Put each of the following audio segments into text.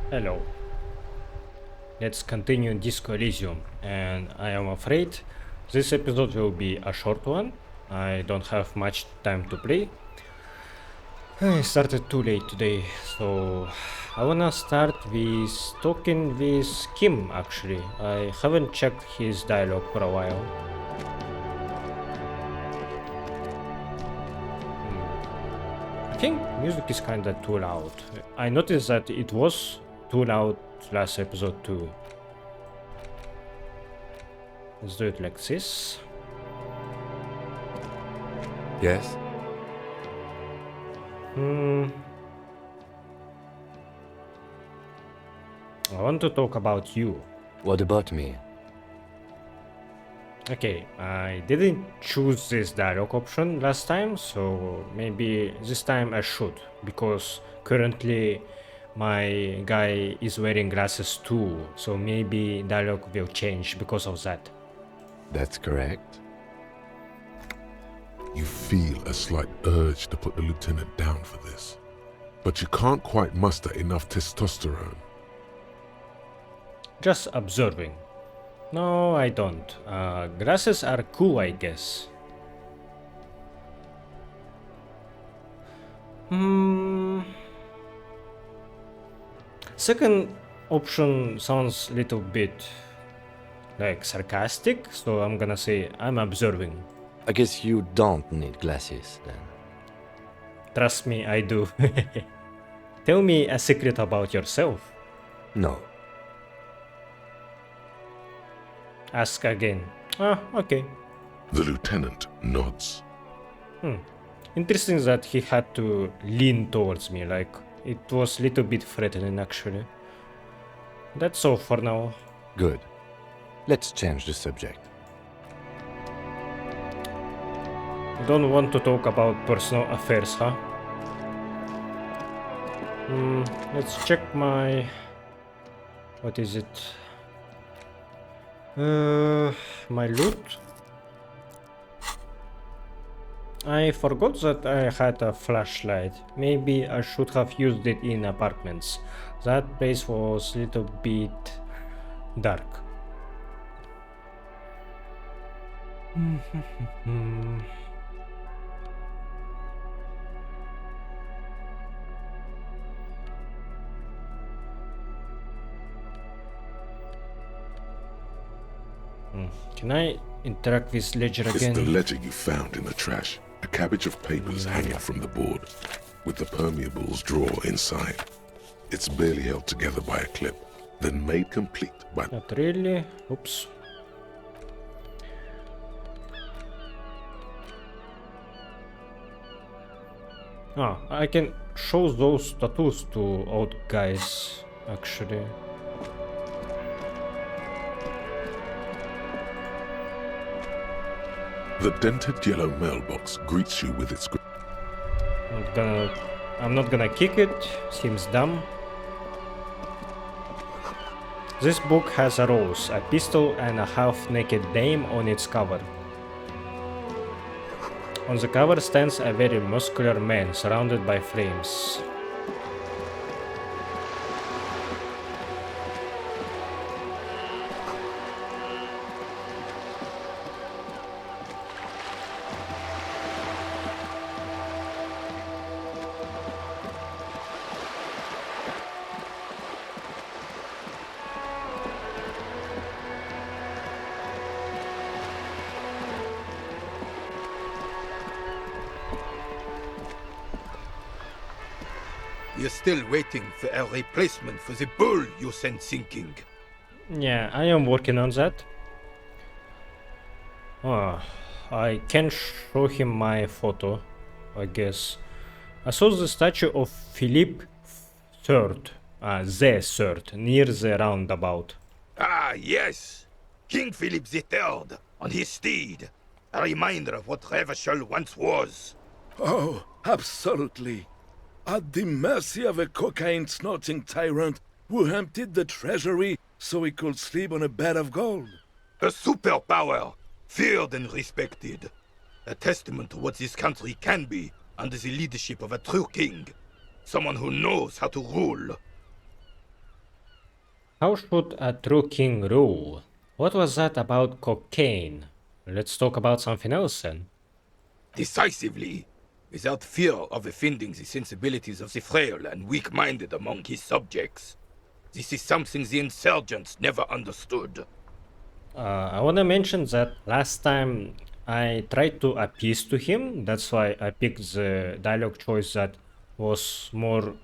Hello. Let's continue Disco Elysium, and I am afraid this episode will be a short one. I don't have much time to play. I started too late today, so I wanna start with talking with Kim actually. I haven't checked his dialogue for a while. I think music is kinda too loud. I noticed that it was too loud last episode too. Let's do it like this. Yes? I want to talk about you. What about me? Okay, I didn't choose this dialogue option last time, so maybe this time I should, because currently my guy is wearing glasses too, so maybe dialogue will change because of that. That's correct. You feel a slight urge to put the lieutenant down for this, but you can't quite muster enough testosterone. Just observing. No, I don't. Glasses are cool, I guess. Second option sounds a little bit like sarcastic, so I'm gonna say I'm observing. I guess you don't need glasses then. Trust me, I do. Tell me a secret about yourself. No. Ask again. Ah, okay. The lieutenant nods. Interesting that he had to lean towards me, like it was a little bit threatening actually. That's all for now. Good. Let's change the subject. You don't want to talk about personal affairs, huh? Let's check my... What is it? My loot? I forgot that I had a flashlight. Maybe I should have used it in apartments. That place was a little bit dark. Can I interact with Ledger It's again? the ledger you found in the trash. A cabbage of papers hanging from the board, with the permeables drawer inside. It's barely held together by a clip, then made complete by... Not really. Oops. Ah, I can show those tattoos to old guys, actually. The dented yellow mailbox greets you with its... I'm not gonna kick it. Seems dumb. This book has a rose, a pistol, and a half-naked dame on its cover. On the cover stands a very muscular man surrounded by flames. You're still waiting for a replacement for the bull you sent sinking. Yeah, I am working on that. Oh, I can show him my photo, I guess. I saw the statue of Philippe III, the third, near the roundabout. Ah, yes! King Philip III on his steed. A reminder of what Revachol once was. Oh, absolutely. At the mercy of a cocaine-snorting tyrant who emptied the treasury so he could sleep on a bed of gold. A superpower, feared and respected. A testament to what this country can be under the leadership of a true king. Someone who knows how to rule. How should a true king rule? What was that about cocaine? Let's talk about something else then. Decisively, without fear of offending the sensibilities of the frail and weak-minded among his subjects. This is something the insurgents never understood. I want to mention that last time I tried to appease to him. That's why I picked the dialogue choice that was more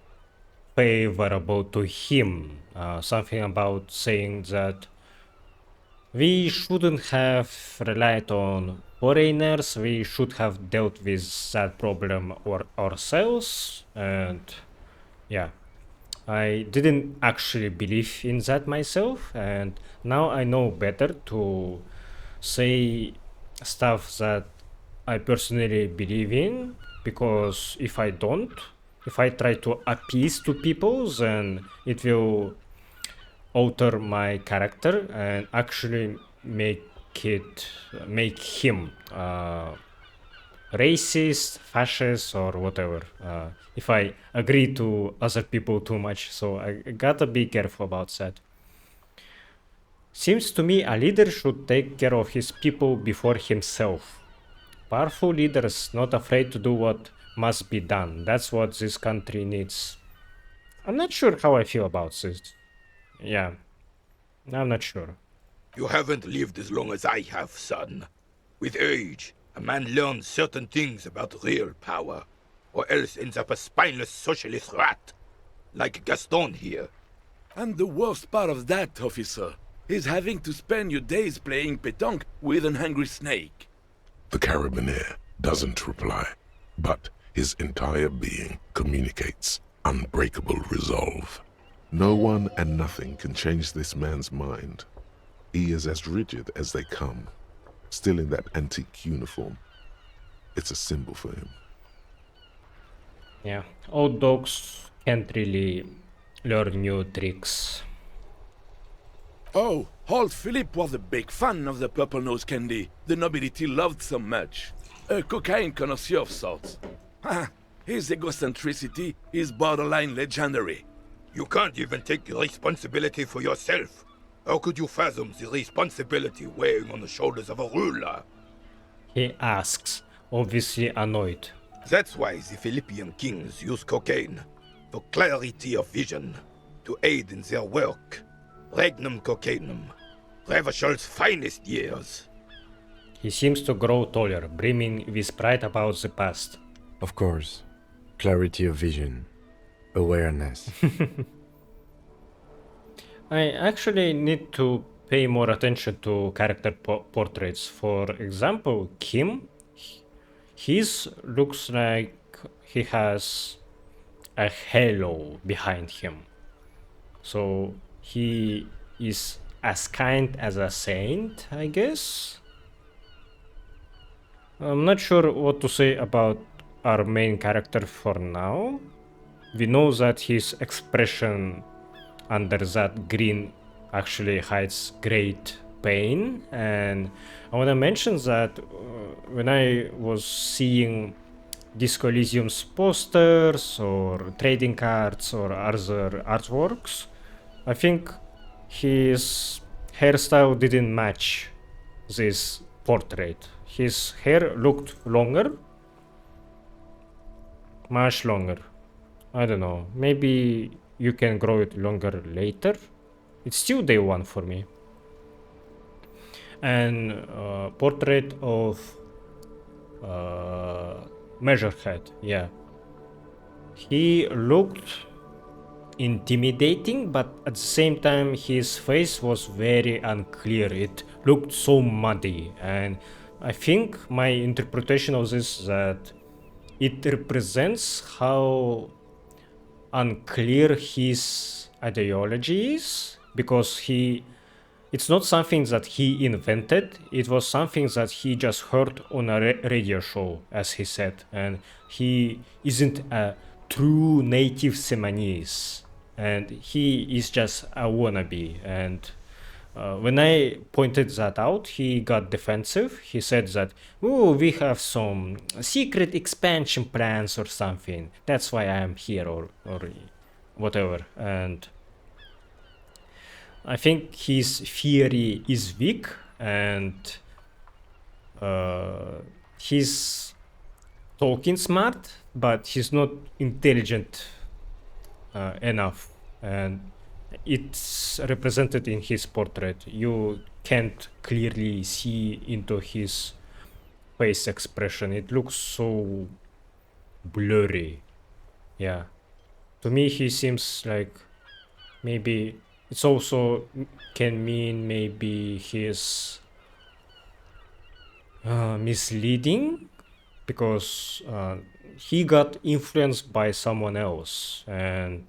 favorable to him. Something about saying that we shouldn't have relied on foreigners. We should have dealt with that problem ourselves. And yeah, I didn't actually believe in that myself, and now I know better to say stuff that I personally believe in, because if I don't, if I try to appease to people, then it will alter my character and actually make him racist, fascist, or whatever. If I agree to other people too much, so I gotta be careful about that. Seems to me a leader should take care of his people before himself. Powerful leaders not afraid to do what must be done. That's what this country needs. I'm not sure how I feel about this. Yeah, I'm not sure. You haven't lived as long as I have, son. With age, a man learns certain things about real power, or else ends up a spineless socialist rat, like Gaston here. And the worst part of that, officer, is having to spend your days playing pétanque with an angry snake. The carabinier doesn't reply, but his entire being communicates unbreakable resolve. No one and nothing can change this man's mind. He is as rigid as they come, still in that antique uniform. It's a symbol for him. Yeah, old dogs can't really learn new tricks. Oh, old Philip was a big fan of the purple nose candy the nobility loved so much. A cocaine connoisseur of sorts. His egocentricity is borderline legendary. You can't even take responsibility for yourself. How could you fathom the responsibility weighing on the shoulders of a ruler? He asks, obviously annoyed. That's why the Philippian kings use cocaine, for clarity of vision, to aid in their work. Regnum cocainum, Revaschol's finest years. He seems to grow taller, brimming with pride about the past. Of course. Clarity of vision. Awareness. I actually need to pay more attention to character portraits. For example, Kim, his looks like he has a halo behind him. So he is as kind as a saint, I guess. I'm not sure what to say about our main character for now. We know that his expression under that green actually hides great pain, and I want to mention that when I was seeing Disco Elysium's posters or trading cards or other artworks, I think his hairstyle didn't match this portrait. His hair looked longer, much longer. I don't know, maybe you can grow it longer later. It's still day one for me. And portrait of Measurehead, yeah. He looked intimidating, but at the same time his face was very unclear. It looked so muddy, and I think my interpretation of this is that it represents how unclear his ideology is, because it's not something that he invented, it was something that he just heard on a radio show, as he said, and he isn't a true native Semanese, and he is just a wannabe. And when I pointed that out, he got defensive. He said that, oh, we have some secret expansion plans or something. That's why I am here, or whatever. And I think his theory is weak, and he's talking smart, but he's not intelligent enough, and it's represented in his portrait. You can't clearly see into his face expression. It looks so blurry. Yeah, to me he seems like maybe it's also can mean maybe he's misleading, because he got influenced by someone else, and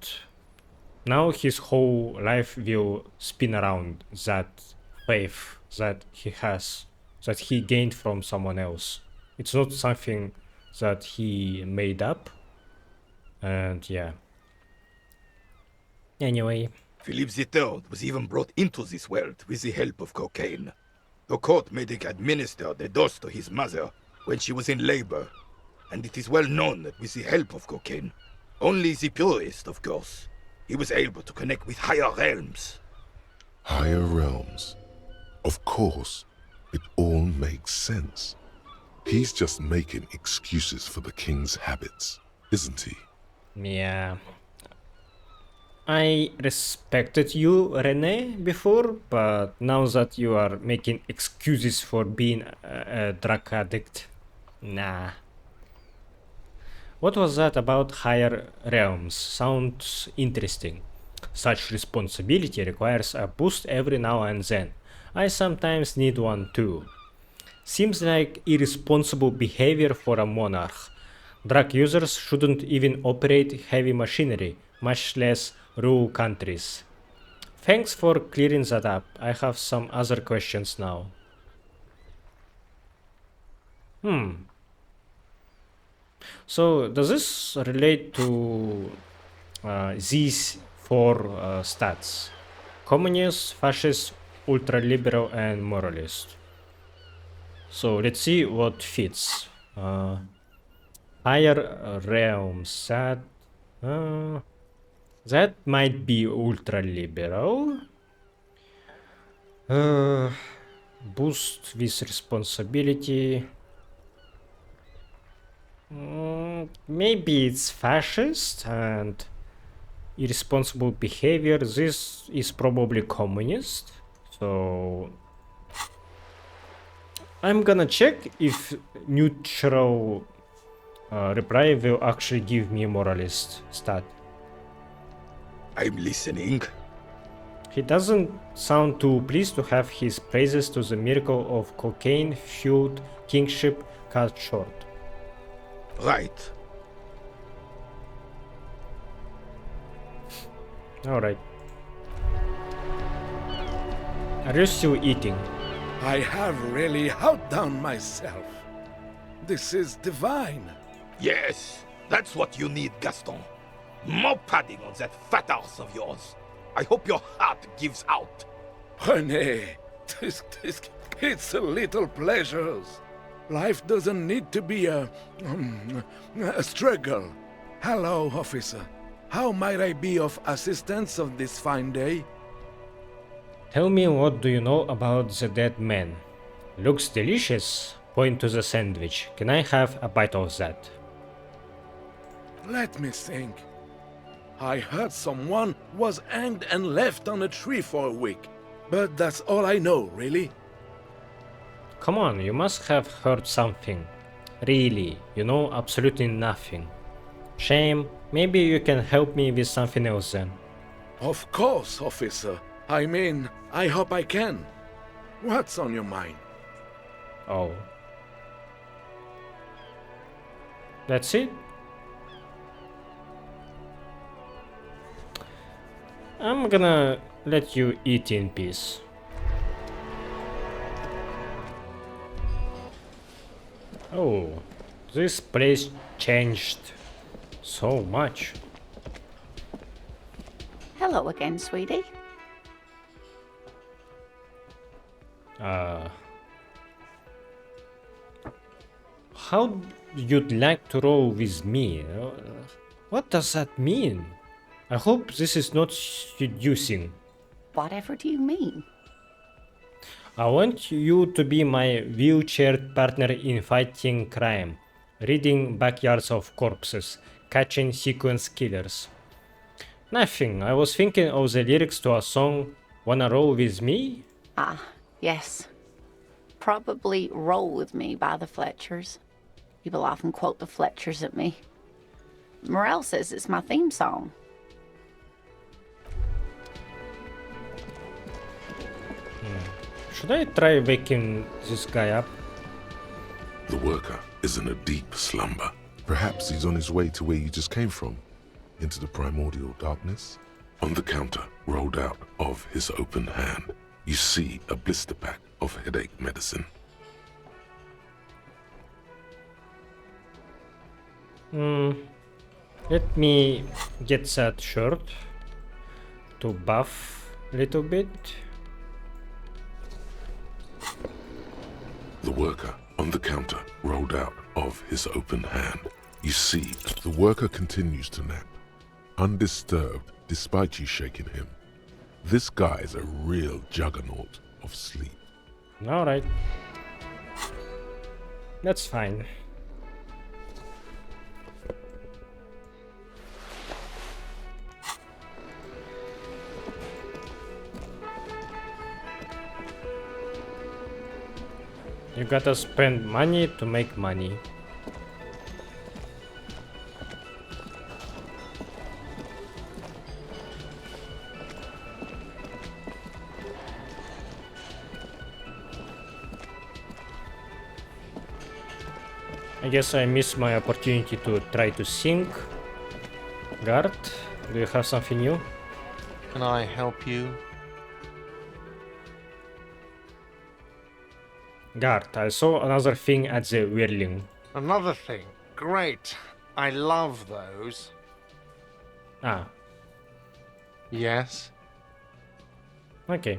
now his whole life will spin around that faith that he has, that he gained from someone else. It's not something that he made up. And yeah. Anyway. Philip III was even brought into this world with the help of cocaine. The court made him administer the dose to his mother when she was in labor, and it is well known that with the help of cocaine, only the purest, of course, he was able to connect with higher realms. Higher realms. Of course, it all makes sense. He's just making excuses for the king's habits, isn't he? Yeah. I respected you, Rene, before, but now that you are making excuses for being a drug addict, nah. What was that about higher realms? Sounds interesting. Such responsibility requires a boost every now and then. I sometimes need one too. Seems like irresponsible behavior for a monarch. Drug users shouldn't even operate heavy machinery, much less rule countries. Thanks for clearing that up. I have some other questions now. So, does this relate to these four stats? Communist, fascist, ultra-liberal, and moralist. So, let's see what fits. Higher realms, that might be ultra-liberal. Boost with responsibility. Maybe it's fascist, and irresponsible behavior. This is probably communist. So I'm gonna check if neutral reply will actually give me moralist stat. I'm listening. He doesn't sound too pleased to have his praises to the miracle of cocaine-fueled kingship cut short. Right. Alright. Are you still eating? I have really outdone myself. This is divine. Yes, that's what you need, Gaston. More padding on that fat arse of yours. I hope your heart gives out. Rene, it's a little pleasures. Life doesn't need to be a struggle. Hello, officer. How might I be of assistance on this fine day? Tell me, what do you know about the dead man? Looks delicious. Point to the sandwich. Can I have a bite of that? Let me think. I heard someone was hanged and left on a tree for a week. But that's all I know, really. Come on, you must have heard something. Really, you know absolutely nothing. Shame. Maybe you can help me with something else then. Of course, officer. I mean, I hope I can. What's on your mind? Oh. That's it? I'm gonna let you eat in peace. Oh, this place changed so much. Hello again, sweetie. How you'd like to roll with me? What does that mean? I hope this is not seducing. Whatever do you mean? I want you to be my wheelchair partner in fighting crime, reading backyards of corpses, catching sequence killers. Nothing. I was thinking of the lyrics to a song, Wanna Roll With Me? Ah, yes. Probably Roll With Me by the Fletchers. People often quote the Fletchers at me. Morel says it's my theme song. Should I try waking this guy up? The worker is in a deep slumber. Perhaps he's on his way to where you just came from, into the primordial darkness. On the counter, rolled out of his open hand, you see a blister pack of headache medicine. Let me get that shirt to buff a little bit. The worker on the counter rolled out of his open hand. You see, the worker continues to nap, undisturbed despite you shaking him. This guy's a real juggernaut of sleep. Alright. That's fine. You gotta spend money to make money. I guess I missed my opportunity to try to sing. Guard, do you have something new? Can I help you? Guard, I saw another thing at the Whirling. Another thing. Great. I love those. Ah, Yes. okay.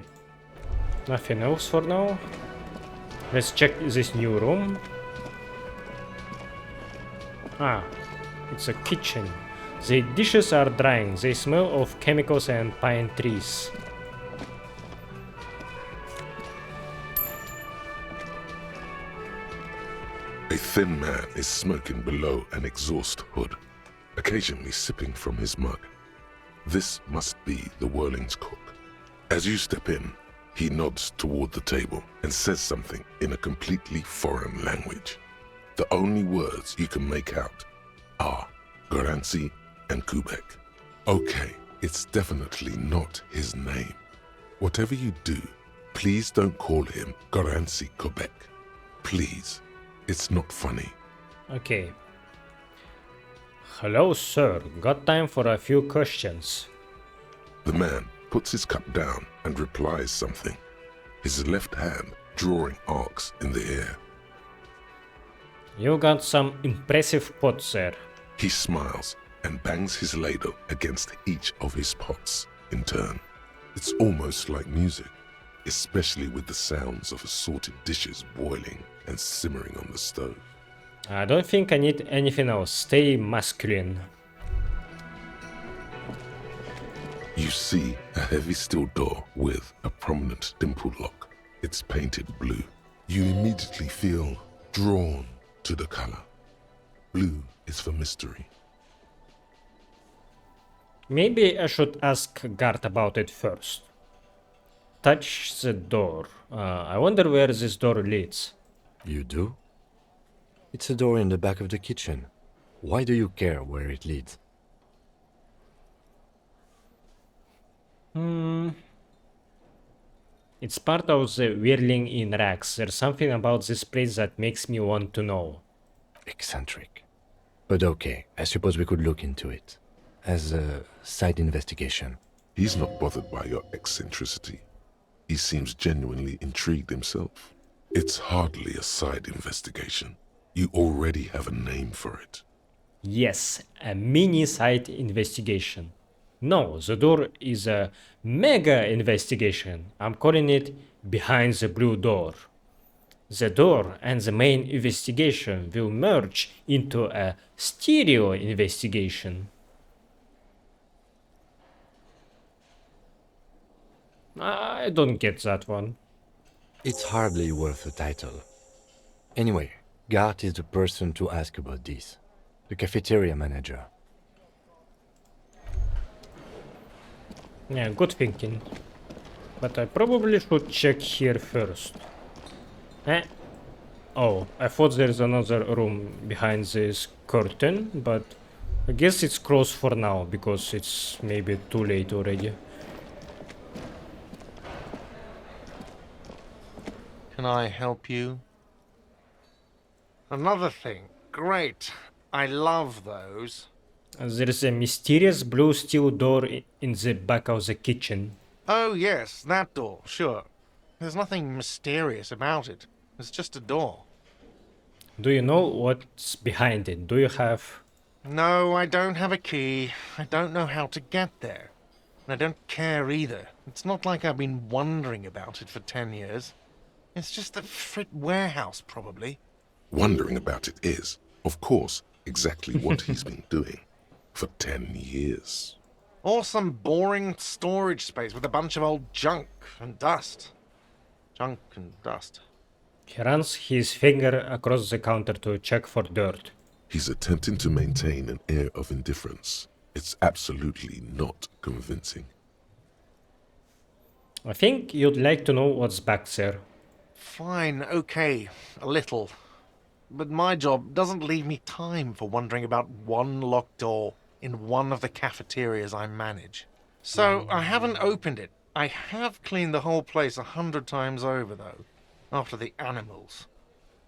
Nothing else for now. Let's check this new room. Ah, it's a kitchen. The dishes are drying. They smell of chemicals and pine trees. A thin man is smoking below an exhaust hood, occasionally sipping from his mug. This must be the Whirling's cook. As you step in, he nods toward the table and says something in a completely foreign language. The only words you can make out are Garancy and Quebec. Okay, it's definitely not his name. Whatever you do, please don't call him Garancy Quebec. Please. It's not funny. Okay. Hello, sir. Got time for a few questions? The man puts his cup down and replies something, his left hand drawing arcs in the air. You got some impressive pots there. He smiles and bangs his ladle against each of his pots in turn. It's almost like music, especially with the sounds of assorted dishes boiling and simmering on the stove. I don't think I need anything else. Stay masculine. You see a heavy steel door with a prominent dimple lock. It's painted blue. You immediately feel drawn to the color. Blue is for mystery. Maybe I should ask Guard about it first. Touch the door. I wonder where this door leads. You do? It's a door in the back of the kitchen. Why do you care where it leads? It's part of the Whirling in Rax. There's something about this place that makes me want to know. Eccentric. But okay, I suppose we could look into it. As a side investigation. He's not bothered by your eccentricity. He seems genuinely intrigued himself. It's hardly a side investigation. You already have a name for it. Yes, a mini site investigation. No, the door is a mega investigation. I'm calling it Behind the Blue Door. The door and the main investigation will merge into a stereo investigation. I don't get that one. It's hardly worth a title. Anyway, Gart is the person to ask about this. The cafeteria manager. Yeah, good thinking. But I probably should check here first. Eh? Oh, I thought there's another room behind this curtain, but I guess it's closed for now because it's maybe too late already. Can I help you? Another thing. Great. I love those. There's a mysterious blue steel door in the back of the kitchen. Oh, yes, that door, sure. There's nothing mysterious about it. It's just a door. Do you know what's behind it? Do you have... No, I don't have a key. I don't know how to get there. And I don't care either. It's not like I've been wondering about it for 10 years. It's just a frit warehouse, probably. Wondering about it is, of course, exactly what he's been doing for 10 years. Or some boring storage space with a bunch of old junk and dust. Junk and dust. He runs his finger across the counter to check for dirt. He's attempting to maintain an air of indifference. It's absolutely not convincing. I think you'd like to know what's back there. Fine, okay, a little. But my job doesn't leave me time for wondering about one locked door in one of the cafeterias I manage. So I haven't opened it. I have cleaned the whole place 100 times over, though, after the animals.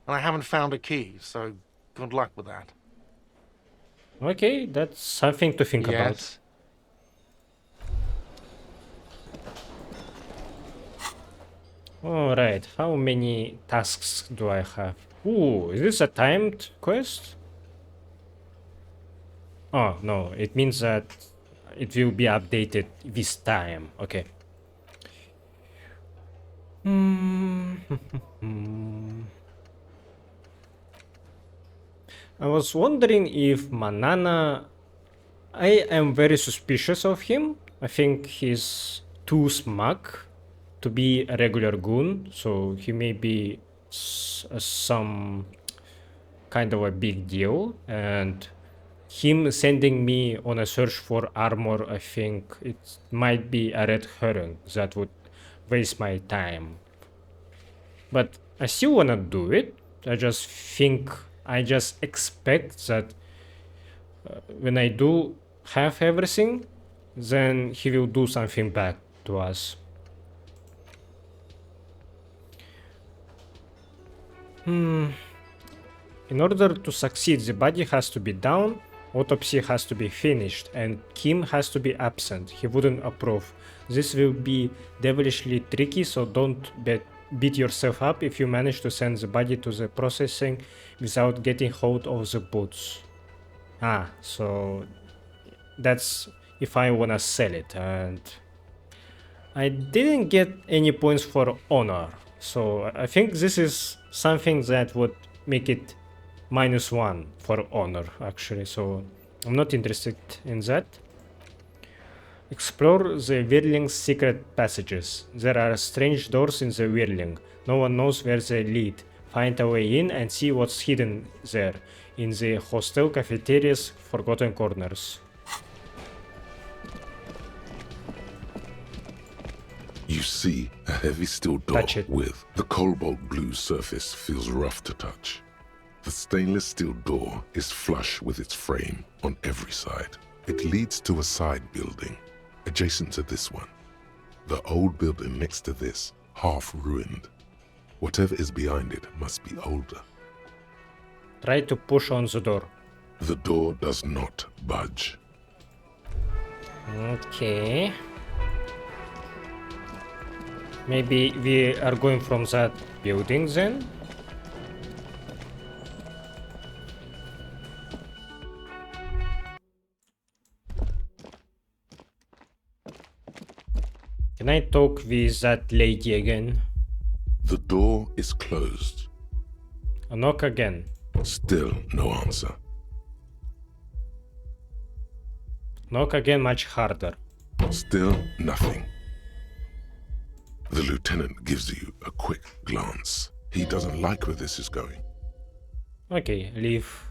And I haven't found a key, so good luck with that. Okay, that's something to think about. Alright, how many tasks do I have? Ooh, is this a timed quest? Oh, no, it means that it will be updated this time. Okay. I was wondering if Manana... I am very suspicious of him. I think he's too smug to be a regular goon, so he may be some kind of a big deal, and him sending me on a search for armor, I think it might be a red herring that would waste my time. But I still wanna do it. I just expect that when I do have everything, then he will do something back to us. In order to succeed, the body has to be down, autopsy has to be finished, and Kim has to be absent. He wouldn't approve. This will be devilishly tricky, so don't beat yourself up if you manage to send the body to the processing without getting hold of the boots. Ah, so that's if I wanna sell it, and I didn't get any points for honor, so I think this is something that would make it -1 for honor, actually, so I'm not interested in that. Explore the Whirling's secret passages. There are strange doors in the Whirling. No one knows where they lead. Find a way in and see what's hidden there, in the hostel cafeteria's forgotten corners. You see a heavy steel door Touch it. with the cobalt blue surface feels rough to touch. The stainless steel door is flush with its frame on every side. It leads to a side building, adjacent to this one. The old building next to this, half ruined. Whatever is behind it must be older. Try to push on the door. The door does not budge. Okay. Maybe we are going from that building then? Can I talk with that lady again? The door is closed. A knock again. Still no answer. Knock again much harder. Still nothing. The lieutenant gives you a quick glance. He doesn't like where this is going. Okay, leave.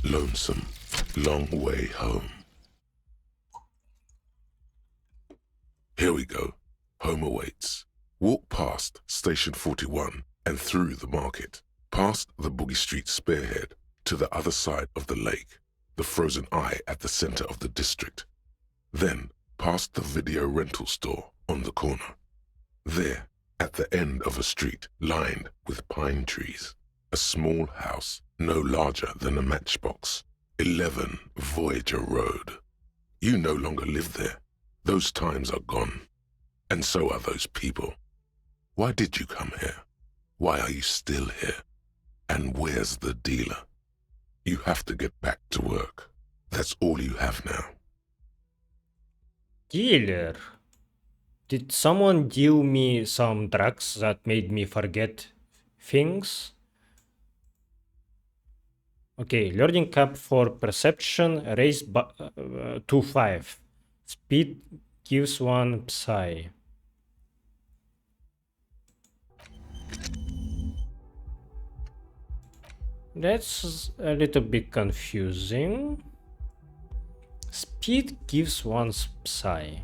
Lonesome, long way home. Here we go. Home awaits. Walk past Station 41 and through the market, past the Boogie Street spearhead to the other side of the lake, the frozen eye at the center of the district. Then past the video rental store on the corner. There, at the end of a street lined with pine trees, a small house no larger than a matchbox. 11 Voyager Road. You no longer live there. Those times are gone. And so are those people. Why did you come here? Why are you still here? And where's the dealer? You have to get back to work. That's all you have now. Dealer. Did someone deal me some drugs that made me forget things? Okay, learning cap for perception raised to 5. Speed gives 1 psi. That's a little bit confusing. Speed gives 1 psi.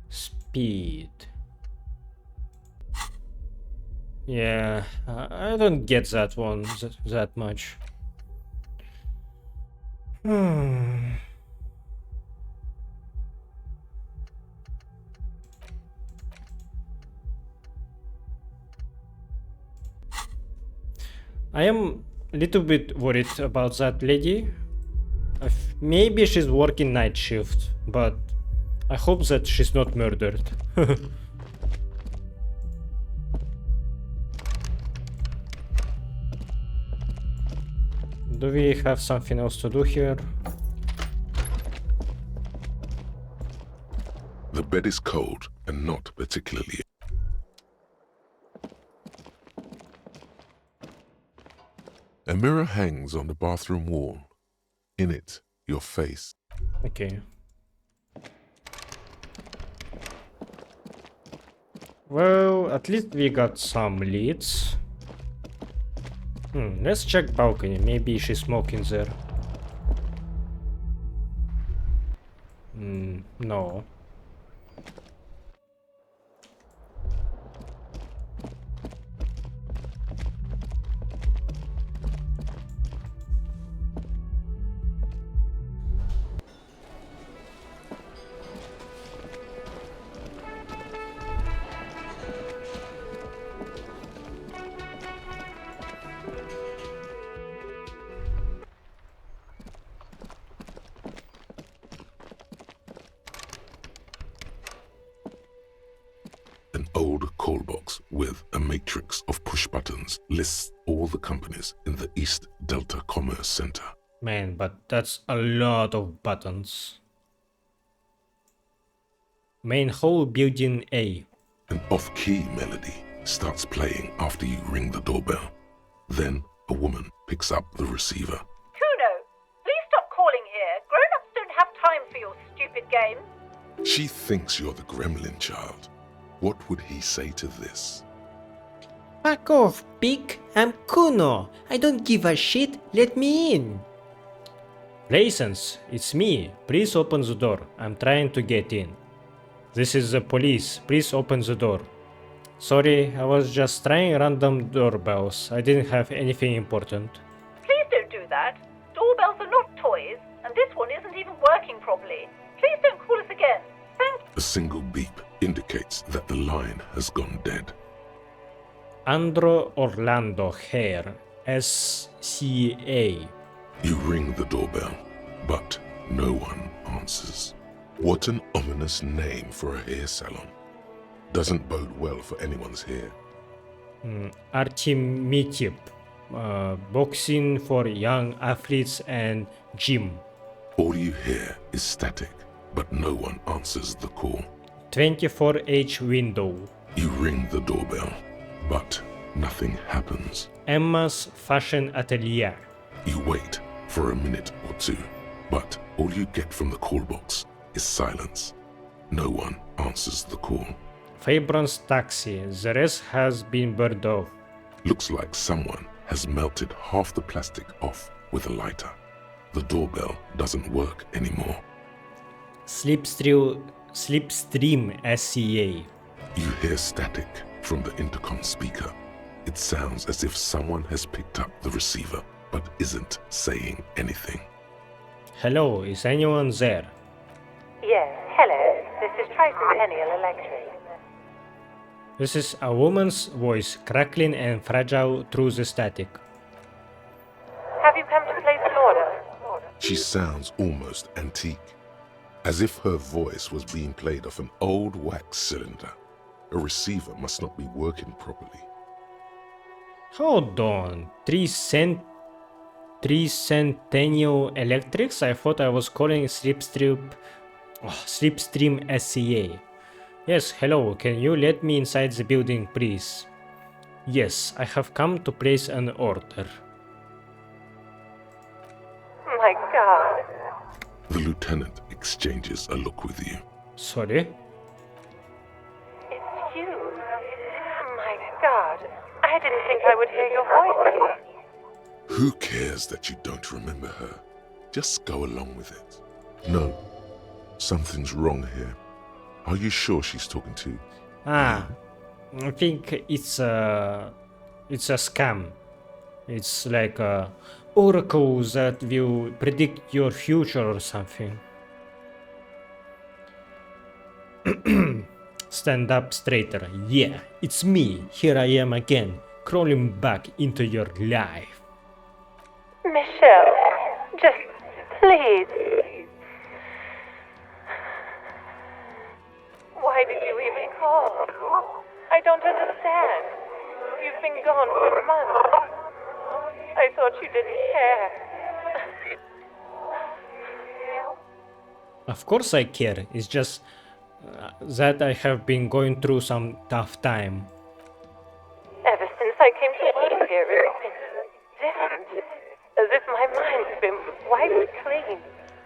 Speed. Yeah, I don't get that one that much. I am a little bit worried about that lady. Maybe she's working night shift, but I hope that she's not murdered. Do we have something else to do here? The bed is cold and not particularly. A mirror hangs on the bathroom wall. In it, your face. Okay. Well, at least we got some leads. Let's check balcony. Maybe she's smoking there. No. An old call box with a matrix of push buttons lists all the companies in the East Delta Commerce Center. Man, but that's a lot of buttons. Main hall, building A. An off-key melody starts playing after you ring the doorbell. Then a woman picks up the receiver. Cuno, please stop calling here. Grown-ups don't have time for your stupid games. She thinks you're the gremlin child. What would he say to this? Fuck off, pig. I'm Cuno. I don't give a shit. Let me in. License, it's me. Please open the door. I'm trying to get in. This is the police. Please open the door. Sorry, I was just trying random doorbells. I didn't have anything important. Please don't do that. Doorbells are not toys, and this one isn't even working properly. Please don't call us again. Thank you. A single beep indicates that the line has gone dead. Andro Orlando Hair, SCA. You ring the doorbell, but no one answers. What an ominous name for a hair salon. Doesn't bode well for anyone's hair. Artemitip. Boxing for young athletes and gym. All you hear is static, but no one answers the call. 24H window. You ring the doorbell, But nothing happens. Emma's fashion atelier. You wait for a minute or two, but all you get from the call box is silence. No one answers the call. Fabron's taxi. The rest has been burned off. Looks like someone has melted half the plastic off with a lighter. The doorbell doesn't work anymore. Slipstream SCA. You hear static from the intercom speaker. It sounds as if someone has picked up the receiver but isn't saying anything. Hello, is anyone there? Yes, hello. This is Tricentennial Electric. This is a woman's voice crackling and fragile through the static. Have you come to place an order? She sounds almost antique, as if her voice was being played off an old wax cylinder. A receiver must not be working properly. Hold on, Tricentennial Electrics? I thought I was calling Slipstream SCA. Yes, hello, can you let me inside the building, please? Yes, I have come to place an order. My God. The lieutenant exchanges a look with you. Sorry? It's you. My God. I didn't think I would hear your voice. Who cares that you don't remember her? Just go along with it. No, something's wrong here. Are you sure she's talking to you? I think it's a scam. It's like oracles that will predict your future or something. Stand up straighter. Yeah, it's me. Here I am again, crawling back into your life. Michelle, just please. Why did you even call? I don't understand. You've been gone for months. I thought you didn't care. Of course I care. It's just that I have been going through some tough time. Ever since I came to work here, it's been different. As if my mind's been wiped clean.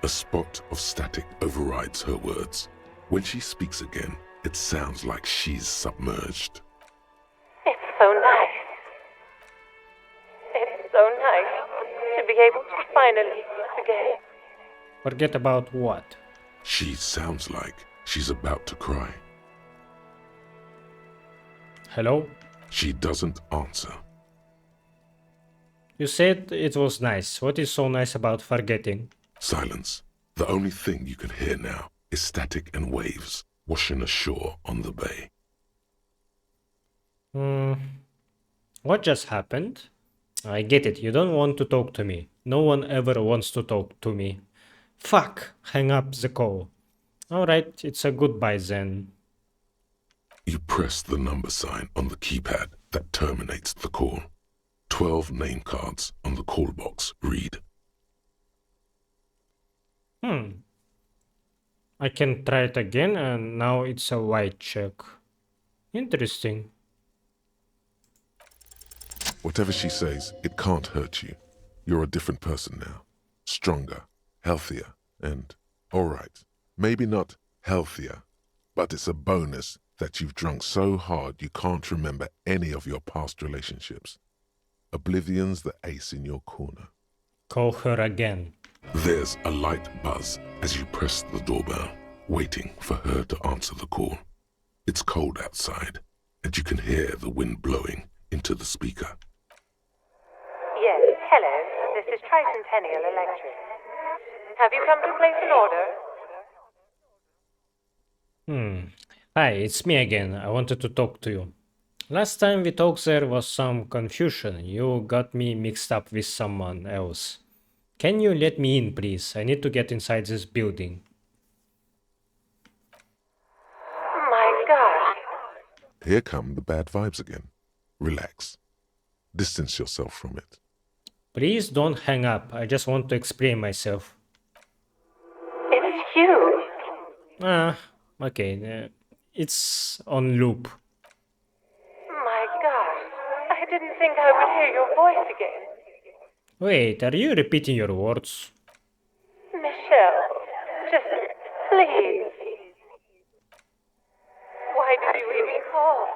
A spot of static overrides her words. When she speaks again, it sounds like she's submerged. It's so nice. It's so nice to be able to finally forget. Forget about what? She sounds like she's about to cry. Hello? She doesn't answer. You said it was nice. What is so nice about forgetting? Silence. The only thing you can hear now is static and waves washing ashore on the bay. What just happened? I get it. You don't want to talk to me. No one ever wants to talk to me. Fuck! Hang up the call. Alright, it's a goodbye then. You press the number sign on the keypad that terminates the call. 12 name cards on the call box read. I can try it again and now it's a white check. Interesting. Whatever she says, it can't hurt you. You're a different person now. Stronger, healthier, and, alright, maybe not healthier, but it's a bonus that you've drunk so hard you can't remember any of your past relationships. Oblivion's the ace in your corner. Call her again. There's a light buzz as you press the doorbell, waiting for her to answer the call. It's cold outside, and you can hear the wind blowing into the speaker. Yes, hello. This is Tricentennial Electric. Have you come to place an order? Hi, it's me again. I wanted to talk to you. Last time we talked there was some confusion. You got me mixed up with someone else. Can you let me in, please? I need to get inside this building. My God. Here come the bad vibes again. Relax. Distance yourself from it. Please don't hang up. I just want to explain myself. It's you. Okay. It's on loop. My God. didn't think I would hear your voice again. Wait, are you repeating your words? Michelle, just please. Why did you even call?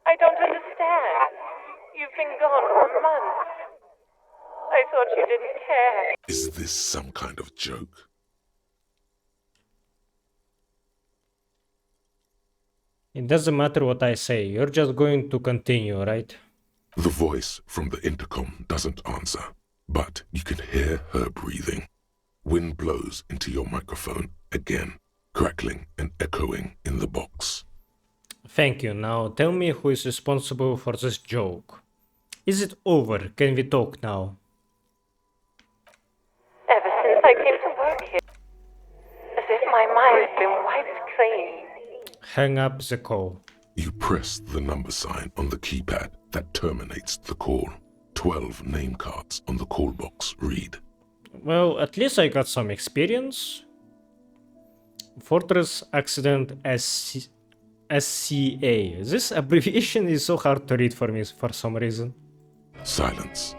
I don't understand. You've been gone for months. I thought you didn't care. Is this some kind of joke? It doesn't matter what I say, you're just going to continue, right? The voice from the intercom doesn't answer, but you can hear her breathing. Wind blows into your microphone again, crackling and echoing in the box. Thank you. Now tell me who is responsible for this joke. Is it over? Can we talk now? Ever since I came to work here, as if my mind's been wiped clean. Hang up the call. You press the number sign on the keypad that terminates the call. 12 name cards on the call box read. Well, at least I got some experience. Fortress Accident SCA. This abbreviation is so hard to read for me for some reason. Silence.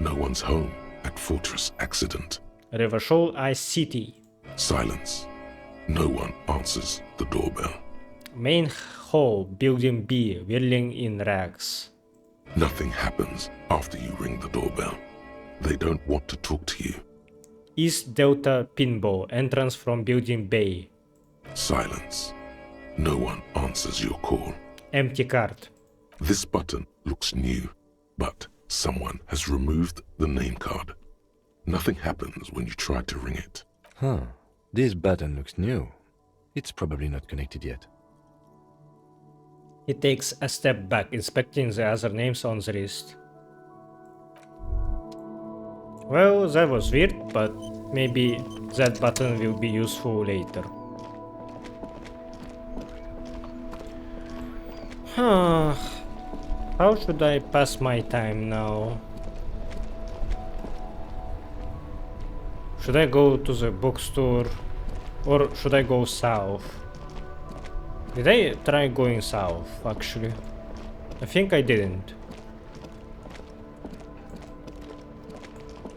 No one's home at Fortress Accident. Revachol ICT. Silence. No one answers the doorbell. Main hall, building B, Whirling in rags. Nothing happens after you ring the doorbell. They don't want to talk to you. East Delta Pinball, entrance from building Bay. Silence. No one answers your call. Empty card. This button looks new, but someone has removed the name card. Nothing happens when you try to ring it. Huh. This button looks new. It's probably not connected yet. He takes a step back, inspecting the other names on the list. Well, that was weird, but maybe that button will be useful later. How should I pass my time now? Should I go to the bookstore or should I go south? Did I try going south, actually? I think I didn't.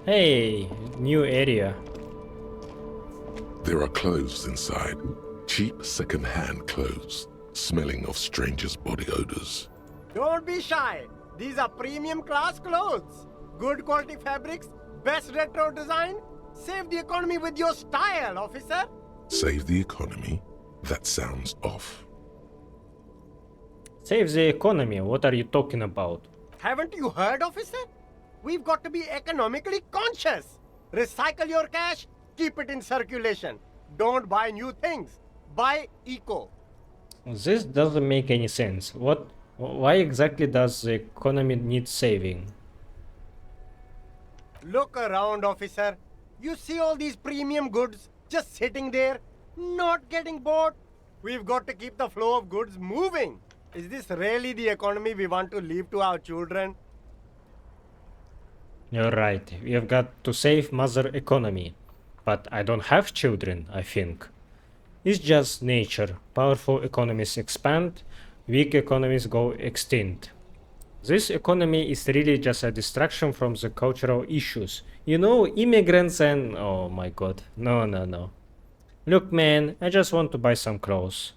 Hey, new area. There are clothes inside. Cheap second-hand clothes, smelling of strangers' body odors. Don't be shy. These are premium class clothes. Good quality fabrics, best retro design. Save the economy with your style, officer. Save the economy? That sounds off. Save the economy, what are you talking about? Haven't you heard, officer? We've got to be economically conscious. Recycle your cash, keep it in circulation. Don't buy new things. Buy eco. This doesn't make any sense. Why exactly does the economy need saving? Look around, officer. You see all these premium goods just sitting there, not getting bought? We've got to keep the flow of goods moving. Is this really the economy we want to leave to our children? You're right, we have got to save mother economy. But I don't have children, I think. It's just nature. Powerful economies expand, weak economies go extinct. This economy is really just a distraction from the cultural issues. You know, immigrants and... oh my god. No. Look man, I just want to buy some clothes.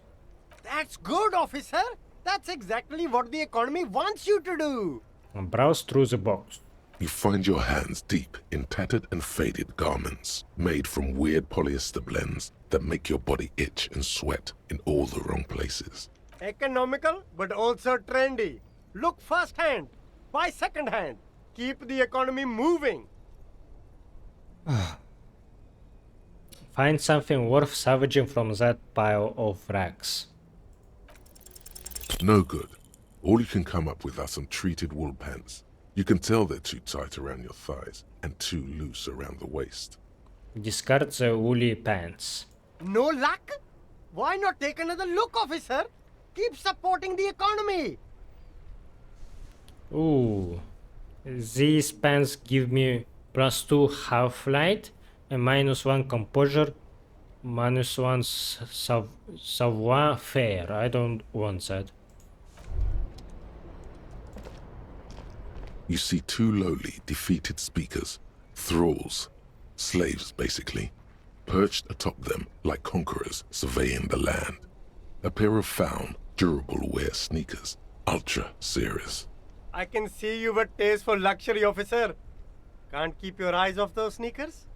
That's good, officer. That's exactly what the economy wants you to do. And browse through the box. You find your hands deep in tattered and faded garments made from weird polyester blends that make your body itch and sweat in all the wrong places. Economical, but also trendy. Look first-hand, buy second-hand. Keep the economy moving. Find something worth salvaging from that pile of rags. No good. All you can come up with are some treated wool pants. You can tell they're too tight around your thighs and too loose around the waist. Discard the woolly pants. No luck? Why not take another look, officer? Keep supporting the economy. Ooh. These pants give me +2 half-light and -1 composure, -1 savoir-faire. I don't want that. you see two lowly, defeated speakers, thralls, slaves basically, perched atop them like conquerors surveying the land. A pair of found, durable wear sneakers, ultra serious. I can see you've a taste for luxury, officer. Can't keep your eyes off those sneakers?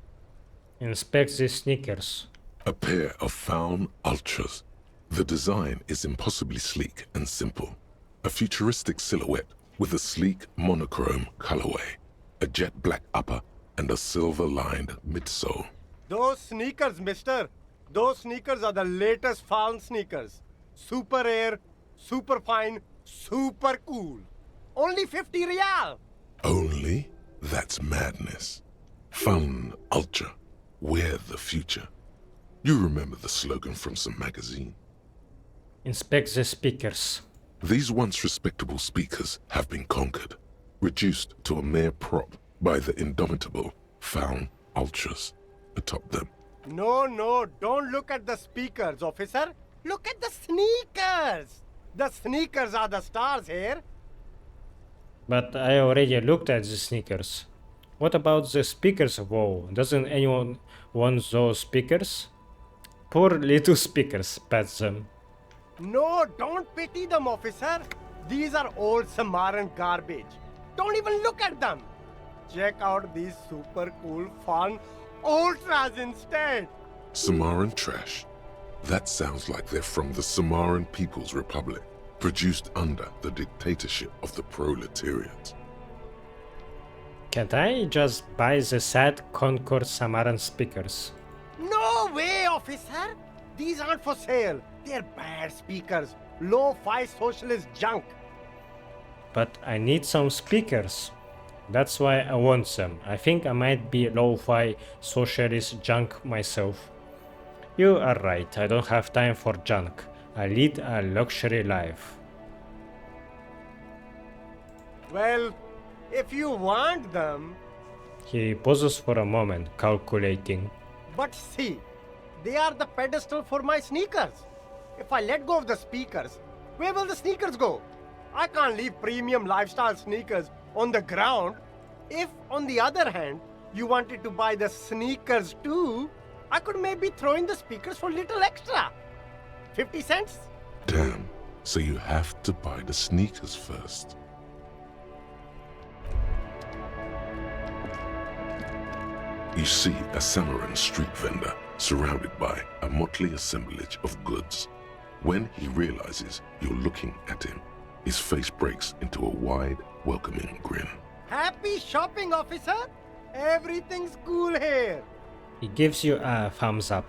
Inspect the sneakers. A pair of found ultras. The design is impossibly sleek and simple. A futuristic silhouette with a sleek monochrome colorway, a jet black upper, and a silver-lined midsole. Those sneakers, mister. Those sneakers are the latest found sneakers. Super air, super fine, super cool. Only 50 real. Only? That's madness. Found ultra. Wear the future. You remember the slogan from some magazine? Inspect the speakers. These once respectable speakers have been conquered, reduced to a mere prop by the indomitable found ultras atop them. No, don't look at the speakers, officer. Look at the sneakers. The sneakers are the stars here. But I already looked at the sneakers. What about the speakers? Whoa, doesn't anyone want those speakers? Poor little speakers, pet them. No, don't pity them, officer. These are old Samaran garbage. Don't even look at them. Check out these super cool, fun ultras instead. Samaran trash. That sounds like they're from the Samaran People's Republic, produced under the dictatorship of the proletariat. Can't I just buy the sad Concord Samaran speakers? No way, officer. These aren't for sale. They're bad speakers. Low-fi socialist junk. But I need some speakers. That's why I want them. I think I might be lo-fi socialist junk myself. You are right, I don't have time for junk. I lead a luxury life. Well, if you want them... He pauses for a moment, calculating. But see, they are the pedestal for my sneakers. If I let go of the speakers, where will the sneakers go? I can't leave premium lifestyle sneakers on the ground. If, on the other hand, you wanted to buy the sneakers too, I could maybe throw in the speakers for little extra. 50 cents? Damn, so you have to buy the sneakers first. You see a Samaran street vendor surrounded by a motley assemblage of goods. When he realizes you're looking at him, his face breaks into a wide, welcoming grin. Happy shopping, officer! Everything's cool here. He gives you a thumbs up.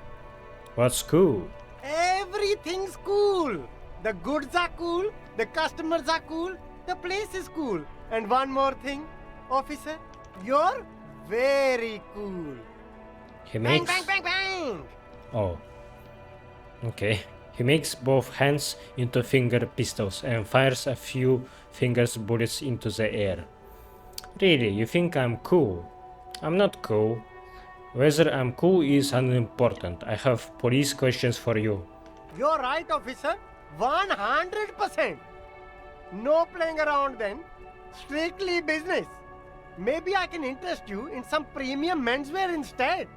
What's cool? Everything's cool. The goods are cool, the customers are cool, the place is cool. And one more thing, officer, you're very cool. He makes... Bang, bang, bang, bang! Oh. Okay. He makes both hands into finger pistols and fires a few fingers bullets into the air. Really, you think I'm cool? I'm not cool. Whether I'm cool is unimportant. I have police questions for you. You're right, officer. 100%. No playing around then. Strictly business. Maybe I can interest you in some premium menswear instead.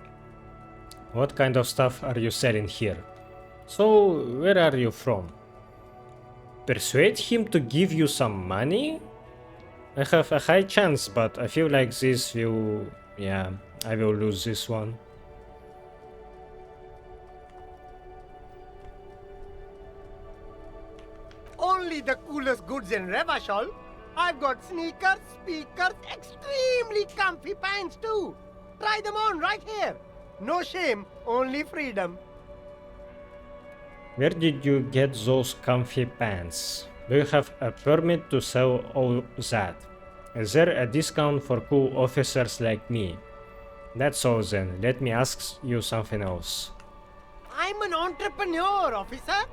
What kind of stuff are you selling here? So, where are you from? Persuade him to give you some money? I have a high chance, but I feel like this will... yeah, I will lose this one. Only the coolest goods in Revachol. I've got sneakers, speakers, extremely comfy pants too. Try them on right here. No shame, only freedom. Where did you get those comfy pants? Do you have a permit to sell all that? Is there a discount for cool officers like me? That's all then, let me ask you something else. I'm an entrepreneur, officer.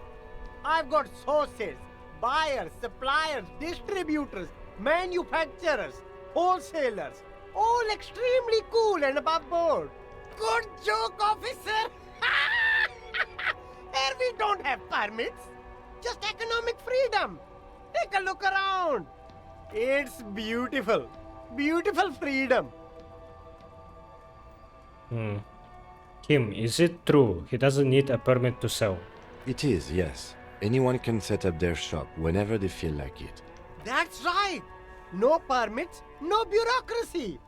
I've got sources, buyers, suppliers, distributors, manufacturers, wholesalers, all extremely cool and above board. Good joke, officer. Here we don't have permits, just economic freedom. Take a look around. It's beautiful. Beautiful freedom. Kim, is it true he doesn't need a permit to sell? It is, yes. Anyone can set up their shop whenever they feel like it. That's right. No permits, no bureaucracy.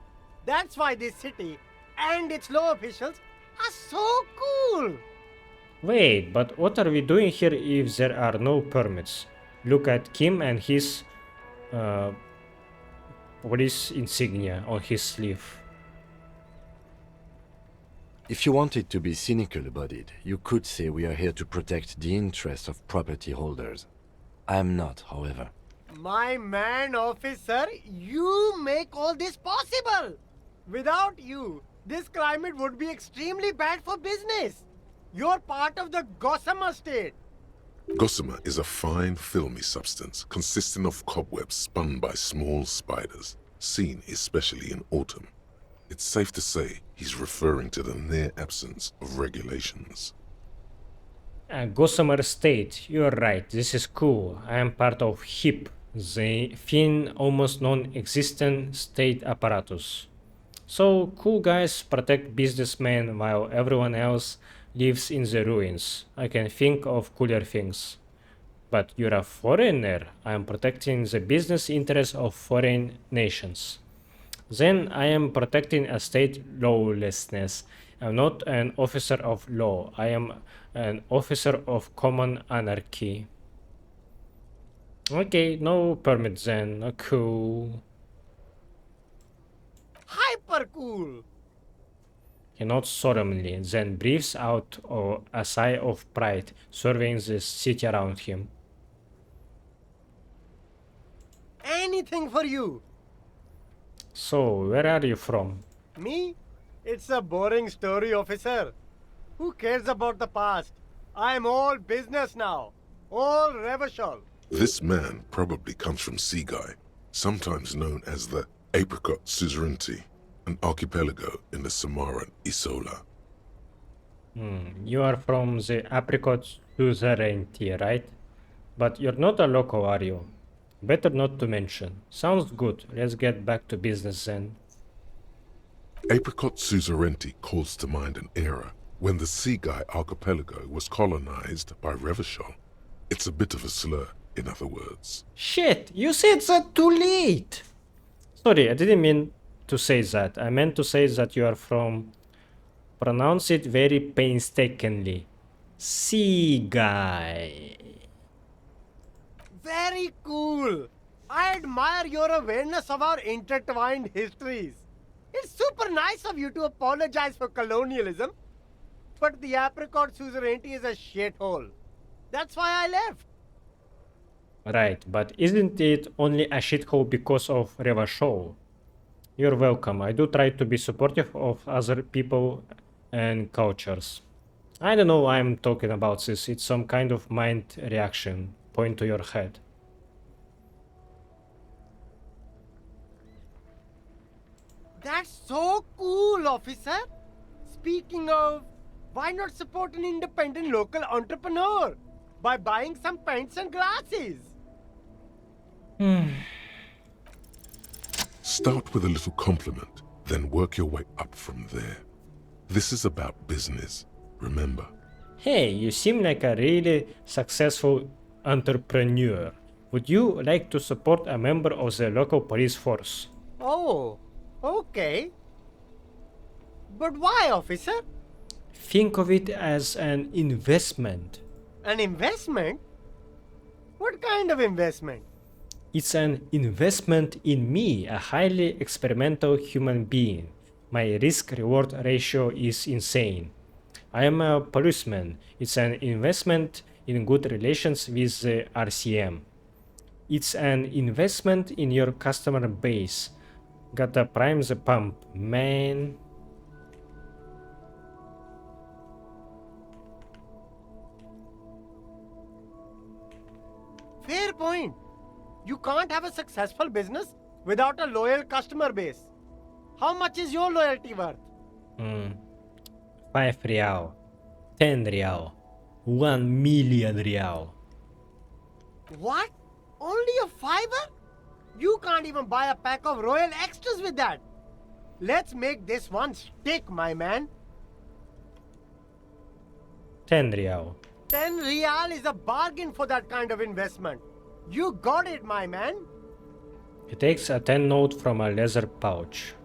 That's why this city and its law officials are so cool. Wait, but what are we doing here if there are no permits? Look at Kim and his police insignia on his sleeve. If you wanted to be cynical about it, you could say we are here to protect the interests of property holders. I am not, however. My man, officer, you make all this possible. Without you, this climate would be extremely bad for business. You're part of the gossamer state. Gossamer is a fine, filmy substance consisting of cobwebs spun by small spiders, seen especially in autumn. It's safe to say he's referring to the near absence of regulations. Gossamer State, you're right, this is cool. I am part of HIP, the thin, almost non-existent state apparatus. So, cool guys protect businessmen while everyone else lives in the ruins. I can think of cooler things. But you're a foreigner. I am protecting the business interests of foreign nations. Then I am protecting a state lawlessness. I'm not an officer of law. I am an officer of common anarchy. Okay, no permit then. Cool. Hyper cool. He nods solemnly, then breathes out a sigh of pride, surveying the city around him. Anything for you. So, where are you from? Me? It's a boring story, officer. Who cares about the past? I'm all business now. All Revachol. This man probably comes from Seaguy, sometimes known as the Apricot Suzerainty, an archipelago in the Samaran Isola. You are from the Apricot Suzerainty, right? But you're not a local, are you? Better not to mention. Sounds good. Let's get back to business then. Apricot Suzerainty calls to mind an era when the Seaguy archipelago was colonized by Revachol. It's a bit of a slur, in other words. Shit! You said that too late! Sorry, I didn't mean to say that. I meant to say that you are from... Pronounce it very painstakingly. Seaguy. Very cool. I admire your awareness of our intertwined histories. It's super nice of you to apologize for colonialism. But the Apricot Suzerainty is a shithole. That's why I left. Right, but isn't it only a shithole because of Revachol? You're welcome. I do try to be supportive of other people and cultures. I don't know why I'm talking about this. It's some kind of mind reaction. Point to your head. That's so cool, officer. Speaking of, why not support an independent local entrepreneur by buying some pens and glasses? Start with a little compliment, then work your way up from there. This is about business, remember. Hey, you seem like a really successful entrepreneur. Would you like to support a member of the local police force? Oh, okay. But why, officer? Think of it as an investment. An investment? What kind of investment? It's an investment in me, a highly experimental human being. My risk-reward ratio is insane. I am a policeman. It's an investment in good relations with the RCM. It's an investment in your customer base. Gotta prime the pump, man. Fair point. You can't have a successful business without a loyal customer base. How much is your loyalty worth? 5 real, 10 real, 1 million real. What? Only a fiver? You can't even buy a pack of royal extras with that. Let's make this one stick, my man. 10 real. 10 real is a bargain for that kind of investment. You got it, my man. He takes a 10 note from a leather pouch.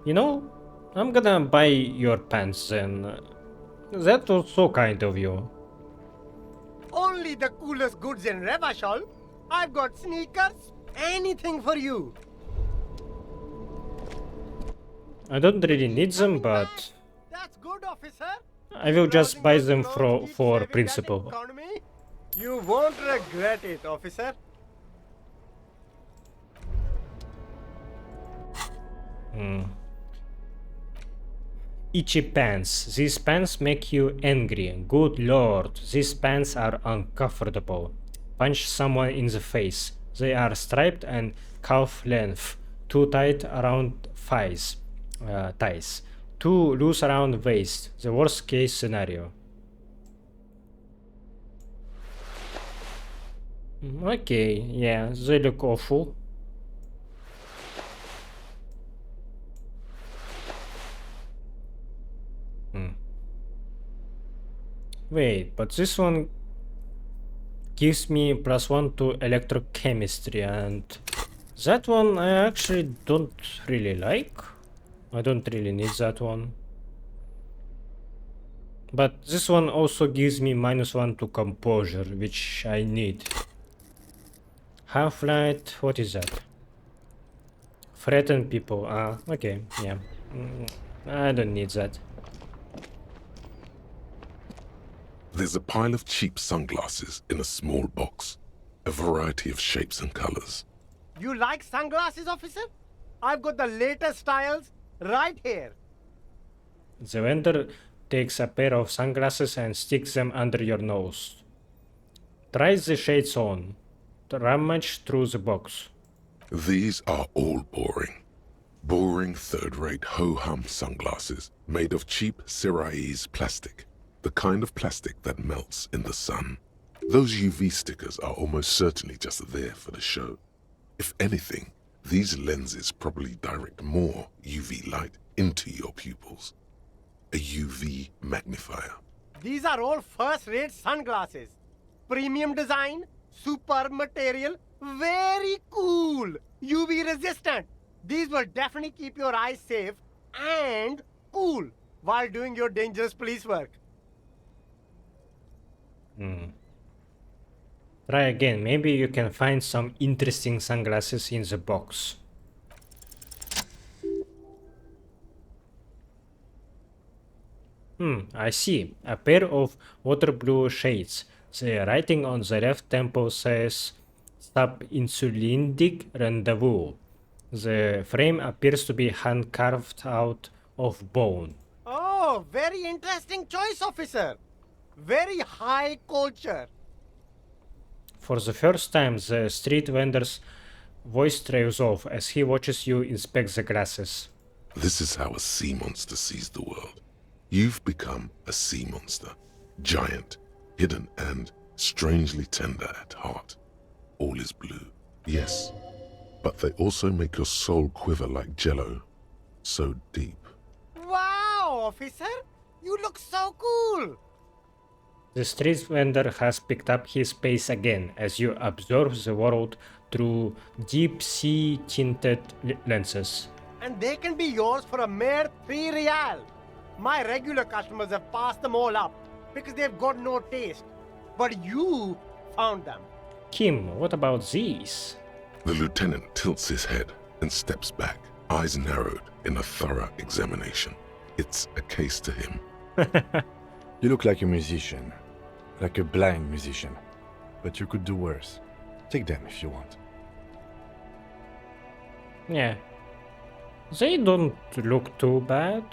You know, I'm gonna buy your pants then. That was so kind of you. Only the coolest goods in Revachol. I've got sneakers, anything for you. I don't really need them, but That's good, officer. I will just buy them Clothes keep for saving that principle. economy. You won't regret it, officer. Itchy pants. These pants make you angry. Good lord, these pants are uncomfortable. Punch someone in the face. They are striped and calf length. Too tight around thighs. Too loose around waist. The worst case scenario. Okay, yeah, they look awful. Wait, but this one gives me +1 to electrochemistry, and that one I actually don't really like. I don't really need that one. But this one also gives me -1 to composure, which I need. Half-light, what is that? Threaten people, okay, yeah. I don't need that. There's a pile of cheap sunglasses in a small box, a variety of shapes and colors. You like sunglasses, officer? I've got the latest styles right here. The vendor takes a pair of sunglasses and sticks them under your nose. Try the shades on. Rummage through the box. These are all boring. Boring third-rate ho-hum sunglasses made of cheap Syrahese plastic. The kind of plastic that melts in the sun. Those UV stickers are almost certainly just there for the show. If anything, these lenses probably direct more UV light into your pupils. A UV magnifier. These are all first-rate sunglasses. Premium design, superb material, very cool. UV resistant. These will definitely keep your eyes safe and cool while doing your dangerous police work. Try again, maybe you can find some interesting sunglasses in the box. I see. A pair of water blue shades. The writing on the left temple says Sub-insulindic rendezvous. The frame appears to be hand carved out of bone. Oh, very interesting choice, officer. Very high culture. For the first time, the street vendor's voice trails off as he watches you inspect the glasses. This is how a sea monster sees the world. You've become a sea monster. Giant, hidden, and strangely tender at heart. All is blue. Yes, but they also make your soul quiver like jello. So deep. Wow, officer. You look so cool. The street vendor has picked up his pace again as you observe the world through deep sea tinted lenses. And they can be yours for a mere 3 real. My regular customers have passed them all up because they've got no taste. But you found them. Kim, what about these? The lieutenant tilts his head and steps back, eyes narrowed in a thorough examination. It's a case to him. You look like a musician. Like a blind musician. But you could do worse. Take them if you want. Yeah. They don't look too bad.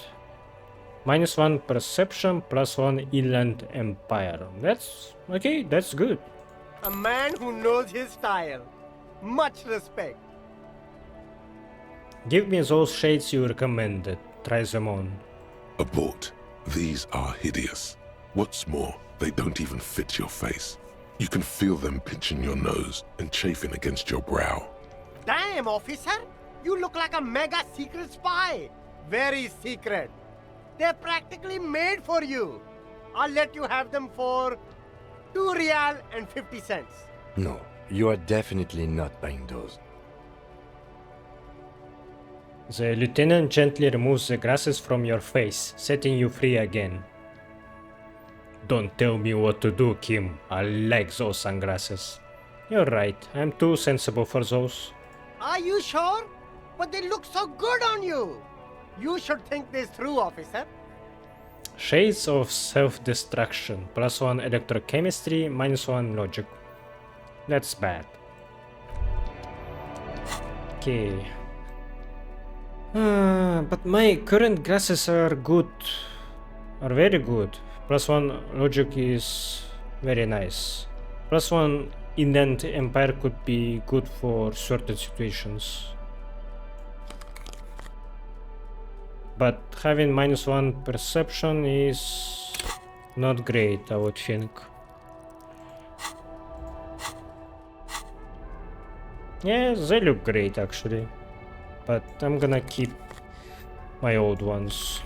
-1 perception, +1 inland empire. That's okay, that's good. A man who knows his style. Much respect. Give me those shades you recommended. Try them on. Abort. These are hideous. What's more, they don't even fit your face. You can feel them pinching your nose and chafing against your brow. Damn, officer! You look like a mega secret spy! Very secret. They're practically made for you. I'll let you have them for 2 real and 50 cents. No, you are definitely not buying those. The lieutenant gently removes the glasses from your face, setting you free again. Don't tell me what to do, Kim. I like those sunglasses. You're right, I'm too sensible for those. Are you sure? But they look so good on you. You should think this through, officer. Shades of self-destruction. +1 electrochemistry, -1 logic. That's bad. Okay. But my current glasses are good. Are very good. +1 logic is very nice. +1 indent empire could be good for certain situations. But having -1 perception is not great, I would think. Yeah, they look great actually. But I'm gonna keep my old ones.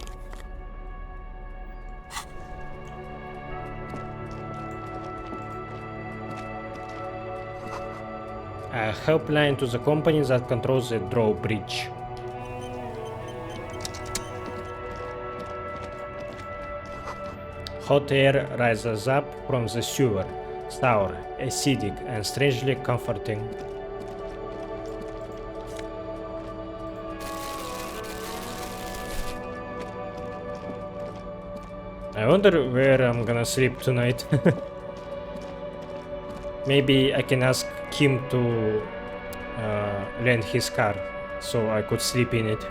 A helpline to the company that controls the drawbridge. Hot air rises up from the sewer, sour, acidic, and strangely comforting. I wonder where I'm gonna sleep tonight. Maybe I can ask Kim to lend his car, so I could sleep in it.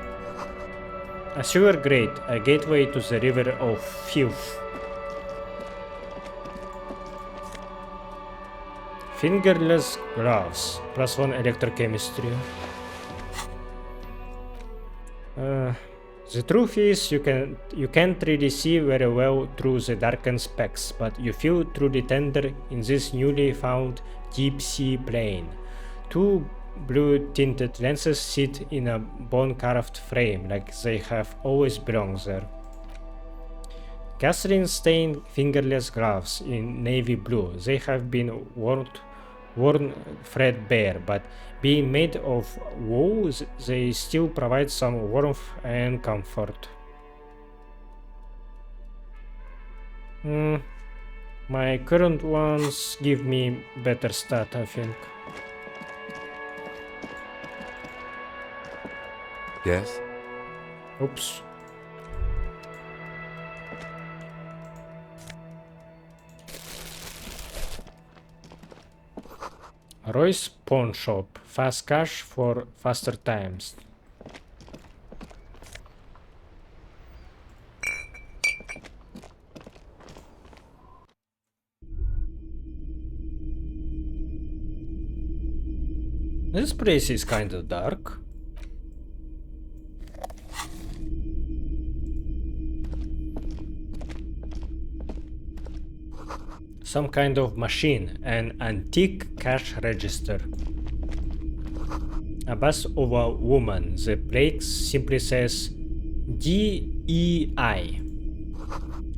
A sewer grate, a gateway to the river of filth. Fingerless gloves, +1 electrochemistry. The truth is, you can't really see very well through the darkened specs, but you feel truly tender in this newly found deep sea plane. 2 blue-tinted lenses sit in a bone-carved frame, like they have always belonged there. Gasoline-stained fingerless gloves in navy blue. They have been worn threadbare, but being made of wool, they still provide some warmth and comfort. My current ones give me better stat, I think. Yes? Oops. Roy's Pawn Shop. Fast cash for faster times. This place is kind of dark. Some kind of machine, an antique cash register. A bust of a woman. The plate simply says DEI.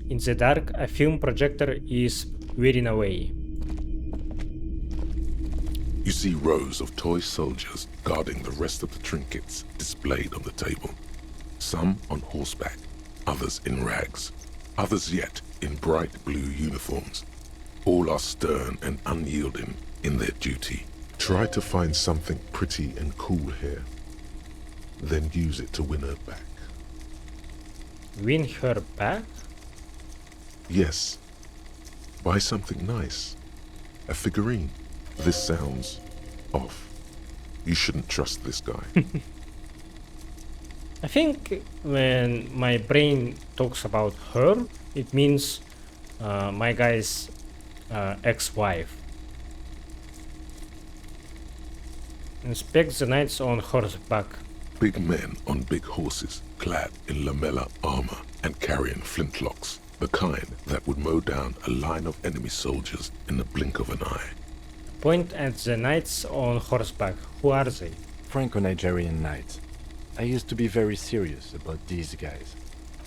In the dark, a film projector is wearing away. You see rows of toy soldiers guarding the rest of the trinkets displayed on the table. Some on horseback, others in rags, others yet in bright blue uniforms. All are stern and unyielding in their duty. Try to find something pretty and cool here, then use it to win her back. Win her back? Yes. Buy something nice. A figurine. This sounds off. You shouldn't trust this guy. I think when my brain talks about her, it means my guy's ex-wife. Inspect the knights on horseback. Big men on big horses, clad in lamella armor and carrying flintlocks. The kind that would mow down a line of enemy soldiers in the blink of an eye. Point at the knights on horseback. Who are they? Franco-Nigerian knights. I used to be very serious about these guys.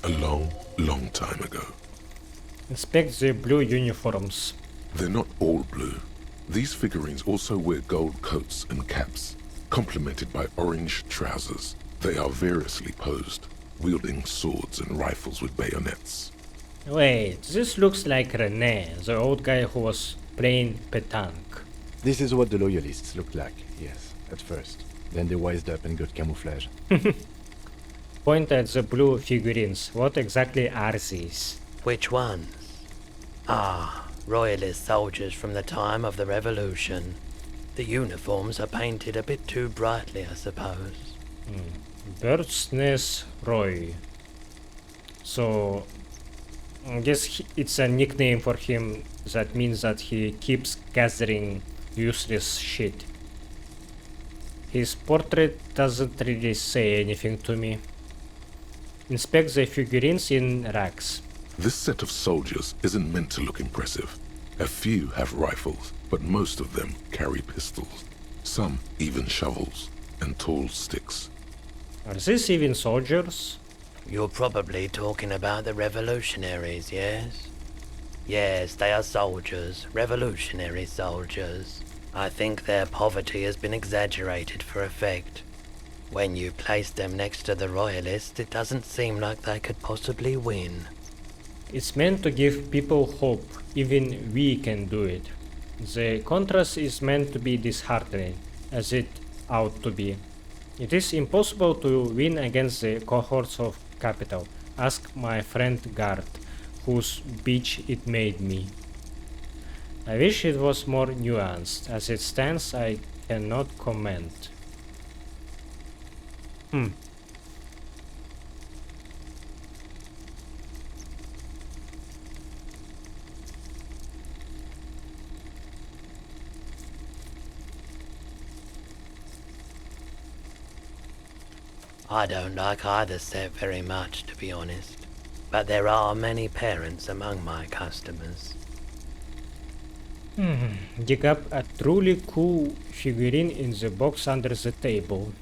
A long, long time ago. Inspect the blue uniforms. They're not all blue. These figurines also wear gold coats and caps, complemented by orange trousers. They are variously posed, wielding swords and rifles with bayonets. Wait, this looks like Rene, the old guy who was playing petanque. This is what the loyalists looked like, yes, at first. Then they wised up and got camouflage. Point at the blue figurines. What exactly are these? Which ones? Ah, royalist soldiers from the time of the revolution. The uniforms are painted a bit too brightly, I suppose. Bird's Nest Roy. So, I guess it's a nickname for him. That means that he keeps gathering useless shit. His portrait doesn't really say anything to me. Inspect the figurines in racks. This set of soldiers isn't meant to look impressive. A few have rifles, but most of them carry pistols. Some even shovels and tall sticks. Are these even soldiers? You're probably talking about the revolutionaries, yes? Yes, they are soldiers, revolutionary soldiers. I think their poverty has been exaggerated for effect. When you place them next to the royalists, it doesn't seem like they could possibly win. It's meant to give people hope, even we can do it. The contrast is meant to be disheartening, as it ought to be. It is impossible to win against the cohorts of capital. Ask my friend Guard, whose bitch it made me. I wish it was more nuanced. As it stands, I cannot comment. I don't like either set very much, to be honest. But there are many parents among my customers. Dig up a truly cool figurine in the box under the table.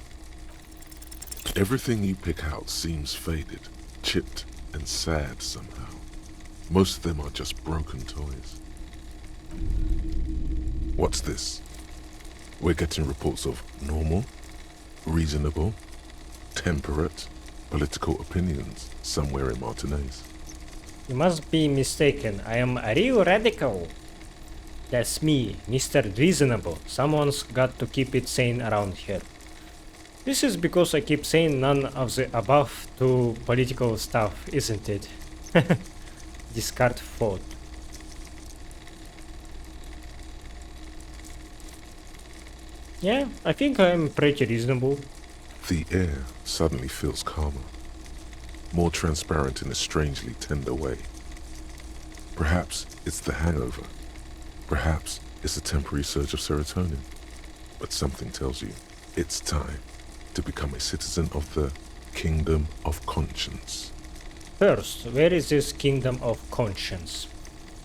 Everything you pick out seems faded, chipped, and sad somehow. Most of them are just broken toys. What's this? We're getting reports of normal, reasonable, temperate, political opinions somewhere in Martinez. You must be mistaken. I am a real radical. That's me, Mr. Reasonable. Someone's got to keep it sane around here. This is because I keep saying none of the above to political stuff, isn't it? Discard thought. Yeah, I think I'm pretty reasonable. The air suddenly feels calmer, more transparent in a strangely tender way. Perhaps it's the hangover. Perhaps it's a temporary surge of serotonin. But something tells you it's time to become a citizen of the Kingdom of Conscience. First, where is this Kingdom of Conscience?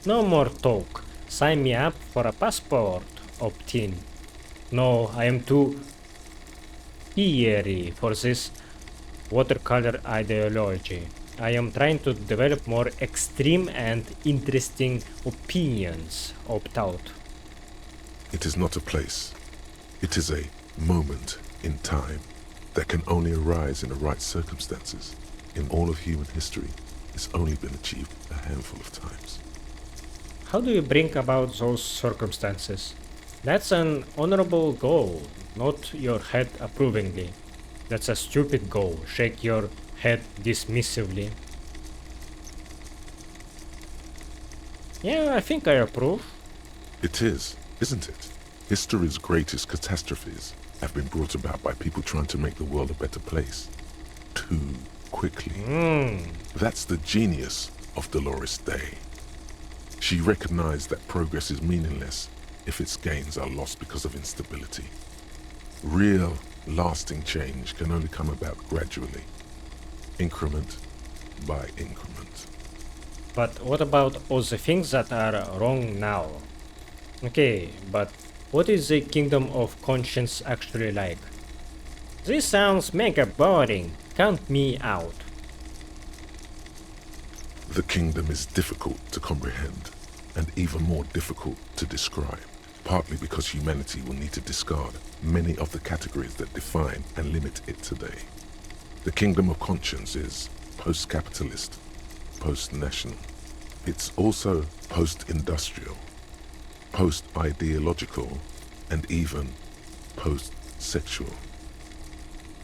No more talk. Sign me up for a passport. Opt-in. No, I am too fiery for this watercolor ideology. I am trying to develop more extreme and interesting opinions. Opt out. It is not a place. It is a moment in time that can only arise in the right circumstances. In all of human history, it's only been achieved a handful of times. How do you bring about those circumstances? That's an honorable goal. Nod your head approvingly. That's a stupid goal. Shake your head dismissively. Yeah, I think I approve. It is, isn't it? History's greatest catastrophes have been brought about by people trying to make the world a better place. Too quickly. That's the genius of Dolores Day. She recognized that progress is meaningless if its gains are lost because of instability. Real, lasting change can only come about gradually, increment by increment. But what about all the things that are wrong now? Okay, but what is the Kingdom of Conscience actually like? This sounds mega boring. Count me out. The kingdom is difficult to comprehend, and even more difficult to describe, partly because humanity will need to discard many of the categories that define and limit it today. The kingdom of conscience is post-capitalist, post-national. It's also post-industrial, post-ideological, and even post-sexual.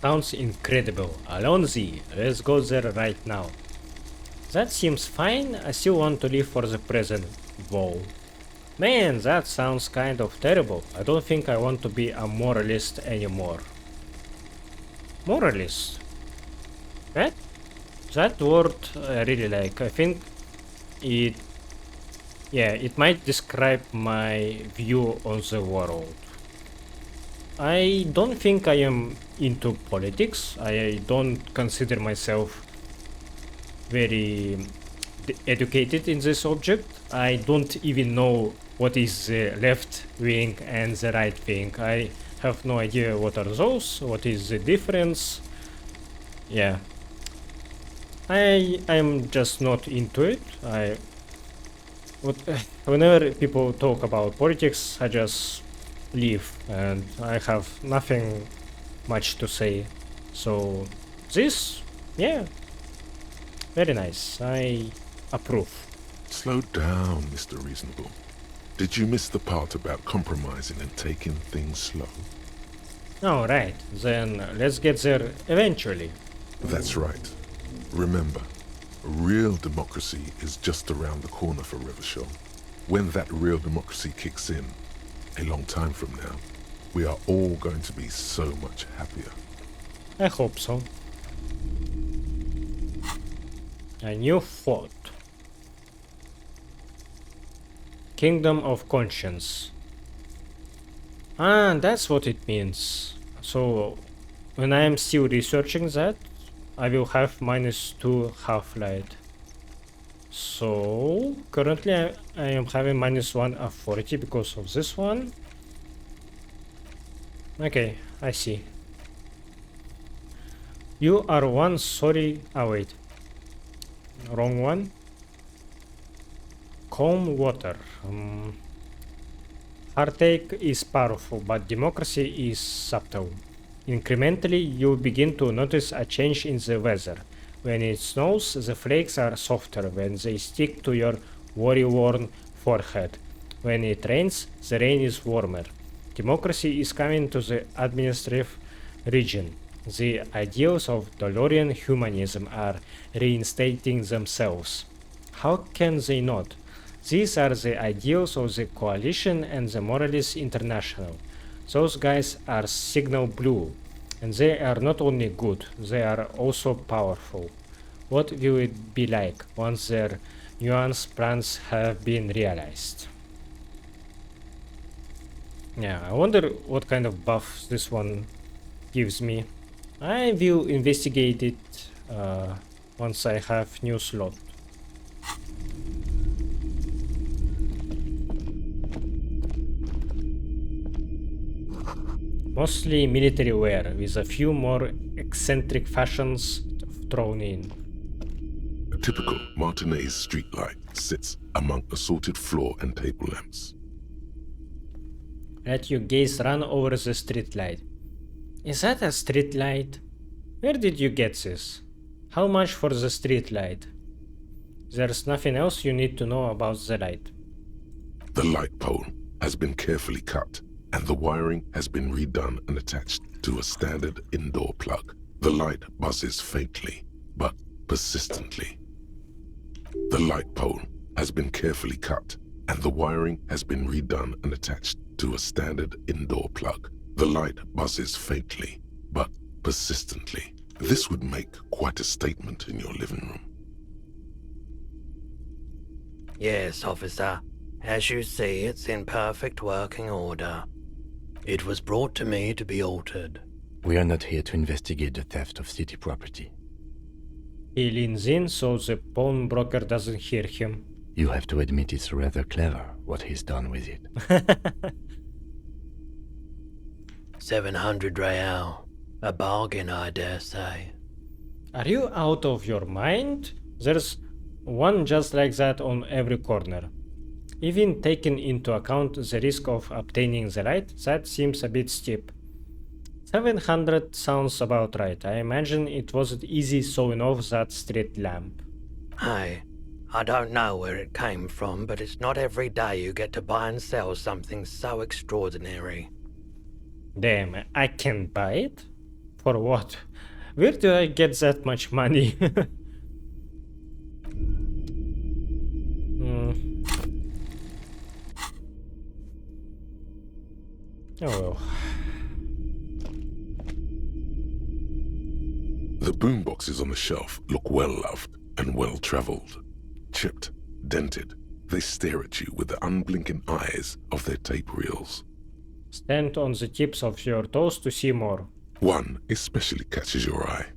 Sounds incredible. Alonzi, let's go there right now. That seems fine. I still want to live for the present. Whoa. Man, that sounds kind of terrible. I don't think I want to be a moralist anymore. Moralist? What? That word I really like. I think it might describe my view on the world. I don't think I am into politics. I don't consider myself very educated in this subject. I don't even know what is the left wing and the right wing. I have no idea what are those, what is the difference. Yeah. I'm just not into it. Whenever people talk about politics, I just leave and I have nothing much to say. So this, yeah, very nice. I approve. Slow down, Mr. Reasonable. Did you miss the part about compromising and taking things slow? Alright, then let's get there eventually. That's right. Remember, real democracy is just around the corner for Revachol. When that real democracy kicks in, a long time from now, we are all going to be so much happier. I hope so. A new thought. Kingdom of Conscience. Ah, that's what it means. So, when I am still researching that, I will have -2 half-light. So, currently I am having -1 authority because of this one. Okay, I see. You are one sorry... Oh wait. Wrong one. Calm water. Heartache is powerful, but democracy is subtle. Incrementally, you begin to notice a change in the weather. When it snows, the flakes are softer when they stick to your worry-worn forehead. When it rains, the rain is warmer. Democracy is coming to the administrative region. The ideals of Dolorian humanism are reinstating themselves. How can they not? These are the ideals of the Coalition and the Moralist International. Those guys are signal blue, and they are not only good, they are also powerful. What will it be like once their nuanced plans have been realized? Yeah, I wonder what kind of buff this one gives me. I will investigate it once I have new slot. Mostly military wear, with a few more eccentric fashions thrown in. A typical Martinez streetlight sits among assorted floor and table lamps. Let your gaze run over the streetlight. Is that a streetlight? Where did you get this? How much for the streetlight? There's nothing else you need to know about the light. The light pole has been carefully cut, and the wiring has been redone and attached to a standard indoor plug. The light buzzes faintly, but persistently. The light pole has been carefully cut, and the wiring has been redone and attached to a standard indoor plug. The light buzzes faintly, but persistently. This would make quite a statement in your living room. Yes, officer. As you see, it's in perfect working order. It was brought to me to be altered. We are not here to investigate the theft of city property. He leans in so the pawnbroker doesn't hear him. You have to admit it's rather clever what he's done with it. 700 real. A bargain, I dare say. Are you out of your mind? There's one just like that on every corner. Even taking into account the risk of obtaining the light, that seems a bit steep. 700 sounds about right. I imagine it wasn't easy sewing off that street lamp. Hey, I don't know where it came from, but it's not every day you get to buy and sell something so extraordinary. Damn, I can buy it? For what? Where do I get that much money? Oh well. The boomboxes on the shelf look well-loved and well-traveled. Chipped, dented, they stare at you with the unblinking eyes of their tape reels. Stand on the tips of your toes to see more. One especially catches your eye.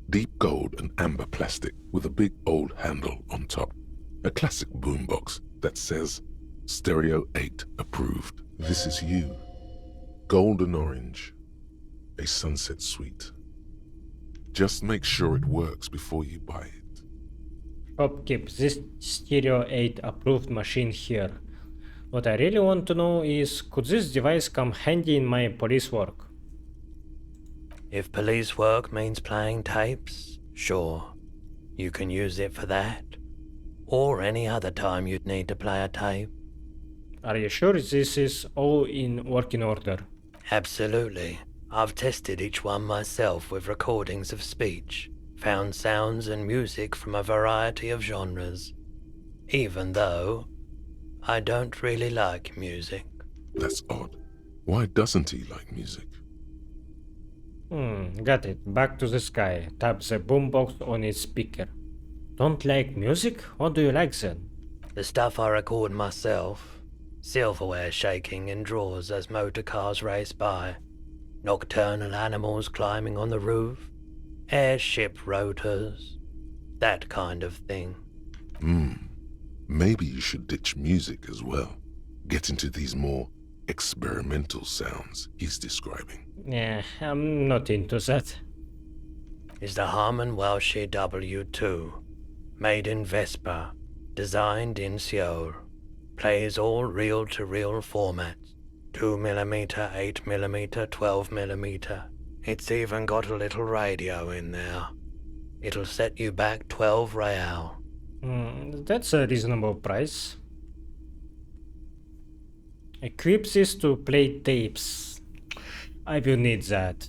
Deep gold and amber plastic with a big old handle on top. A classic boombox that says, Stereo 8 approved. This is you. Golden orange. A sunset suite. Just make sure it works before you buy it. Upkeep this Stereo 8 approved machine here. What I really want to know is, could this device come handy in my police work? If police work means playing tapes, sure. You can use it for that. Or any other time you'd need to play a tape. Are you sure this is all in working order? Absolutely. I've tested each one myself with recordings of speech, found sounds and music from a variety of genres. Even though I don't really like music. That's odd. Why doesn't he like music? Got it. Back to the sky. Tap the boombox on its speaker. Don't like music? What do you like then? The stuff I record myself. Silverware shaking in drawers as motor cars race by. Nocturnal animals climbing on the roof. Airship rotors. That kind of thing. Maybe you should ditch music as well. Get into these more experimental sounds he's describing. Yeah, I'm not into that. Is the Harman Welsh W2. Made in Vespa. Designed in Seoul. Plays all reel-to-reel formats. 2mm, 8mm, 12mm. It's even got a little radio in there. It'll set you back 12 real. That's a reasonable price. Equip this to play tapes. I will need that.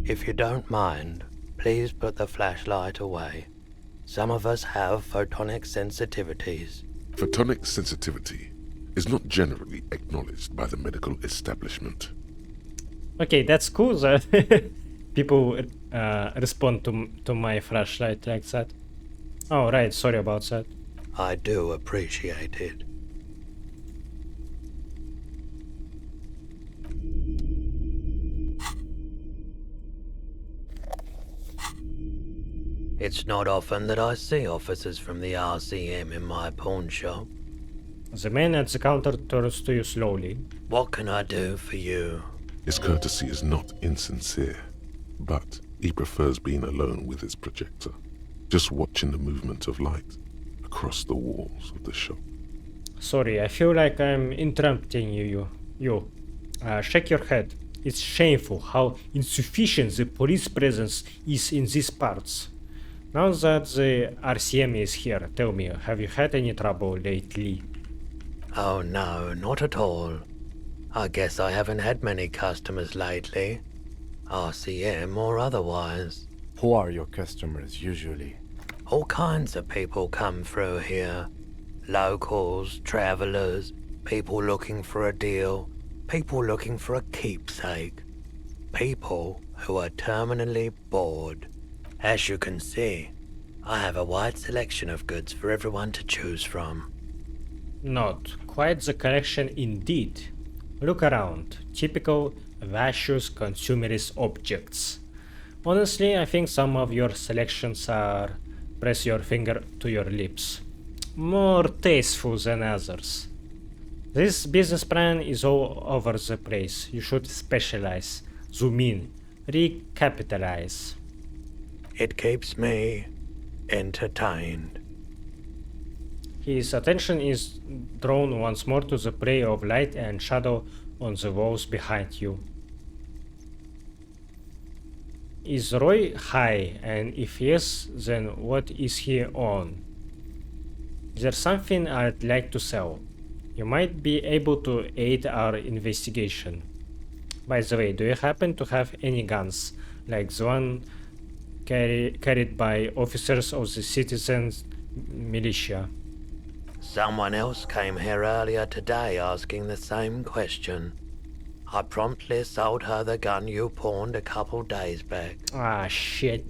If you don't mind, please put the flashlight away. Some of us have photonic sensitivities. Photonic sensitivity is not generally acknowledged by the medical establishment. Okay, that's cool that people respond to my flashlight like that. Oh, right, sorry about that. I do appreciate it. It's not often that I see officers from the RCM in my pawn shop. The man at the counter turns to you slowly. What can I do for you? His courtesy is not insincere, but he prefers being alone with his projector, just watching the movement of light across the walls of the shop. Sorry, I feel like I'm interrupting you. Shake your head. It's shameful how insufficient the police presence is in these parts. Now that the RCM is here, tell me, have you had any trouble lately? Oh no, not at all. I guess I haven't had many customers lately. RCM or otherwise. Who are your customers usually? All kinds of people come through here. Locals, travelers, people looking for a deal, people looking for a keepsake. People who are terminally bored. As you can see, I have a wide selection of goods for everyone to choose from. Not quite the collection indeed. Look around. Typical vacuous consumerist objects. Honestly, I think some of your selections are press your finger to your lips. More tasteful than others. This business plan is all over the place. You should specialize, zoom in, recapitalize. It keeps me entertained. His attention is drawn once more to the play of light and shadow on the walls behind you. Is Roy high, and if yes, then what is he on? There's something I'd like to sell. You might be able to aid our investigation. By the way, do you happen to have any guns, like the one carried by officers of the citizens' militia? Someone else came here earlier today asking the same question. I promptly sold her the gun you pawned a couple days back. Ah, shit.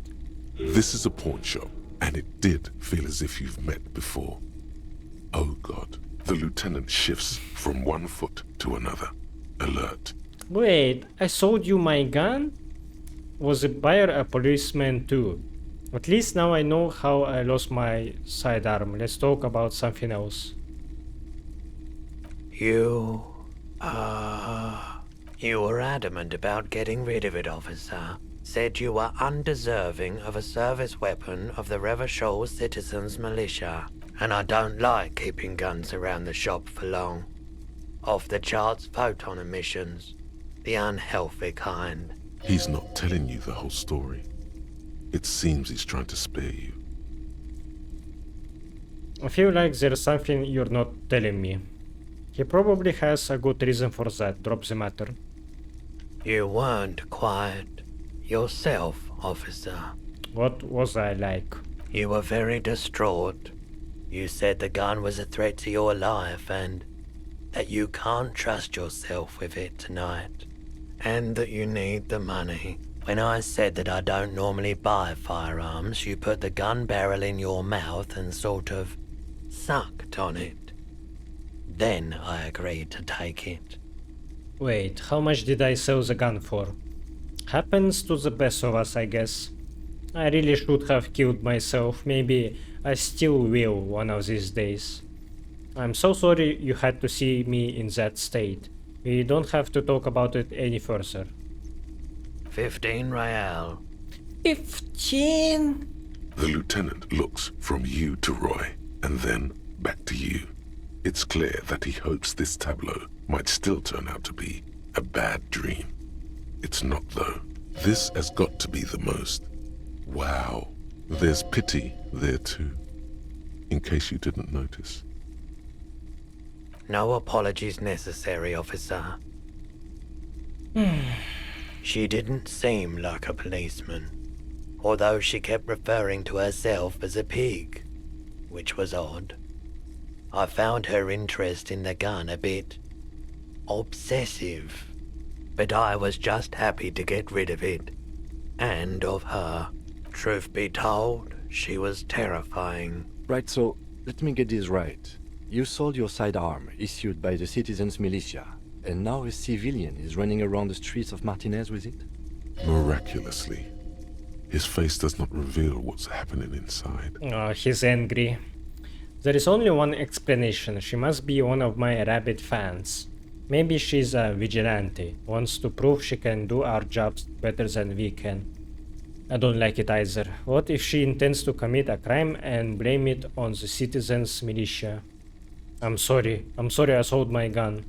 This is a pawn shop, and it did feel as if you've met before. Oh God. The lieutenant shifts from one foot to another. Alert. Wait, I sold you my gun? Was the buyer a policeman too? At least now I know how I lost my sidearm. Let's talk about something else. You were adamant about getting rid of it, officer. Said you were undeserving of a service weapon of the Revachol Citizens Militia. And I don't like keeping guns around the shop for long. Off-the-charts photon emissions. The unhealthy kind. He's not telling you the whole story. It seems he's trying to spare you. I feel like there's something you're not telling me. He probably has a good reason for that. Drop the matter. You weren't quite yourself, officer. What was I like? You were very distraught. You said the gun was a threat to your life and that you can't trust yourself with it tonight. And that you need the money. When I said that I don't normally buy firearms, you put the gun barrel in your mouth and sort of sucked on it. Then I agreed to take it. Wait, how much did I sell the gun for? Happens to the best of us, I guess. I really should have killed myself. Maybe I still will one of these days. I'm so sorry you had to see me in that state. We don't have to talk about it any further. 15 real. 15? The lieutenant looks from you to Roy, and then back to you. It's clear that he hopes this tableau might still turn out to be a bad dream. It's not, though. This has got to be the most. Wow. There's pity there too, in case you didn't notice. No apologies necessary, officer. She didn't seem like a policeman, although she kept referring to herself as a pig, which was odd. I found her interest in the gun a bit obsessive, but I was just happy to get rid of it, and of her. Truth be told, she was terrifying. Right, so let me get this right. You sold your sidearm, issued by the citizens' militia, and now a civilian is running around the streets of Martinez with it? Miraculously. His face does not reveal what's happening inside. Oh, he's angry. There is only one explanation. She must be one of my rabid fans. Maybe she's a vigilante, wants to prove she can do our jobs better than we can. I don't like it either. What if she intends to commit a crime and blame it on the citizens' militia? I'm sorry I sold my gun.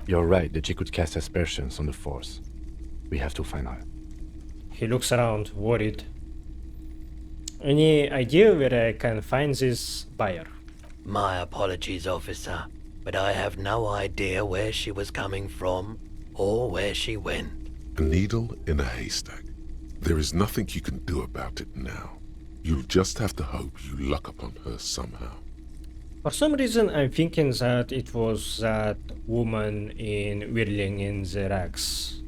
You're right that she could cast aspersions on the force. We have to find her. He looks around, worried. Any idea where I can find this buyer? My apologies, officer, but I have no idea where she was coming from or where she went. A needle in a haystack. There is nothing you can do about it now. You'll just have to hope you luck upon her somehow. For some reason I'm thinking that it was that woman in Whirling in the racks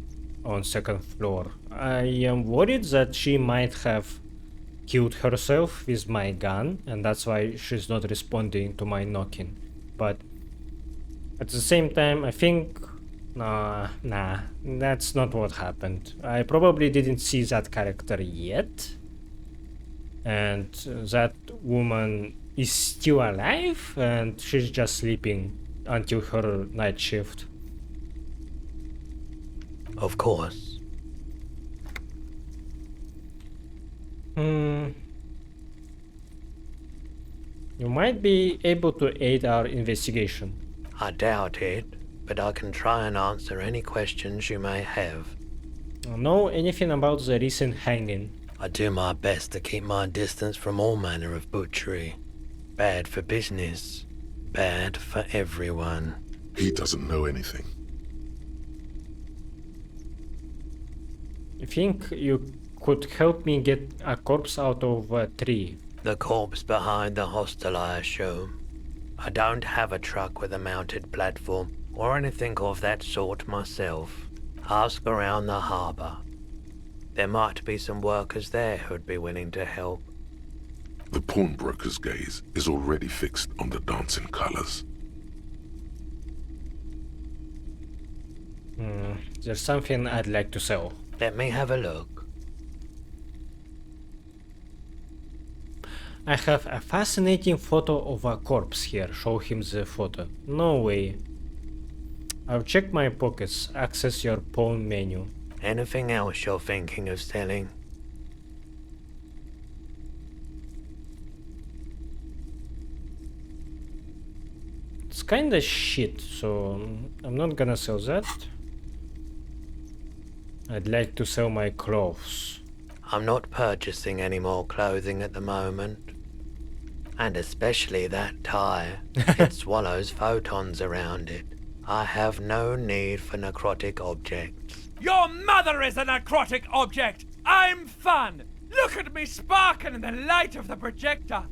on second floor. I am worried that she might have killed herself with my gun, and that's why she's not responding to my knocking. But at the same time, I think Nah, that's not what happened. I probably didn't see that character yet. And that woman is still alive and she's just sleeping until her night shift. Of course. You might be able to aid our investigation. I doubt it, but I can try and answer any questions you may have. Know anything about the recent hanging? I do my best to keep my distance from all manner of butchery. Bad for business. Bad for everyone. He doesn't know anything. I think you could help me get a corpse out of a tree. The corpse behind the hostel, I assume. I don't have a truck with a mounted platform or anything of that sort myself. Ask around the harbour. There might be some workers there who'd be willing to help. The pawnbroker's gaze is already fixed on the dancing colors. There's something I'd like to sell. Let me have a look. I have a fascinating photo of a corpse here. Show him the photo. No way. I've checked my pockets. Access your pawn menu. Anything else you're thinking of selling? It's kinda shit, so I'm not gonna sell that. I'd like to sell my clothes. I'm not purchasing any more clothing at the moment. And especially that tie. It swallows photons around it. I have no need for necrotic objects. Your mother is a necrotic object! I'm fun! Look at me sparking in the light of the projector!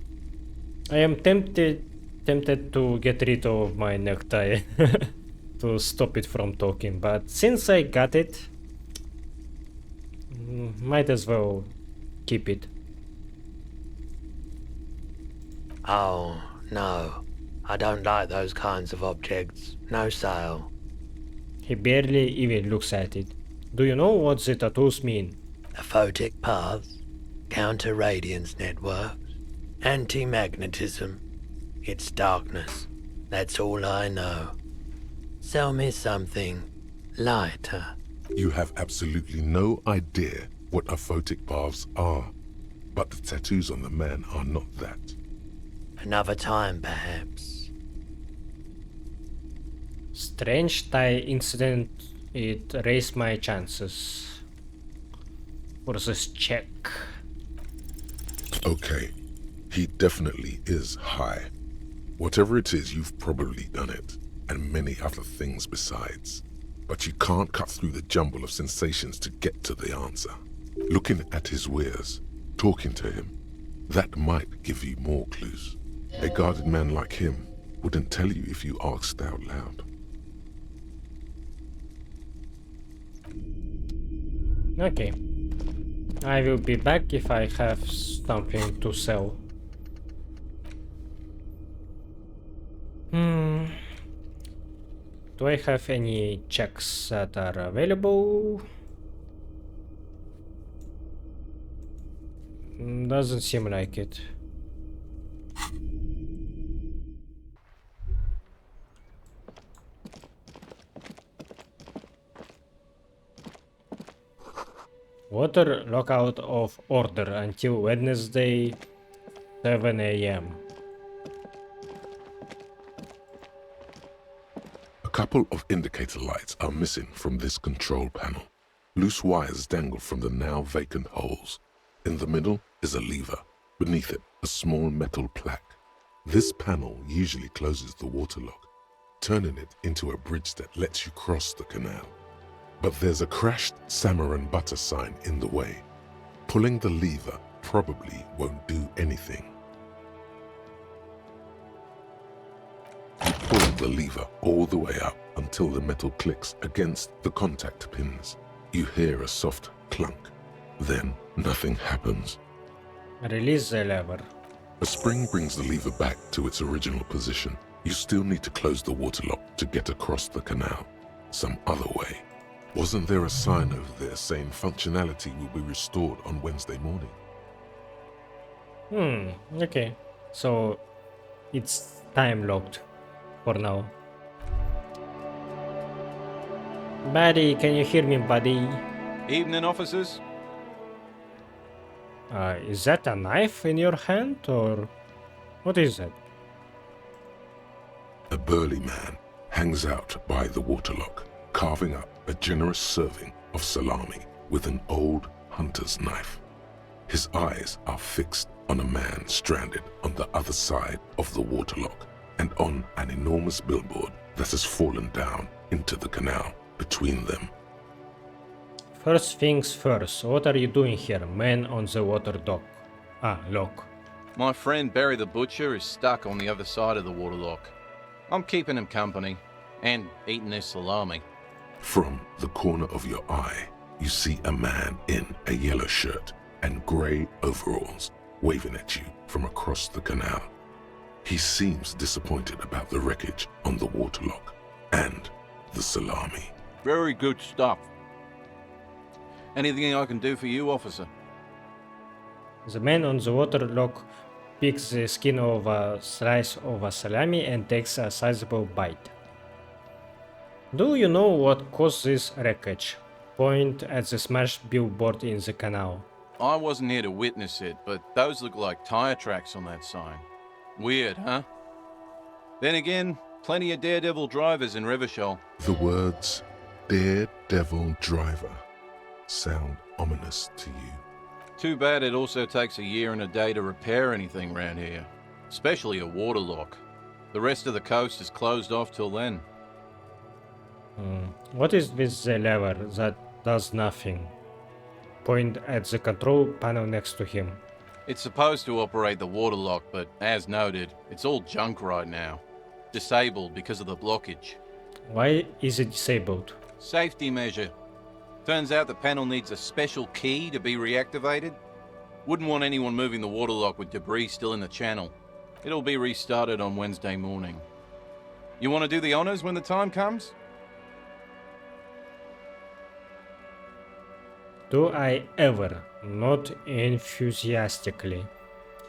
I am tempted to get rid of my necktie to stop it from talking, but since I got it, might as well keep it. Oh, no. I don't like those kinds of objects. No sale. He barely even looks at it. Do you know what the tattoos mean? The photic paths, counter-radiance networks, anti-magnetism. It's darkness. That's all I know. Sell me something lighter. You have absolutely no idea what aphotic paths are, but the tattoos on the man are not that. Another time, perhaps. Strange tie incident. It raised my chances for this check. Okay, he definitely is high. Whatever it is, you've probably done it, and many other things besides. But you can't cut through the jumble of sensations to get to the answer. Looking at his wares, talking to him, that might give you more clues. A guarded man like him wouldn't tell you if you asked out loud. Okay. I will be back if I have something to sell. Do I have any checks that are available? Doesn't seem like it. Water lockout of order until Wednesday 7 AM. A couple of indicator lights are missing from this control panel. Loose wires dangle from the now vacant holes. In the middle is a lever. Beneath it, a small metal plaque. This panel usually closes the water lock, turning it into a bridge that lets you cross the canal. But there's a crashed salmon and butter sign in the way. Pulling the lever probably won't do anything. You pull the lever all the way up until the metal clicks against the contact pins. You hear a soft clunk. Then nothing happens. Release the lever. A spring brings the lever back to its original position. You still need to close the water lock to get across the canal. some other way. Wasn't there a sign over there saying functionality will be restored on Wednesday morning? Okay. So it's time locked for now. Buddy, can you hear me, buddy? Evening, officers. Is that a knife in your hand, or what is that? A burly man hangs out by the waterlock, carving up a generous serving of salami with an old hunter's knife. His eyes are fixed on a man stranded on the other side of the waterlock and on an enormous billboard that has fallen down into the canal between them. First things first, what are you doing here, man on the water dock? Lock. My friend Barry the Butcher is stuck on the other side of the waterlock. I'm keeping him company and eating his salami. From the corner of your eye, you see a man in a yellow shirt and grey overalls waving at you from across the canal. He seems disappointed about the wreckage on the waterlock and the salami. Very good stuff. Anything I can do for you, officer? The man on the waterlock picks the skin of a slice of a salami and takes a sizable bite. Do you know what caused this wreckage? Point at the smashed billboard in the canal. I wasn't here to witness it, but those look like tire tracks on that sign. Weird, huh? Then again, plenty of daredevil drivers in Revachol. The words Daredevil Driver sound ominous to you. Too bad it also takes a year and a day to repair anything around here, especially a waterlock. The rest of the coast is closed off till then. What is with the lever that does nothing? Point at the control panel next to him. It's supposed to operate the waterlock, but as noted, it's all junk right now. Disabled because of the blockage. Why is it disabled? Safety measure. Turns out the panel needs a special key to be reactivated. Wouldn't want anyone moving the waterlock with debris still in the channel. It'll be restarted on Wednesday morning. You want to do the honors when the time comes? Do I ever? Not enthusiastically.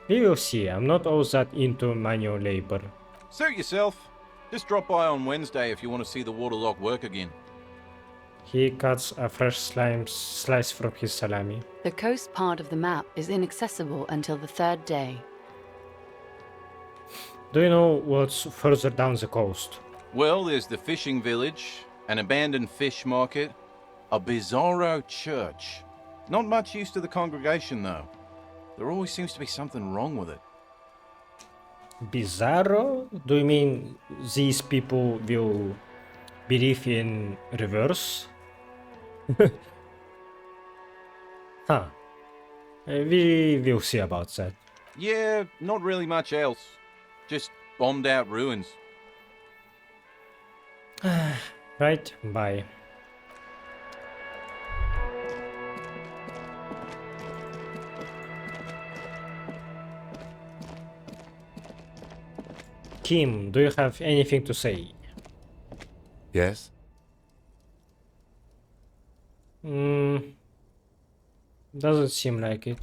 We will see. I'm not all that into manual labor. Suit yourself. Just drop by on Wednesday if you want to see the waterlock work again. He cuts a fresh slice from his salami. The coast part of the map is inaccessible until the third day. Do you know what's further down the coast? Well, there's the fishing village, an abandoned fish market, a bizarro church. Not much use to the congregation, though. There always seems to be something wrong with it. Bizarro? Do you mean these people will believe in reverse? Huh. We will see about that. Yeah, not really much else. Just bombed out ruins. Right, bye. Kim, do you have anything to say? Yes? Doesn't seem like it.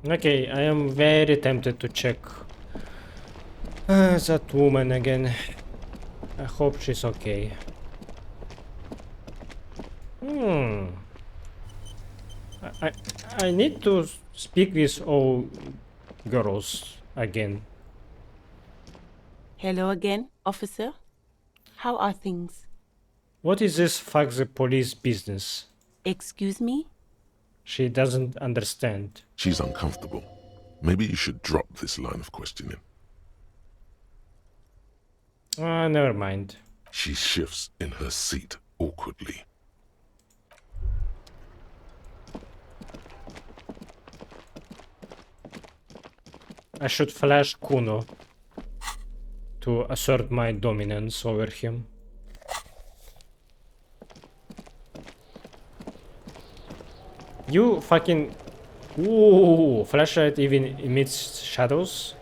Okay, I am very tempted to check that woman again. I hope she's okay. I need to speak with all girls again. Hello again, officer. How are things? What is this fuck the police business? Excuse me? She doesn't understand. She's uncomfortable. Maybe you should drop this line of questioning. Never mind. She shifts in her seat awkwardly. I should flash Cuno to assert my dominance over him. You fucking... Ooh, flashlight even emits shadows?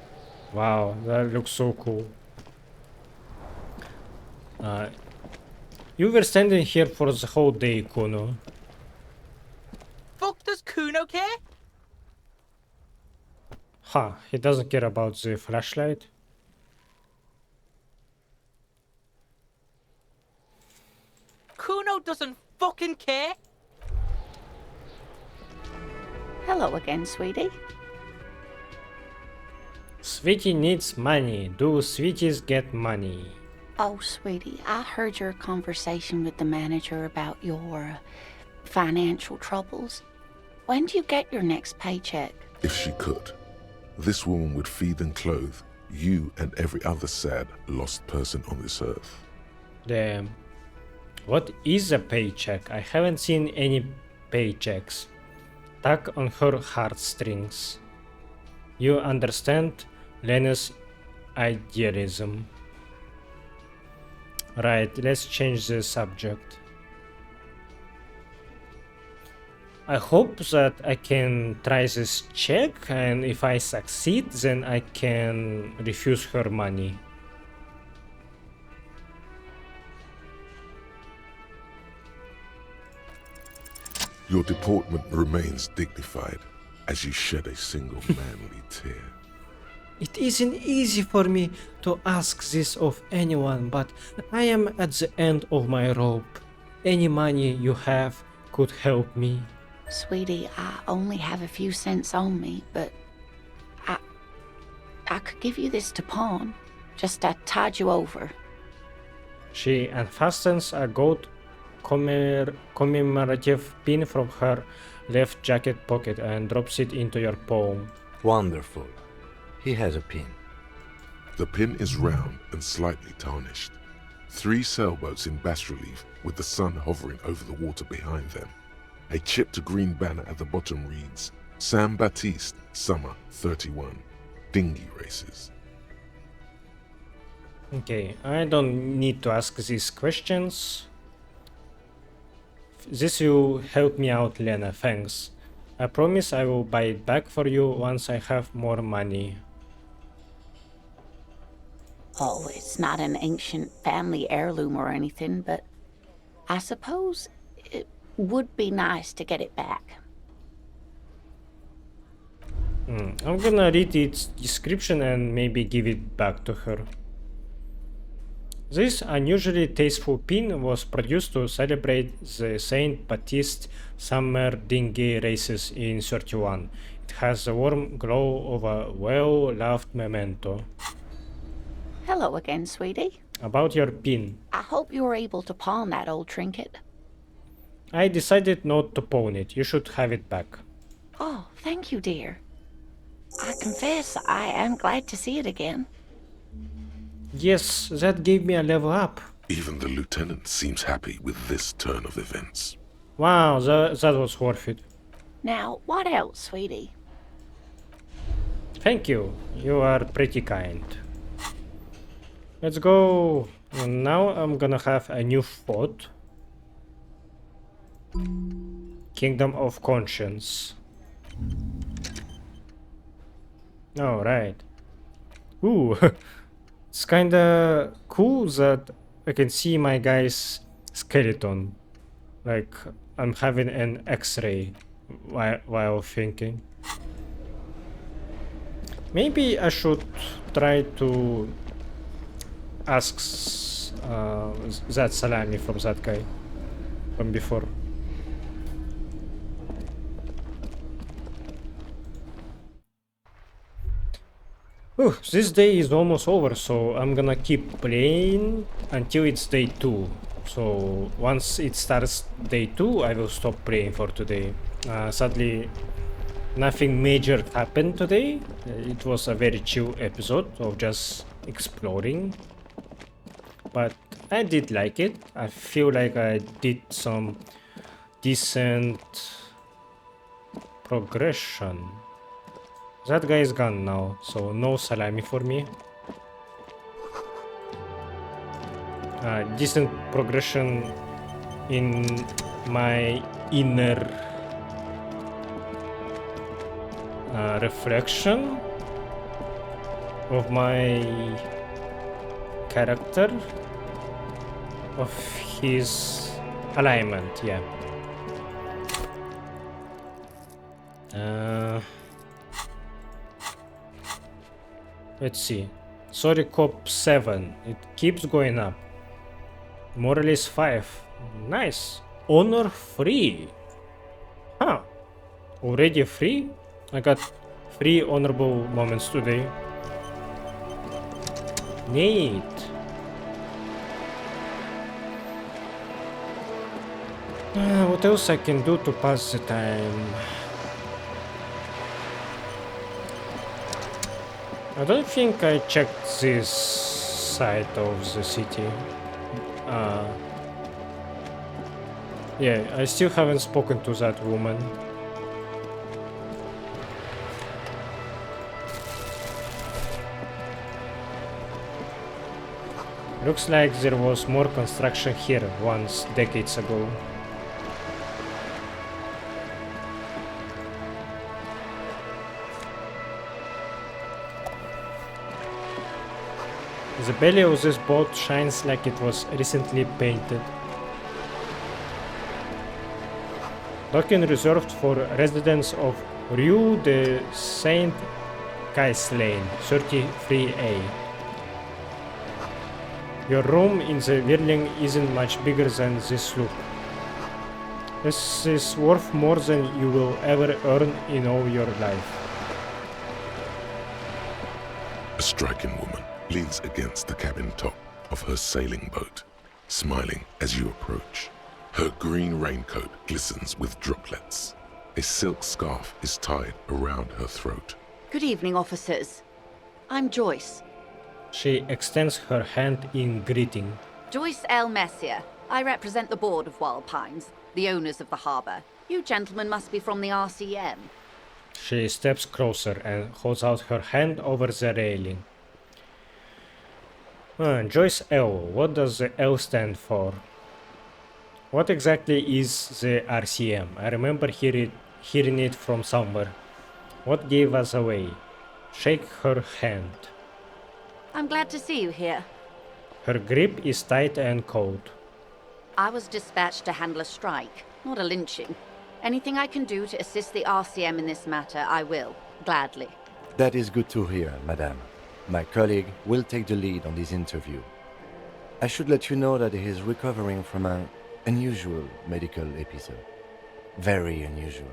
Wow, that looks so cool. You were standing here for the whole day, Cuno. Fuck does Cuno care? Huh, he doesn't care about the flashlight. Cuno doesn't fucking care? Hello again, sweetie. Sweetie needs money. Do sweeties get money? Oh, sweetie, I heard your conversation with the manager about your financial troubles. When do you get your next paycheck? If she could, this woman would feed and clothe you and every other sad, lost person on this earth. Damn. What is a paycheck? I haven't seen any paychecks. Tug on her heartstrings. You understand Lena's idealism. Right, let's change the subject. I hope that I can try this check, and if I succeed, then I can refuse her money. Your deportment remains dignified as you shed a single manly tear. It isn't easy for me to ask this of anyone, but I am at the end of my rope. Any money you have could help me. Sweetie, I only have a few cents on me, but I could give you this to pawn. Just to tide you over. She unfastens a gold commemorative pin from her left jacket pocket and drops it into your palm. Wonderful. He has a pin. The pin is round and slightly tarnished. 3 sailboats in bas relief with the sun hovering over the water behind them. A chipped green banner at the bottom reads, San Baptiste, Summer 31, Dinghy Races. Okay, I don't need to ask these questions. This will help me out, Lena, thanks. I promise I will buy it back for you once I have more money. Oh, it's not an ancient family heirloom or anything, but I suppose it would be nice to get it back. I'm gonna read its description and maybe give it back to her. This unusually tasteful pin was produced to celebrate the Saint Baptiste Summer Dinghy Races in 31. It has the warm glow of a well-loved memento. Hello again, sweetie. About your pin. I hope you were able to pawn that old trinket. I decided not to pawn it. You should have it back. Oh, thank you, dear. I confess I am glad to see it again. Yes, that gave me a level up. Even the lieutenant seems happy with this turn of events. Wow, that was worth it. Now, what else, sweetie? Thank you. You are pretty kind. Let's go. And now I'm gonna have a new thought. Kingdom of Conscience. Oh, right. Ooh. It's kinda cool that I can see my guy's skeleton. Like, I'm having an X-ray while thinking. Maybe I should try to ask that salami from that guy from before. Ooh, this day is almost over, so I'm gonna keep playing until it's day 2. So once it starts day 2, I will stop playing for today. Sadly, nothing major happened today. It was a very chill episode of just exploring. But I did like it. I feel like I did some decent progression. That guy is gone now, so no salami for me. Decent progression in my inner reflection. of my character, of his alignment, yeah. Let's see. Sorry Cop 7, it keeps going up. Moralist 5, nice. Honor 3. Huh. Already free? I got 3 honorable moments today. Neat. What else I can do to pass the time? I don't think I checked this side of the city. Yeah, I still haven't spoken to that woman. Looks like there was more construction here once decades ago. The belly of this boat shines like it was recently painted. Docking reserved for residents of Rue de Saint-Ghislain, 33A. Your room in the Whirling isn't much bigger than this sloop. This is worth more than you will ever earn in all your life. A striking woman leans against the cabin top of her sailing boat, smiling as you approach. Her green raincoat glistens with droplets. A silk scarf is tied around her throat. Good evening, officers. I'm Joyce. She extends her hand in greeting. Joyce L. Messier. I represent the board of Wild Pines, the owners of the harbour. You gentlemen must be from the RCM. She steps closer and holds out her hand over the railing. Joyce L. What does the L stand for? What exactly is the RCM? I remember hearing it from somewhere. What gave us away? Shake her hand. I'm glad to see you here. Her grip is tight and cold. I was dispatched to handle a strike, not a lynching. Anything I can do to assist the RCM in this matter, I will, gladly. That is good to hear, madame. My colleague will take the lead on this interview. I should let you know that he is recovering from an unusual medical episode. Very unusual.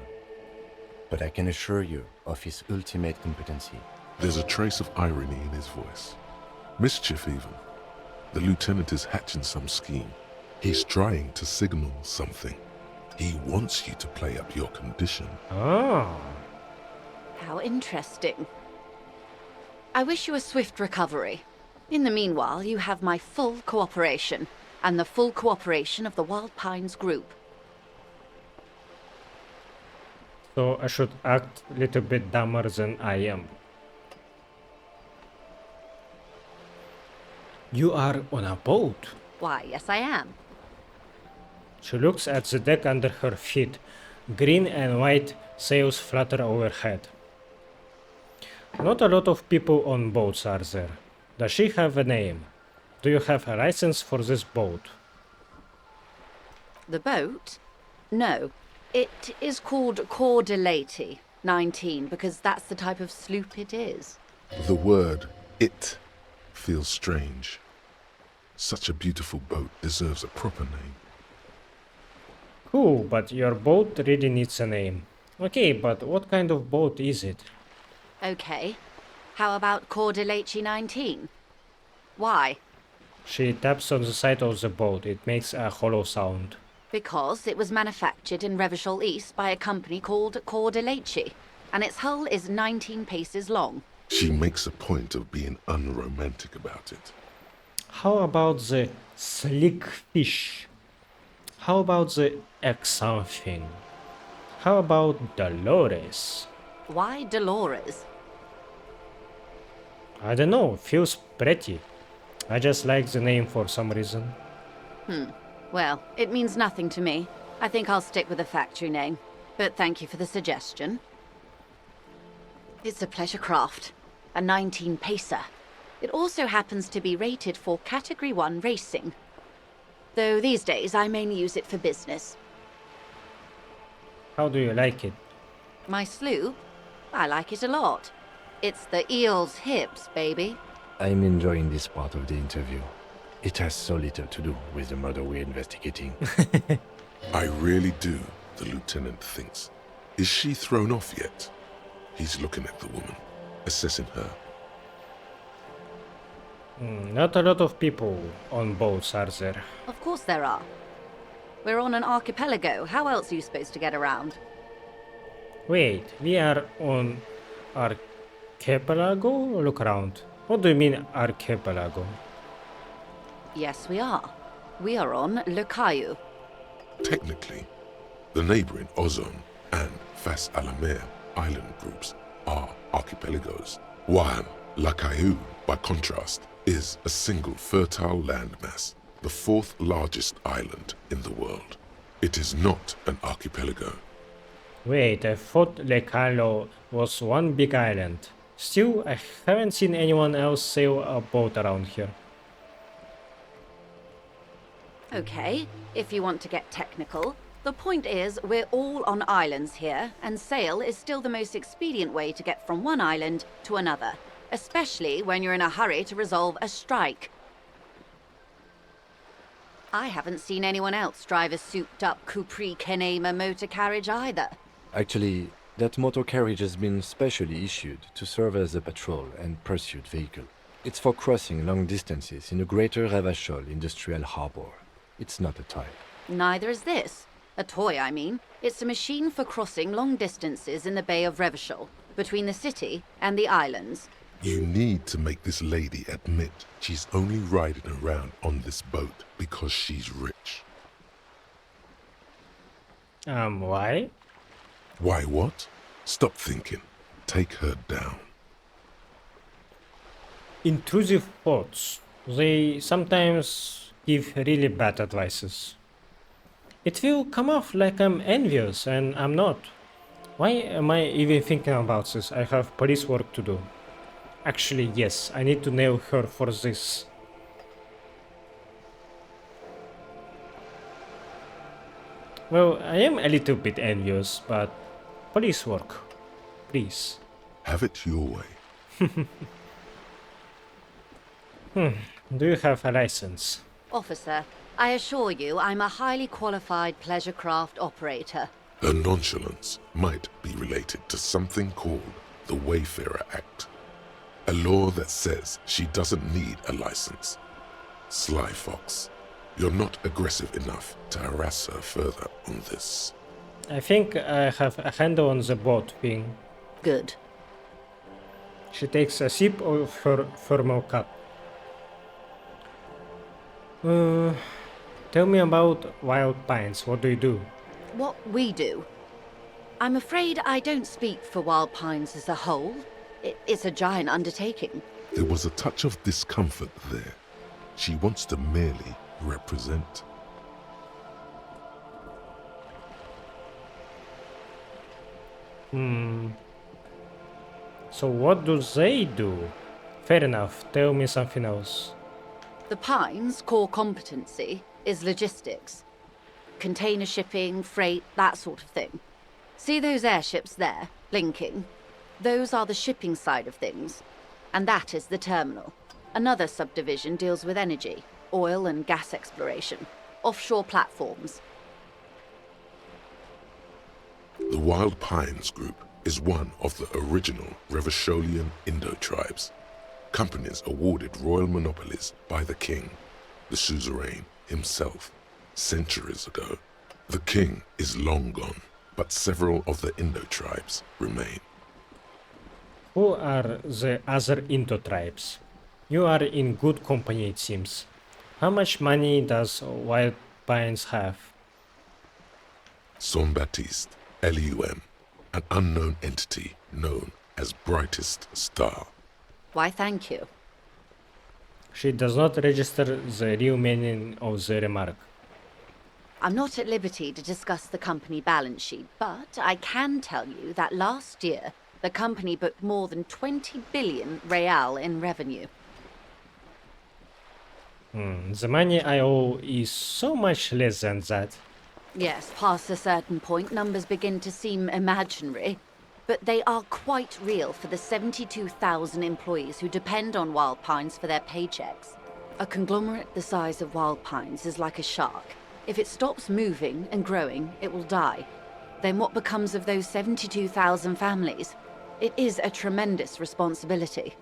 But I can assure you of his ultimate competency. There's a trace of irony in his voice. Mischief, even. The lieutenant is hatching some scheme. He's trying to signal something. He wants you to play up your condition. Oh. How interesting. I wish you a swift recovery. In the meanwhile, you have my full cooperation, and the full cooperation of the Wild Pines group. So I should act a little bit dumber than I am. You are on a boat? Why, yes I am. She looks at the deck under her feet. Green and white sails flutter overhead. Not a lot of people on boats are there. Does she have a name? Do you have a license for this boat? The boat? No. It is called Cordelati 19 because that's the type of sloop it is. The word "it" feels strange. Such a beautiful boat deserves a proper name. Cool, but your boat really needs a name. Okay, but what kind of boat is it? Okay. How about Cordelati 19? Why? She taps on the side of the boat. It makes a hollow sound. Because it was manufactured in Revachol East by a company called Cordelati, and its hull is 19 paces long. She makes a point of being unromantic about it. How about the slick fish? How about the X something? How about Dolores? Why Dolores? I don't know, feels pretty. I just like the name for some reason. Well, it means nothing to me. I think I'll stick with the factory name. But thank you for the suggestion. It's a pleasure craft. a 19 pacer. It also happens to be rated for Category 1 racing. Though these days I mainly use it for business. How do you like it? My sloop? I like it a lot. It's the eel's hips, baby. I'm enjoying this part of the interview. It has so little to do with the murder we're investigating. I really do, the lieutenant thinks. Is she thrown off yet? He's looking at the woman, assessing her. Not a lot of people on boats, are there? Of course there are. We're on an archipelago. How else are you supposed to get around? Wait, we are on archipelago? Look around. What do you mean archipelago? Yes, we are. We are on Le Caillou. Technically, the neighboring Ozone and Fas Alamer island groups are archipelagos, while La Caillou, by contrast, is a single fertile landmass, the fourth largest island in the world. It is not an archipelago. Wait, I thought Le Caillou was one big island. Still, I haven't seen anyone else sail a boat around here. Okay, if you want to get technical, the point is we're all on islands here, and sail is still the most expedient way to get from one island to another, especially when you're in a hurry to resolve a strike. I haven't seen anyone else drive a souped-up Capri Kenema motor carriage either. Actually, that motor carriage has been specially issued to serve as a patrol and pursuit vehicle. It's for crossing long distances in the greater Revachol industrial harbor. It's not a toy. Neither is this. A toy, I mean. It's a machine for crossing long distances in the Bay of Revachol, between the city and the islands. You need to make this lady admit she's only riding around on this boat because she's rich. Why? Why what? Stop thinking. Take her down. Intrusive thoughts. They sometimes give really bad advices. It will come off like I'm envious, and I'm not. Why am I even thinking about this? I have police work to do. Actually, yes, I need to nail her for this. Well, I am a little bit envious, but police work, please. Have it your way. Do you have a license? Officer, I assure you I'm a highly qualified pleasure craft operator. Her nonchalance might be related to something called the Wayfarer Act, a law that says she doesn't need a license. Sly Fox, you're not aggressive enough to harass her further on this. I think I have a handle on the boat thing. Good. She takes a sip of her thermal cup. Tell me about Wild Pines. What do you do? What we do? I'm afraid I don't speak for Wild Pines as a whole. It's a giant undertaking. There was a touch of discomfort there. She wants to merely represent. So what do they do? Fair enough, tell me something else. The Pines' core competency is logistics. Container shipping, freight, that sort of thing. See those airships there, blinking? Those are the shipping side of things. And that is the terminal. Another subdivision deals with energy, oil and gas exploration, offshore platforms. The Wild Pines Group is one of the original Revacholian Indo-tribes. Companies awarded royal monopolies by the king, the suzerain himself, centuries ago. The king is long gone, but several of the Indo-tribes remain. Who are the other Indo-tribes? You are in good company, it seems. How much money does Wild Pines have? Son Baptiste, Elysium, an unknown entity known as Brightest Star. Why, thank you. She does not register the real meaning of the remark. I'm not at liberty to discuss the company balance sheet, but I can tell you that last year the company booked more than 20 billion real in revenue. The money I owe is so much less than that. Yes, past a certain point, numbers begin to seem imaginary, but they are quite real for the 72,000 employees who depend on Wild Pines for their paychecks. A conglomerate the size of Wild Pines is like a shark. If it stops moving and growing, it will die. Then what becomes of those 72,000 families? It is a tremendous responsibility.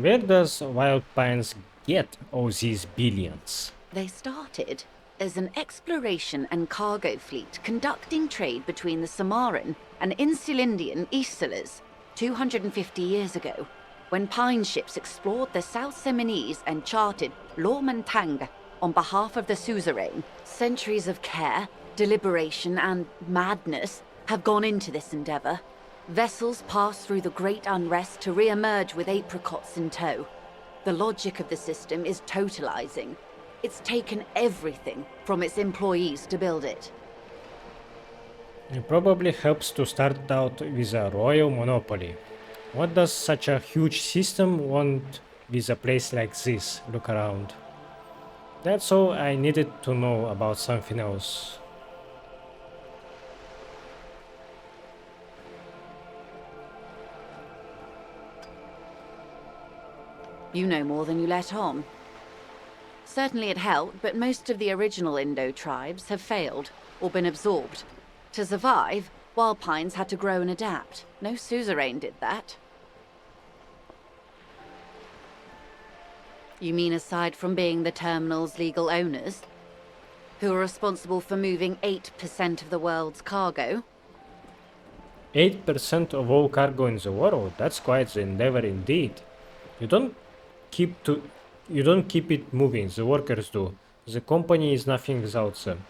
Where does Wild Pines get all these billions? They started as an exploration and cargo fleet conducting trade between the Samaran and Insulindian Isolas 250 years ago, when Pine ships explored the South Seminese and charted Lomantang on behalf of the suzerain. Centuries of care, deliberation, and madness have gone into this endeavor. Vessels pass through the Great Unrest to re-emerge with apricots in tow. The logic of the system is totalizing. It's taken everything from its employees to build it. It probably helps to start out with a royal monopoly. What does such a huge system want with a place like this? Look around. That's all I needed to know about something else. You know more than you let on. Certainly it helped, but most of the original Indo tribes have failed or been absorbed. To survive, Wild Pines had to grow and adapt. No suzerain did that. You mean aside from being the terminal's legal owners, who are responsible for moving 8% of the world's cargo? 8% of all cargo in the world? That's quite the endeavor indeed. You don't keep it moving, the workers do. The company is nothing without them.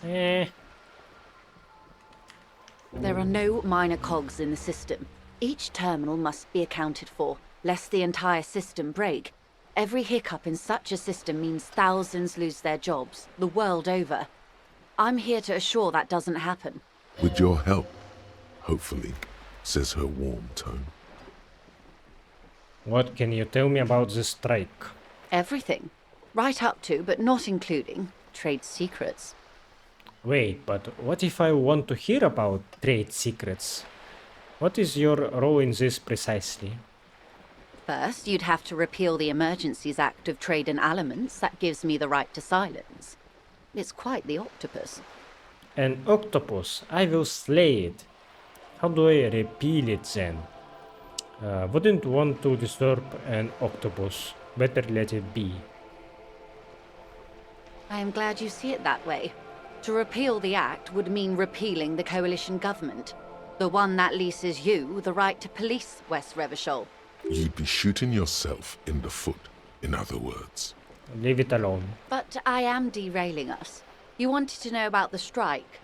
There are no minor cogs in the system. Each terminal must be accounted for, lest the entire system break. Every hiccup in such a system means thousands lose their jobs, the world over. I'm here to assure that doesn't happen. With your help, hopefully, says her warm tone. What can you tell me about the strike? Everything. Right up to, but not including, trade secrets. Wait, but what if I want to hear about trade secrets? What is your role in this precisely? First, you'd have to repeal the Emergencies Act of Trade in Aliments. That gives me the right to silence. It's quite the octopus. An octopus? I will slay it. How do I repeal it then? Wouldn't want to disturb an octopus. Better let it be. I am glad you see it that way. To repeal the act would mean repealing the coalition government. The one that leases you the right to police West Revachol. You'd be shooting yourself in the foot, in other words. Leave it alone. But I am derailing us. You wanted to know about the strike.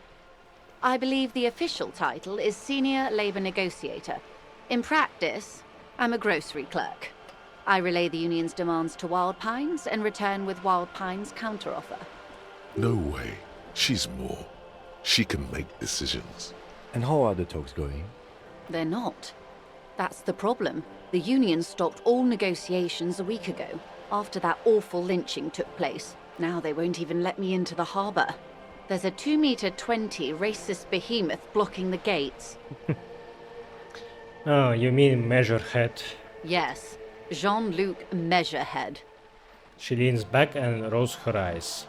I believe the official title is Senior Labor Negotiator. In practice, I'm a grocery clerk. I relay the union's demands to Wild Pines and return with Wild Pines' counteroffer. No way. She's more. She can make decisions. And how are the talks going? They're not. That's the problem. The union stopped all negotiations a week ago, after that awful lynching took place. Now they won't even let me into the harbour. There's a 2-meter-20 racist behemoth blocking the gates. Oh, you mean Measurehead? Yes, Jean-Luc Measurehead. She leans back and rolls her eyes.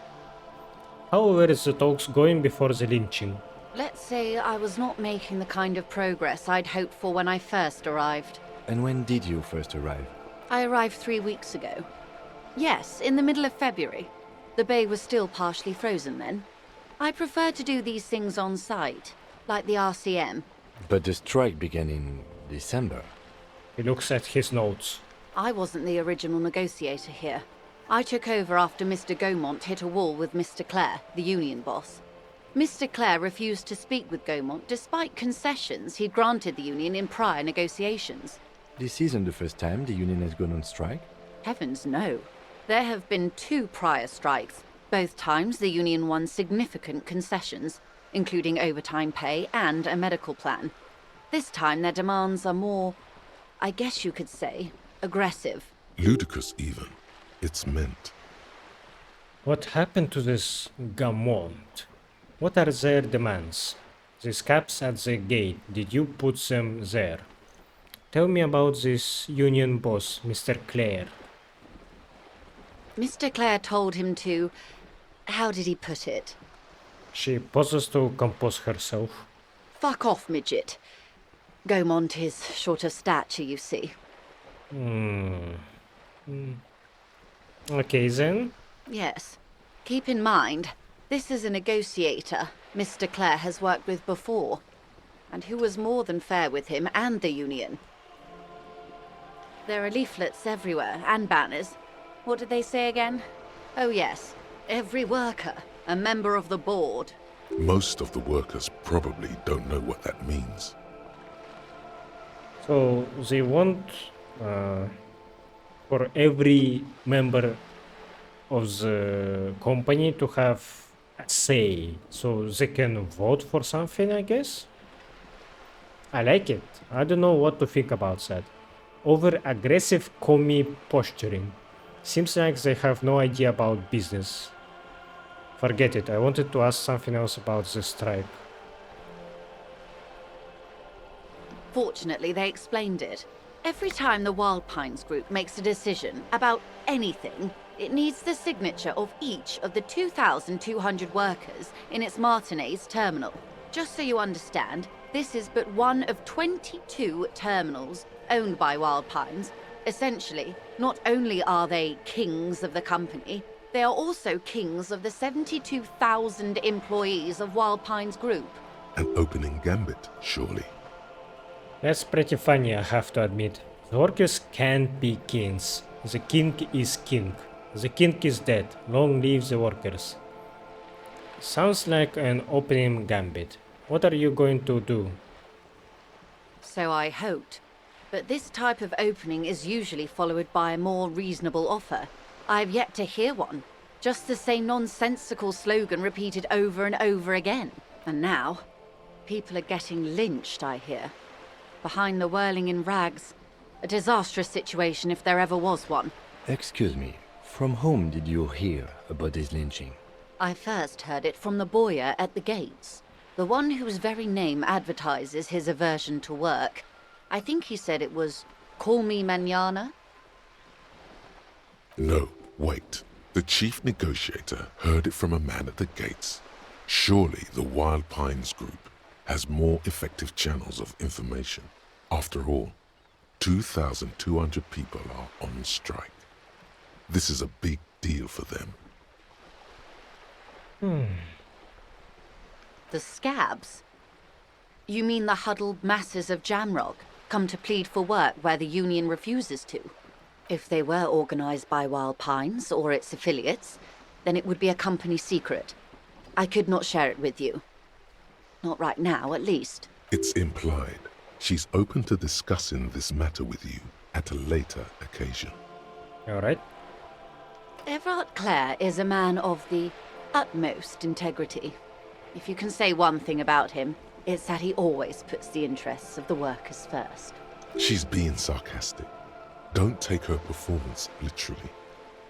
How were the talks going before the lynching? Let's say I was not making the kind of progress I'd hoped for when I first arrived. And when did you first arrive? I arrived 3 weeks ago. Yes, in the middle of February. The bay was still partially frozen then. I prefer to do these things on site, like the RCM. But the strike began in December. He looks at his notes. I wasn't the original negotiator here. I took over after Mr. Gaumont hit a wall with Mr. Clare, the union boss. Mr. Clare refused to speak with Gaumont despite concessions he'd granted the union in prior negotiations. This isn't the first time the union has gone on strike? Heavens no. There have been 2 prior strikes. Both times the union won significant concessions. including overtime pay and a medical plan. This time their demands are more, I guess you could say, aggressive. Ludicrous even. It's meant. What happened to this Gamont? What are their demands? These caps at the gate, did you put them there? Tell me about this union boss, Mr. Clare. Mr. Clare told him to... how did he put it? She pauses to compose herself. Fuck off, midget. Gaumont is short of stature, you see. Okay then. Yes. Keep in mind, this is a negotiator Mr. Clare has worked with before, and who was more than fair with him and the union. There are leaflets everywhere, and banners. What did they say again? Oh yes, every worker, a member of the board. Most of the workers probably don't know what that means. So they want for every member of the company to have a say, so they can vote for something, I guess. I like it. I don't know what to think about that. Over-aggressive commie posturing. Seems like they have no idea about business. Forget it, I wanted to ask something else about the strike. Fortunately, they explained it. Every time the Wild Pines group makes a decision about anything, it needs the signature of each of the 2,200 workers in its Martinez terminal. Just so you understand, this is but one of 22 terminals owned by Wild Pines. Essentially, not only are they kings of the company, they are also kings of the 72,000 employees of Wild Pines Group. An opening gambit, surely. That's pretty funny, I have to admit. The workers can't be kings. The king is king. The king is dead. Long live the workers. Sounds like an opening gambit. What are you going to do? So I hoped. But this type of opening is usually followed by a more reasonable offer. I've yet to hear one. Just the same nonsensical slogan repeated over and over again. And now, people are getting lynched, I hear. Behind the Whirling in rags. A disastrous situation if there ever was one. Excuse me, from whom did you hear about this lynching? I first heard it from the bowyer at the gates. The one whose very name advertises his aversion to work. I think he said it was, "Call me mañana." No, wait. The chief negotiator heard it from a man at the gates. Surely the Wild Pines Group has more effective channels of information. After all, 2,200 people are on strike. This is a big deal for them. The scabs? You mean the huddled masses of Jamrock, come to plead for work where the union refuses to? If they were organized by Wild Pines or its affiliates, then it would be a company secret. I could not share it with you. Not right now, at least. It's implied. She's open to discussing this matter with you at a later occasion. Alright. Everard Clare is a man of the utmost integrity. If you can say one thing about him, it's that he always puts the interests of the workers first. She's being sarcastic. Don't take her performance literally.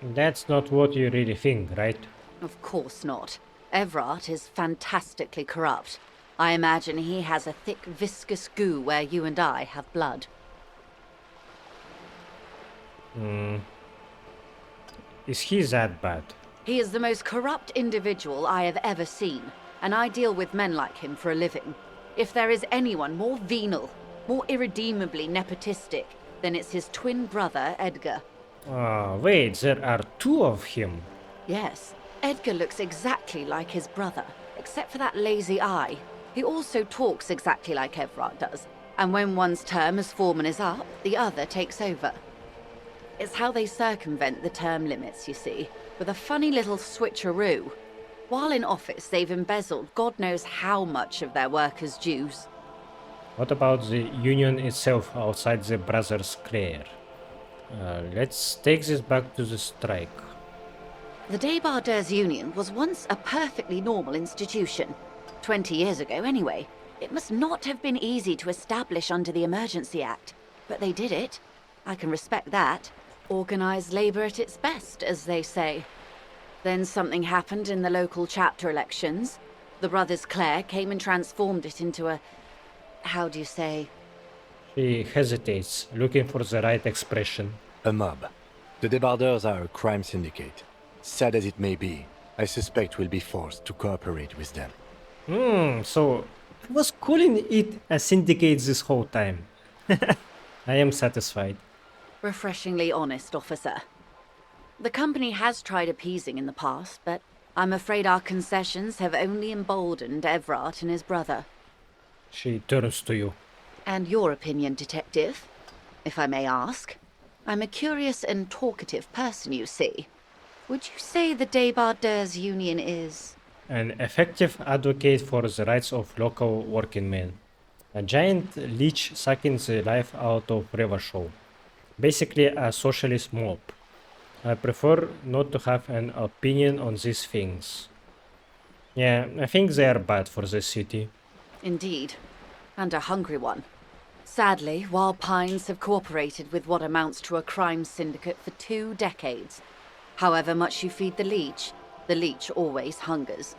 That's not what you really think, right? Of course not. Everard is fantastically corrupt. I imagine he has a thick, viscous goo where you and I have blood. Is he that bad? He is the most corrupt individual I have ever seen, and I deal with men like him for a living. If there is anyone more venal, more irredeemably nepotistic, then it's his twin brother, Edgar. Wait, there are two of him. Yes, Edgar looks exactly like his brother, except for that lazy eye. He also talks exactly like Everard does, and when one's term as foreman is up, the other takes over. It's how they circumvent the term limits, you see, with a funny little switcheroo. While in office, they've embezzled God knows how much of their workers' dues. What about the union itself outside the Brothers Clare? Let's take this back to the strike. The Débardeurs Union was once a perfectly normal institution. 20 years ago, anyway. It must not have been easy to establish under the Emergency Act, but they did it. I can respect that. Organized labor at its best, as they say. Then something happened in the local chapter elections. The brothers Clare came and transformed it into a... how do you say? She hesitates, looking for the right expression. A mob. The debardeurs are a crime syndicate. Sad as it may be, I suspect we'll be forced to cooperate with them. So I was calling it a syndicate this whole time. I am satisfied. Refreshingly honest, officer. The company has tried appeasing in the past, but I'm afraid our concessions have only emboldened Everard and his brother. She turns to you. And your opinion, detective, if I may ask? I'm a curious and talkative person, you see. Would you say the Debardeurs Union is... An effective advocate for the rights of local working men. A giant leech sucking the life out of Revachol. Basically a socialist mob. I prefer not to have an opinion on these things. Yeah, I think they are bad for the city. Indeed. And a hungry one. Sadly, Wild Pines have cooperated with what amounts to a crime syndicate for 2 decades. However much you feed the leech always hungers.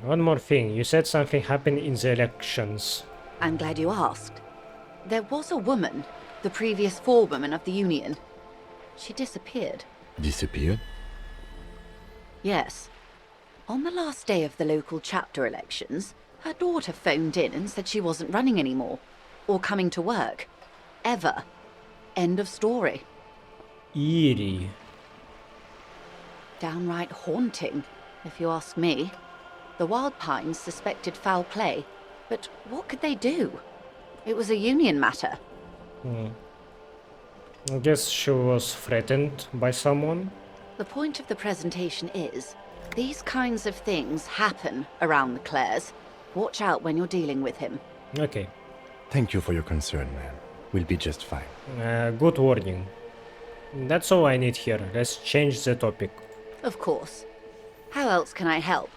One more thing, you said something happened in the elections. I'm glad you asked. There was a woman, the previous forewoman of the Union. She disappeared. Disappeared? Yes. On the last day of the local chapter elections, her daughter phoned in and said she wasn't running anymore, or coming to work. Ever. End of story. Eerie. Downright haunting, if you ask me. The Wild Pines suspected foul play, but what could they do? It was a union matter. I guess she was threatened by someone. The point of the presentation is, these kinds of things happen around the Clares. Watch out when you're dealing with him. Okay. Thank you for your concern, ma'am. We'll be just fine. Good warning. That's all I need here. Let's change the topic. Of course. How else can I help?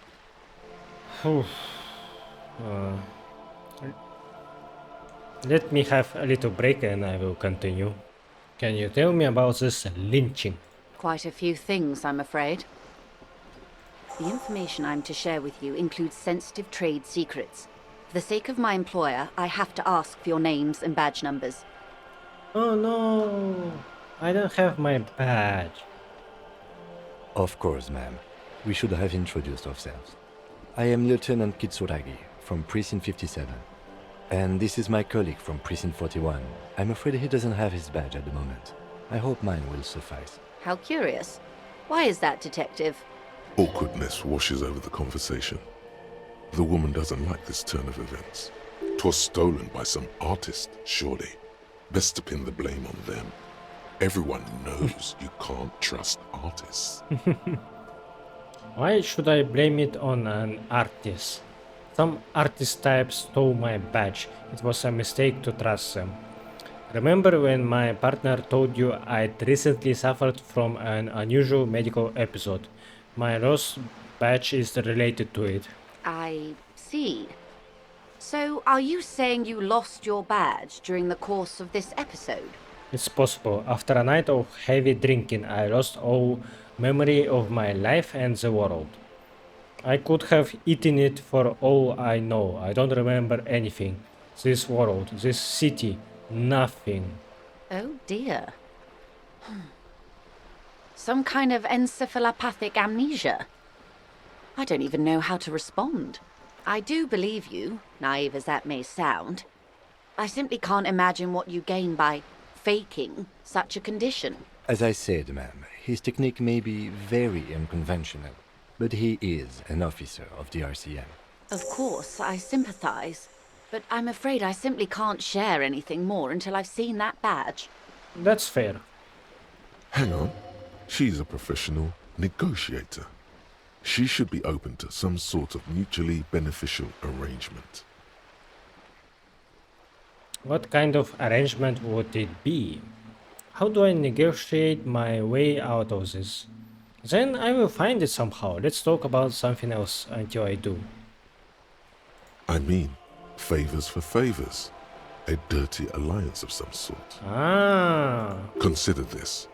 Let me have a little break and I will continue. Can you tell me about this lynching? Quite a few things, I'm afraid. The information I'm to share with you includes sensitive trade secrets. For the sake of my employer, I have to ask for your names and badge numbers. Oh no! I don't have my badge. Of course, ma'am. We should have introduced ourselves. I am Lieutenant Kitsuragi from Precinct 57. And this is my colleague from Precinct 41. I'm afraid he doesn't have his badge at the moment. I hope mine will suffice. How curious. Why is that, Detective? Awkwardness washes over the conversation. The woman doesn't like this turn of events. 'Twas stolen by some artist, surely. Best to pin the blame on them. Everyone knows you can't trust artists. Why should I blame it on an artist? Some artist type stole my badge. It was a mistake to trust them. Remember when my partner told you I'd recently suffered from an unusual medical episode? My lost badge is related to it. I see. So, are you saying you lost your badge during the course of this episode? It's possible. After a night of heavy drinking, I lost all memory of my life and the world. I could have eaten it for all I know. I don't remember anything. This world, this city, nothing. Oh dear. Some kind of encephalopathic amnesia. I don't even know how to respond. I do believe you, naive as that may sound. I simply can't imagine what you gain by faking such a condition. As I said, ma'am, his technique may be very unconventional, but he is an officer of the RCM. Of course, I sympathize, but I'm afraid I simply can't share anything more until I've seen that badge. That's fair. Hang on. She's a professional negotiator. She should be open to some sort of mutually beneficial arrangement. What kind of arrangement would it be? How do I negotiate my way out of this? then I will find it somehow. Let's talk about something else until I do. I mean, favors for favors. A dirty alliance of some sort. Ah. Consider this.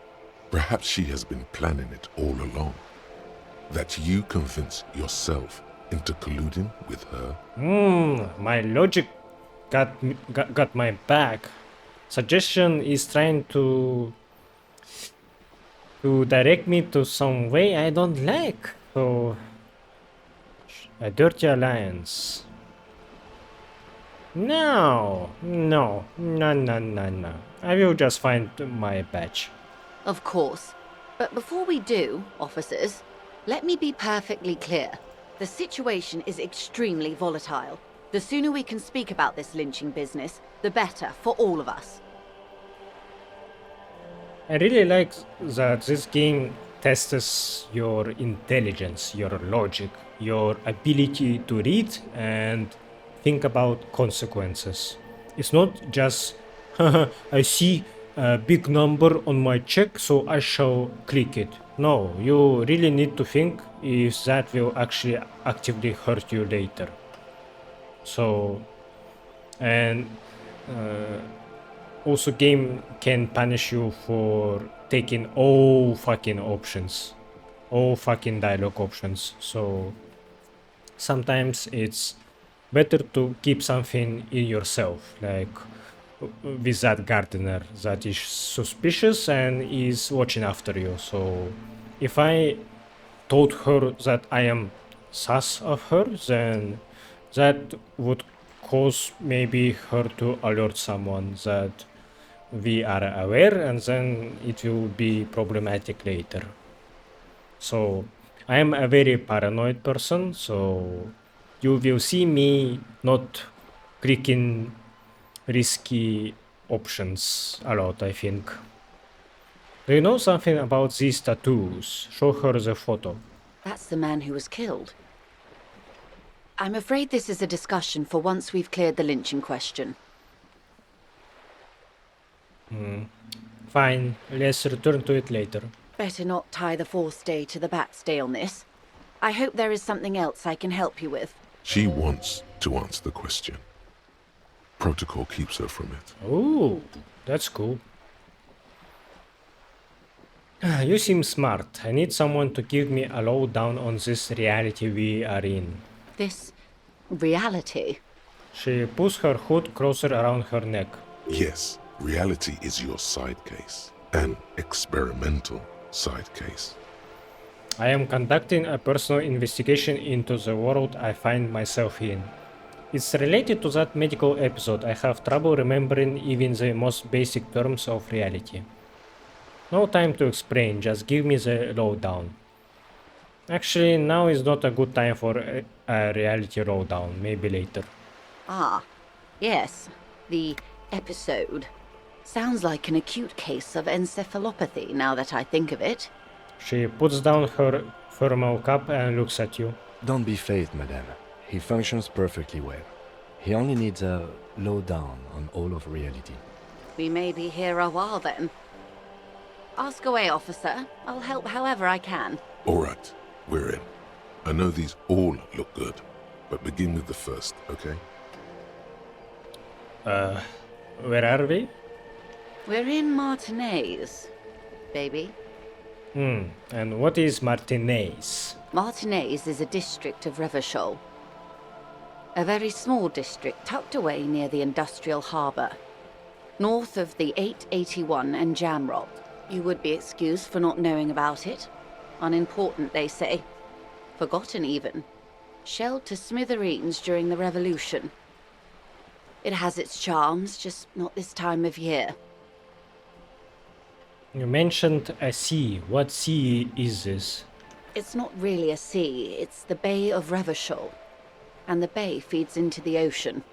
Perhaps she has been planning it all along. That you convince yourself into colluding with her. My logic got my back. Suggestion is trying to direct me to some way I don't like. So, a dirty alliance. No. I will just find my badge. Of course. But before we do, officers, let me be perfectly clear. The situation is extremely volatile. The sooner we can speak about this lynching business, the better for all of us. I really like that this game tests your intelligence, your logic, your ability to read and think about consequences. It's not just, I see a big number on my check, so I shall click it. No, you really need to think if that will actually actively hurt you later. So, and also game can punish you for taking all fucking options, all fucking dialogue options. So sometimes it's better to keep something in yourself, like with that gardener that is suspicious and is watching after you. So if I told her that I am sus of her, then that would cause maybe her to alert someone that we are aware, and then it will be problematic later. So I am a very paranoid person, so you will see me not clicking risky options a lot, I think. Do you know something about these tattoos? Show her the photo. That's the man who was killed. I'm afraid this is a discussion for once we've cleared the lynching question. Fine, let's return to it later. Better not tie the fourth day to the bat's day on this. I hope there is something else I can help you with. She wants to answer the question. Protocol keeps her from it. Oh, that's cool. You seem smart. I need someone to give me a lowdown on this reality we are in. This reality? She pulls her hood closer around her neck. Yes, reality is your side case. An experimental side case. I am conducting a personal investigation into the world I find myself in. It's related to that medical episode. I have trouble remembering even the most basic terms of reality. No time to explain, just give me the lowdown. Actually, now is not a good time for a reality lowdown, maybe later. Ah, yes, the episode. Sounds like an acute case of encephalopathy now that I think of it. She puts down her thermal cup and looks at you. Don't be phased, madame. He functions perfectly well. He only needs a lowdown on all of reality. We may be here a while then. Ask away, officer. I'll help however I can. All right, we're in. I know these all look good, but begin with the first, okay? Where are we? We're in Martinez, baby. And what is Martinez? Martinez is a district of Revachol. A very small district tucked away near the industrial harbour. North of the 881 and Jamrod. You would be excused for not knowing about it. Unimportant, they say. Forgotten even. Shelled to smithereens during the Revolution. It has its charms, just not this time of year. You mentioned a sea. What sea is this? It's not really a sea, it's the Bay of Revachol. And the bay feeds into the ocean.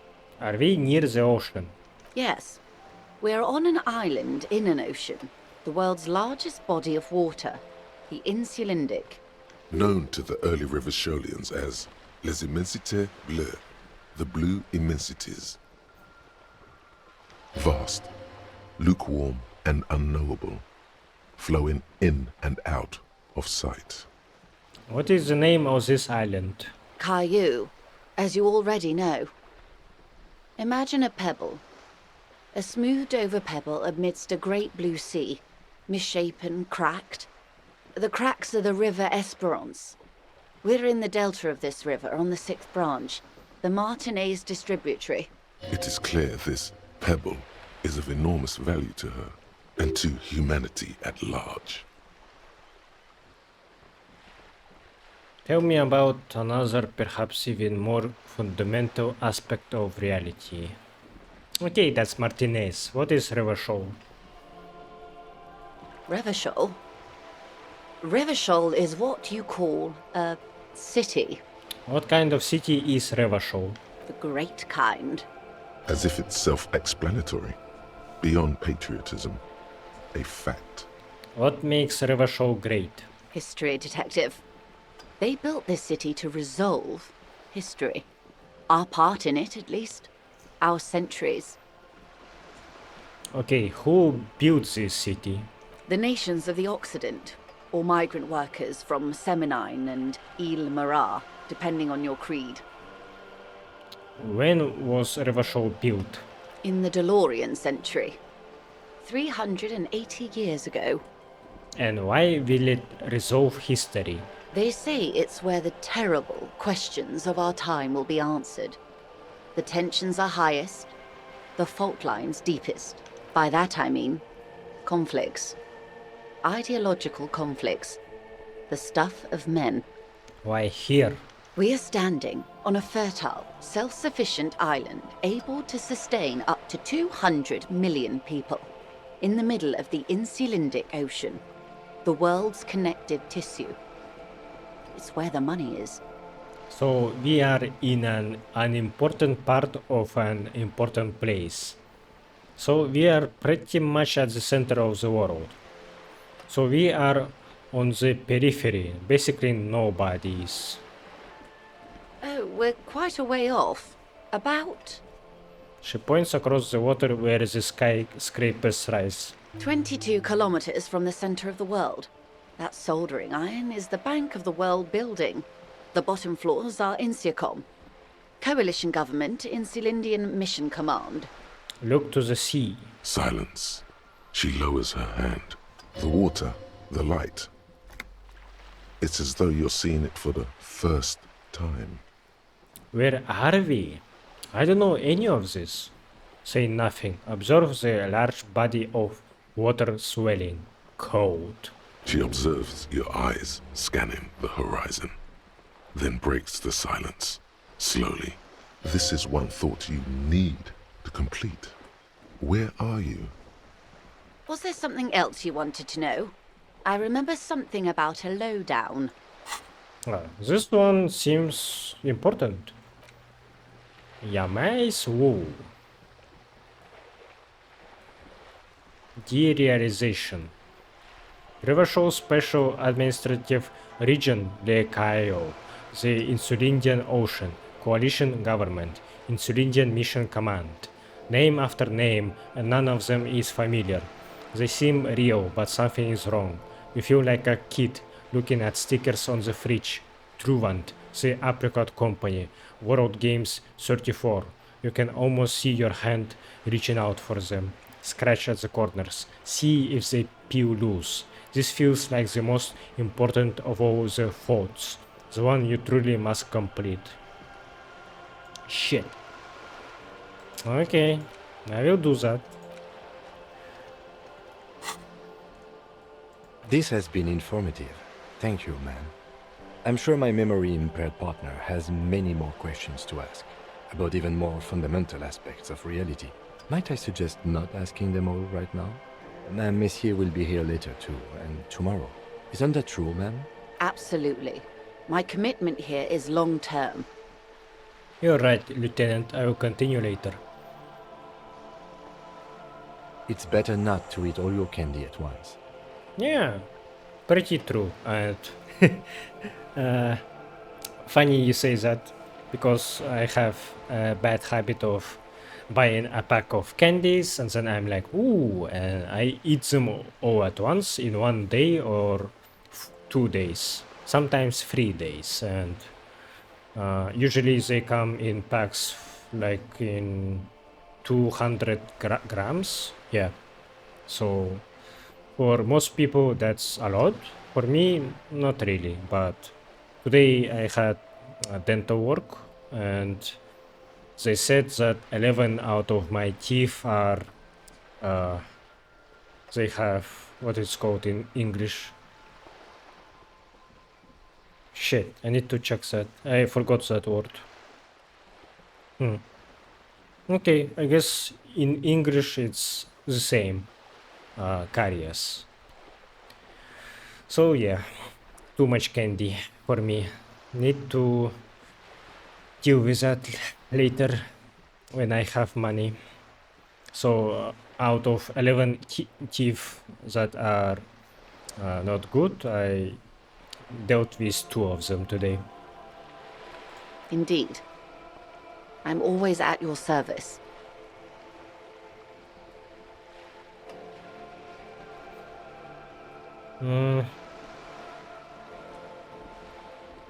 Are we near the ocean? Yes. We're on an island in an ocean. The world's largest body of water. The Insulindic. Known to the early Revacholians as Les Immensités Bleues, the Blue Immensities. Vast, lukewarm and unknowable, flowing in and out of sight. What is the name of this island? Caillou, as you already know. Imagine a pebble. A smoothed over pebble amidst a great blue sea, misshapen, cracked. The cracks are the river Esperance. We're in the delta of this river, on the 6th branch, the Martinez distributary. It is clear this pebble is of enormous value to her, and to humanity at large. Tell me about another, perhaps even more fundamental aspect of reality. Okay, that's Martinez. What is Revachol? Revachol? Revachol is what you call a city. What kind of city is Revachol? The great kind. As if it's self-explanatory, beyond patriotism, a fact. What makes Revachol great? History, detective. They built this city to resolve history. Our part in it, at least. Our centuries. Okay, who built this city? The nations of the Occident, or migrant workers from Semenine and Ile Marat, depending on your creed. When was Revachol built? In the DeLorean century. 380 years ago. And why will it resolve history? They say it's where the terrible questions of our time will be answered. The tensions are highest, the fault lines deepest. By that I mean conflicts. Ideological conflicts. The stuff of men. Why here? We are standing on a fertile, self-sufficient island able to sustain up to 200 million people. In the middle of the Insulindic Ocean, the world's connective tissue. It's where the money is. So we are in an important part of an important place. So we are pretty much at the center of the world. So we are on the periphery, basically nobodies. Oh, we're quite a way off. About She points across the water where the skyscrapers rise. 22 kilometers from the center of the world. That soldering iron is the bank of the world building. The bottom floors are Insiacom. Coalition government, Insulindian Mission Command. Look to the sea. Silence. She lowers her hand. The water, the light. It's as though you're seeing it for the first time. Where are we? I don't know any of this. Say nothing. Observe the large body of water swelling. Cold. She observes your eyes scanning the horizon, then breaks the silence, slowly. This is one thought you need to complete. Where are you? Was there something else you wanted to know? I remember something about a lowdown. This one seems important. Yamais Wu. Derealization. Revachol Special Administrative Region Le Caio, the Insulindian Ocean, Coalition Government, Insulindian Mission Command. Name after name, and none of them is familiar. They seem real, but something is wrong. You feel like a kid looking at stickers on the fridge. Truvant, the Apricot Company, World Games 34. You can almost see your hand reaching out for them. Scratch at the corners. See if they peel loose. This feels like the most important of all the thoughts. The one you truly must complete. Shit. Okay, I will do that. This has been informative. Thank you, man. I'm sure my memory-impaired partner has many more questions to ask, about even more fundamental aspects of reality. Might I suggest not asking them all right now? Messier will be here later too, and tomorrow. Isn't that true, ma'am? Absolutely. My commitment here is long-term. You're right, Lieutenant. I will continue later. It's better not to eat all your candy at once. Yeah, pretty true. And funny you say that, because I have a bad habit of buying a pack of candies and then I'm like, ooh, and I eat them all at once in one day or 2 days, sometimes 3 days, and usually they come in packs like in 200 grams. Yeah, so for most people that's a lot. For me, not really, but today I had dental work, and they said that 11 out of my teeth are they have what it's called in English. Shit, I need to check that. I forgot that word. Okay, I guess in English it's the same. Caries. So yeah, too much candy for me. Need to deal with that later when I have money. So out of 11 teeth that are not good, I dealt with 2 of them today. Indeed. I'm always at your service.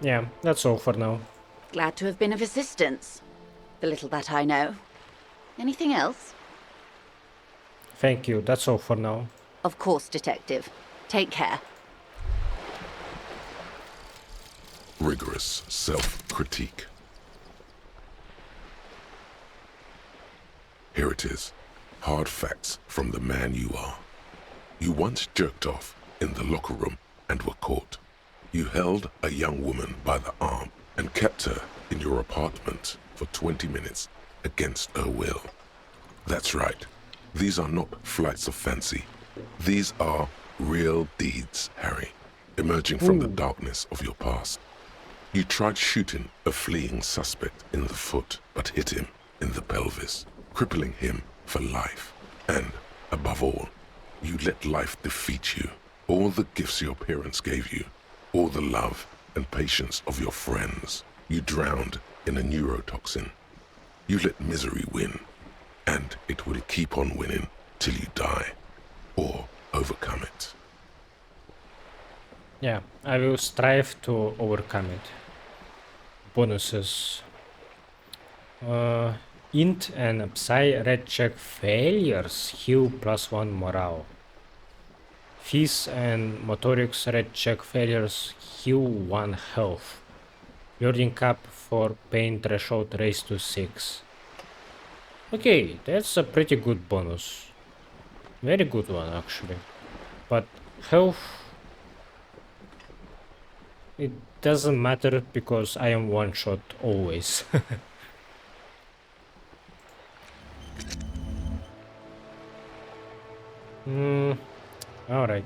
Yeah, that's all for now. Glad to have been of assistance. The little that I know. Anything else? Thank you, that's all for now. Of course, Detective. Take care. Rigorous self-critique. Here it is. Hard facts from the man you are. You once jerked off in the locker room and were caught. You held a young woman by the arm and kept her in your apartment for 20 minutes against her will. That's right. These are not flights of fancy. These are real deeds, Harry, emerging from the darkness of your past. You tried shooting a fleeing suspect in the foot, but hit him in the pelvis, crippling him for life. And, above all, you let life defeat you. All the gifts your parents gave you, all the love and patience of your friends, you drowned in a neurotoxin. You let misery win, and it will keep on winning till you die, or overcome it. Yeah, I will strive to overcome it. Bonuses. Int and Psi red check failures heal +1 morale. Phys and Motorics red check failures heal 1 health. Learning cap for pain threshold raised to 6. Okay, that's a pretty good bonus. Very good one actually. But health, it doesn't matter because I am one shot always. Alright.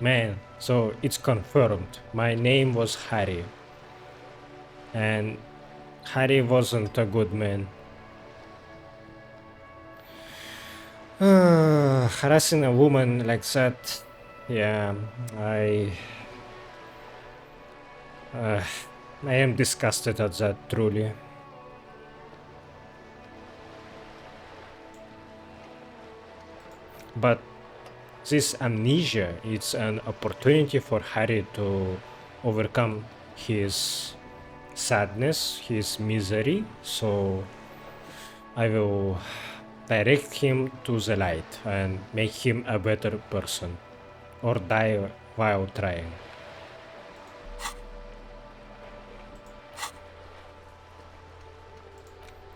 Man, so it's confirmed. My name was Harry. And Harry wasn't a good man. Harassing a woman like that, yeah, I am disgusted at that, truly. But this amnesia, it's an opportunity for Harry to overcome his sadness, his misery, so I will direct him to the light and make him a better person, or die while trying.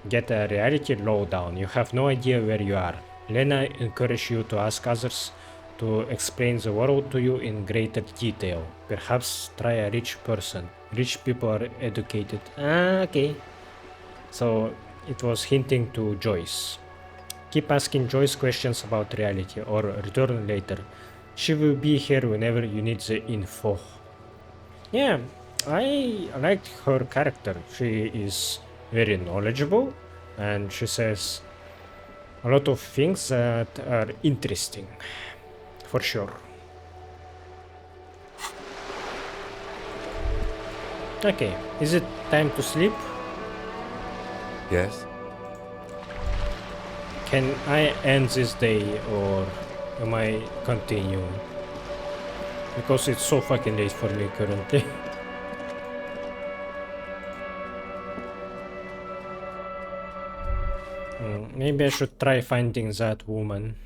Get a reality lowdown. You have no idea where you are. Lena encourages you to ask others to explain the world to you in greater detail. Perhaps try a rich person. Rich people are educated. Okay. So it was hinting to Joyce. Keep asking Joyce questions about reality or return later. She will be here whenever you need the info. Yeah, I liked her character. She is very knowledgeable and she says a lot of things that are interesting, for sure. Okay, is it time to sleep? Yes? Can I end this day or am I continuing? Because it's so fucking late for me currently. Maybe I should try finding that woman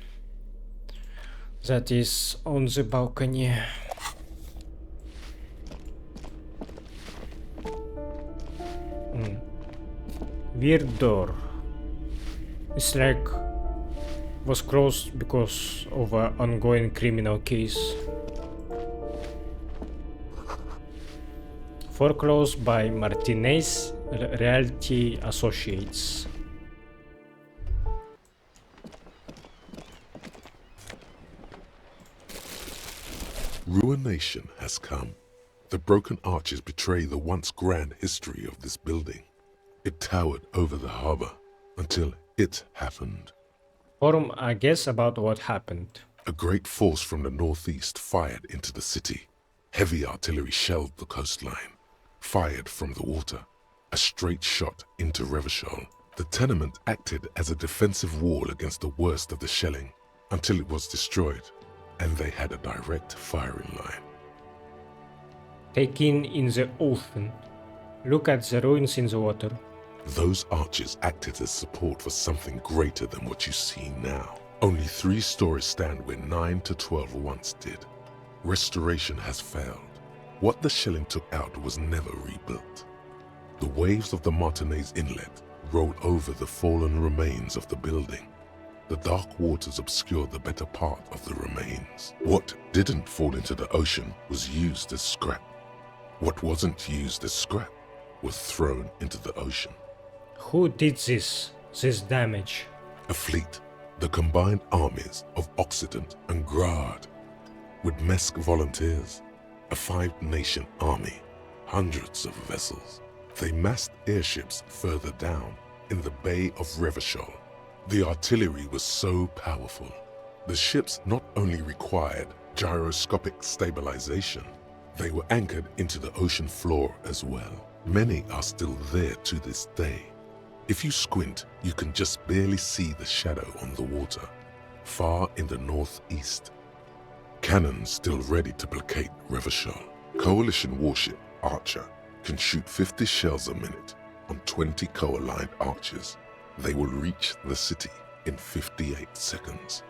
that is on the balcony. Weird door. It's like was closed because of an ongoing criminal case. Foreclosed by Martinez Realty Associates. Ruination has come. The broken arches betray the once grand history of this building. It towered over the harbor until it happened. Forum, I guess, about what happened. A great force from the northeast fired into the city. Heavy artillery shelled the coastline. Fired from the water. A straight shot into Revachol. The tenement acted as a defensive wall against the worst of the shelling until it was destroyed, and they had a direct firing line. Taken in the ocean. Look at the ruins in the water. Those arches acted as support for something greater than what you see now. Only 3 stories stand where 9 to 12 once did. Restoration has failed. What the shelling took out was never rebuilt. The waves of the Martinez Inlet rolled over the fallen remains of the building. The dark waters obscured the better part of the remains. What didn't fall into the ocean was used as scrap. What wasn't used as scrap was thrown into the ocean. Who did this damage? A fleet, the combined armies of Occident and Grad, with Mesk volunteers, a 5-nation army, hundreds of vessels. They massed airships further down in the Bay of Revachol. The artillery was so powerful. The ships not only required gyroscopic stabilization, they were anchored into the ocean floor as well. Many are still there to this day. If you squint, you can just barely see the shadow on the water, far in the northeast. Cannons still ready to placate Revachol. Coalition warship Archer can shoot 50 shells a minute on 20 co-aligned archers. They will reach the city in 58 seconds.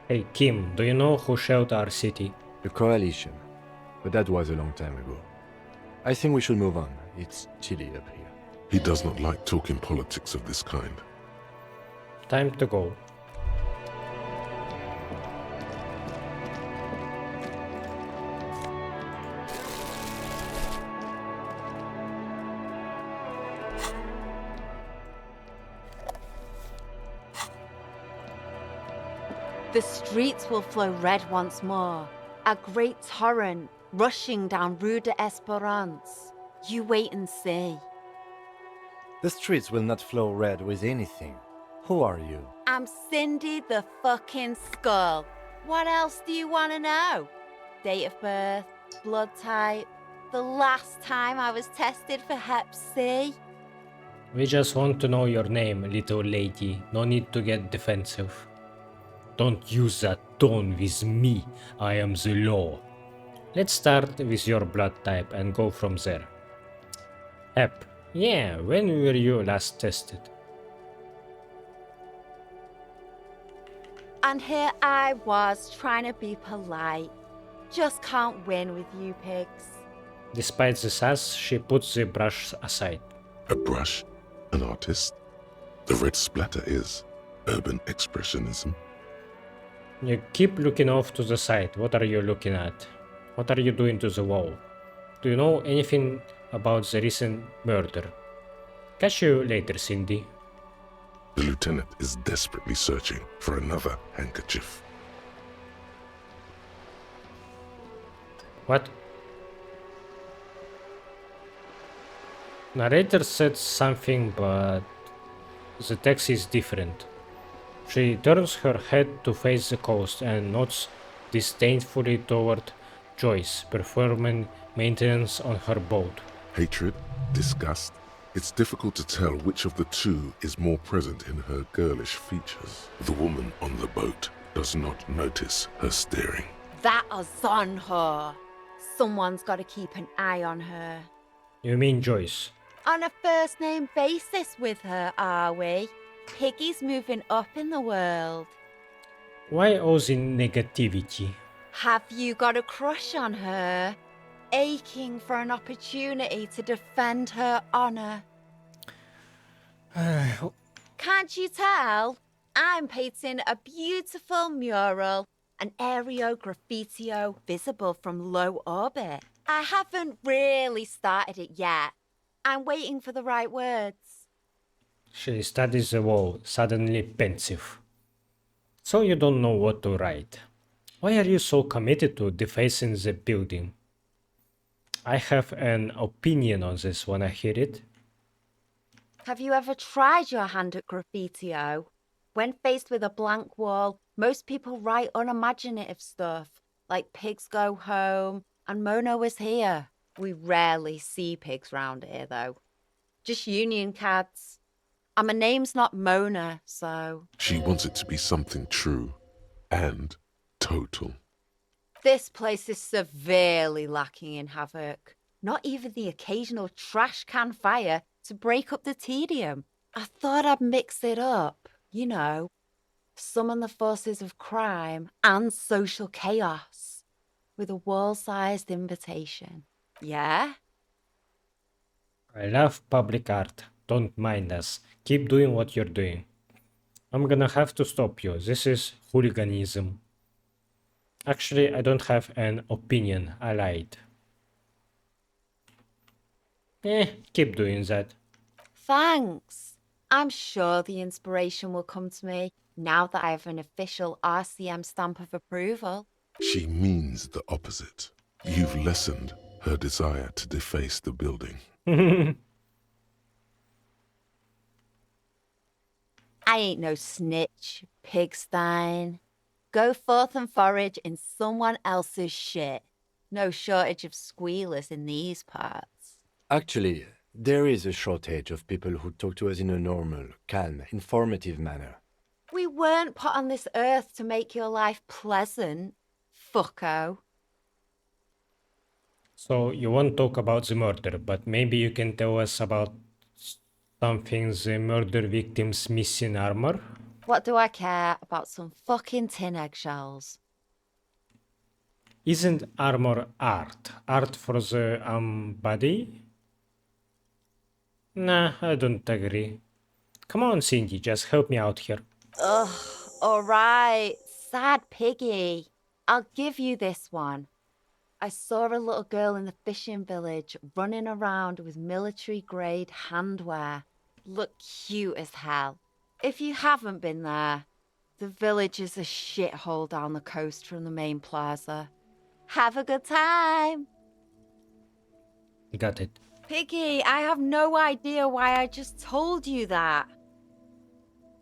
Hey Kim, do you know who shelled our city? The Coalition. But that was a long time ago. I think we should move on. It's chilly up here. He does not like talking politics of this kind. Time to go. The streets will flow red once more. A great torrent rushing down Rue de Esperance. You wait and see. The streets will not flow red with anything. Who are you? I'm Cindy the fucking Skull. What else do you want to know? Date of birth, blood type, the last time I was tested for Hep C. We just want to know your name, little lady. No need to get defensive. Don't use that tone with me. I am the law. Let's start with your blood type and go from there. Hep. Yeah, when were you last tested? And here I was trying to be polite. Just can't win with you pigs. Despite the sass, she puts the brush aside. A brush? An artist? The red splatter is urban expressionism. You keep looking off to the side. What are you looking at? What are you doing to the wall? Do you know anything about the recent murder? Catch you later, Cindy. The lieutenant is desperately searching for another handkerchief. What? Narrator said something, but the text is different. She turns her head to face the coast and nods disdainfully toward Joyce, performing maintenance on her boat. Hatred? Disgust? It's difficult to tell which of the two is more present in her girlish features. The woman on the boat does not notice her staring. That is on her. Someone's got to keep an eye on her. You mean Joyce? On a first-name basis with her, are we? Piggy's moving up in the world. Why all the negativity? Have you got a crush on her? Aching for an opportunity to defend her honor. Can't you tell? I'm painting a beautiful mural, an aereo graffitio visible from low orbit. I haven't really started it yet. I'm waiting for the right words. She studies the wall, suddenly pensive. So you don't know what to write. Why are you so committed to defacing the building? I have an opinion on this when I hear it. Have you ever tried your hand at graffitio? When faced with a blank wall, most people write unimaginative stuff, like pigs go home and Mono is here. We rarely see pigs round here, though. Just union cats. And my name's not Mona, so... She wants it to be something true and total. This place is severely lacking in havoc. Not even the occasional trash can fire to break up the tedium. I thought I'd mix it up, you know. Summon the forces of crime and social chaos with a wall-sized invitation. Yeah? I love public art. Don't mind us. Keep doing what you're doing. I'm gonna have to stop you. This is hooliganism. Actually, I don't have an opinion. I lied. Keep doing that. Thanks. I'm sure the inspiration will come to me now that I have an official RCM stamp of approval. She means the opposite. You've lessened her desire to deface the building. I ain't no snitch, pigstein. Go forth and forage in someone else's shit. No shortage of squealers in these parts. Actually, there is a shortage of people who talk to us in a normal, calm, informative manner. We weren't put on this earth to make your life pleasant, fucko. So you won't talk about the murder, but maybe you can tell us about something the murder victim's missing armor? What do I care about some fucking tin eggshells? Isn't armor art? Art for the body? Nah, I don't agree. Come on, Cindy, just help me out here. Ugh, alright, sad piggy. I'll give you this one. I saw a little girl in the fishing village running around with military-grade handwear. Looked cute as hell. If you haven't been there, the village is a shithole down the coast from the main plaza. Have a good time! Got it. Piggy, I have no idea why I just told you that.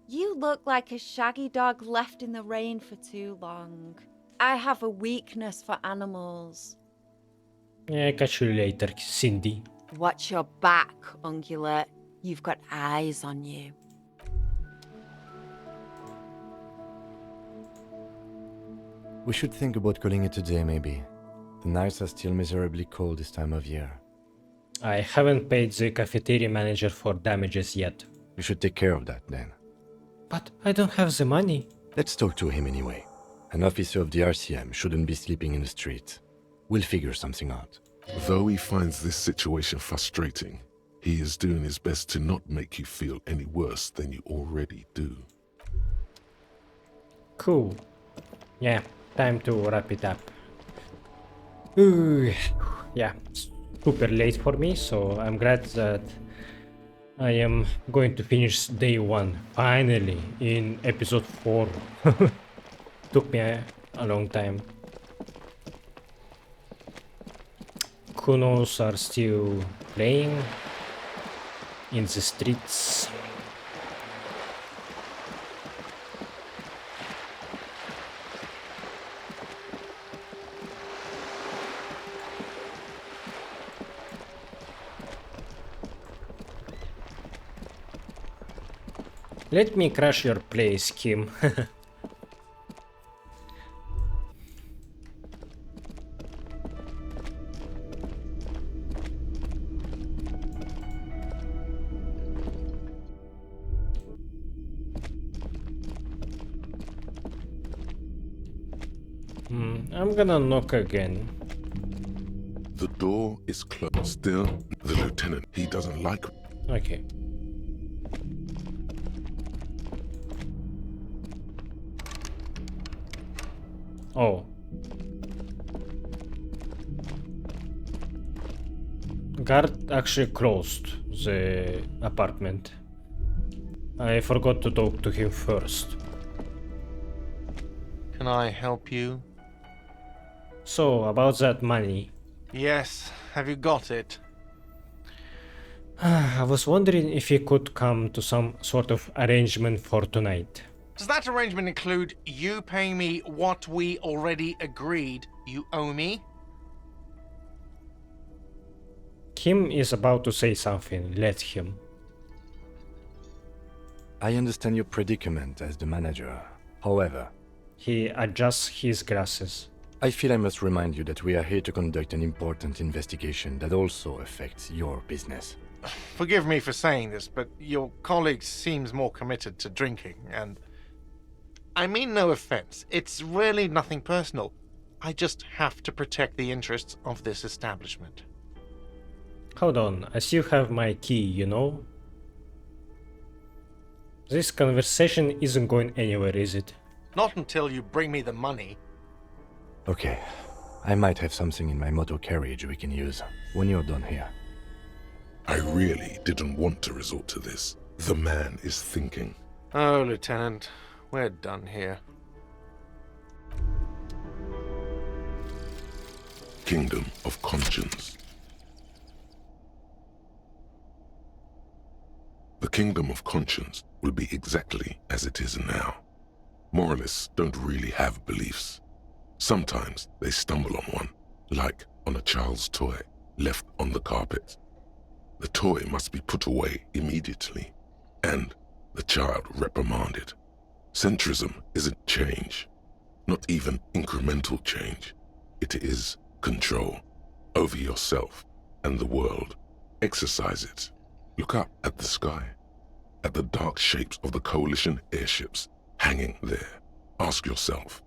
You look like a shaggy dog left in the rain for too long. I have a weakness for animals. Yeah, catch you later, Cindy. Watch your back, ungulate. You've got eyes on you. We should think about calling it a day, maybe. The nights are still miserably cold this time of year. I haven't paid the cafeteria manager for damages yet. We should take care of that, then. But I don't have the money. Let's talk to him anyway. An officer of the RCM shouldn't be sleeping in the street. We'll figure something out. Though he finds this situation frustrating, he is doing his best to not make you feel any worse than you already do. Cool. Yeah, time to wrap it up. Ooh, yeah, super late for me, so I'm glad that I am going to finish day 1, finally, in episode 4. Took me a long time. Cunos are still playing in the streets. Let me crash your place, Kim. I'm gonna knock again. The door is closed. Still, the lieutenant, he doesn't like... Okay. Oh. Guard actually closed the apartment. I forgot to talk to him first. Can I help you? So, about that money. Yes, have you got it? I was wondering if he could come to some sort of arrangement for tonight. Does that arrangement include you paying me what we already agreed you owe me? Kim is about to say something. Let him. I understand your predicament as the manager. However, he adjusts his glasses. I feel I must remind you that we are here to conduct an important investigation that also affects your business. Forgive me for saying this, but your colleague seems more committed to drinking, and... I mean no offense. It's really nothing personal. I just have to protect the interests of this establishment. Hold on, I still have my key, you know? This conversation isn't going anywhere, is it? Not until you bring me the money. Okay, I might have something in my motor carriage we can use when you're done here. I really didn't want to resort to this. The man is thinking. Oh, Lieutenant, we're done here. Kingdom of Conscience. The Kingdom of Conscience will be exactly as it is now. Moralists don't really have beliefs. Sometimes they stumble on one, like on a child's toy left on the carpet. The toy must be put away immediately, and the child reprimanded. Centrism isn't change, not even incremental change. It is control over yourself and the world. Exercise it. Look up at the sky, at the dark shapes of the coalition airships hanging there. Ask yourself,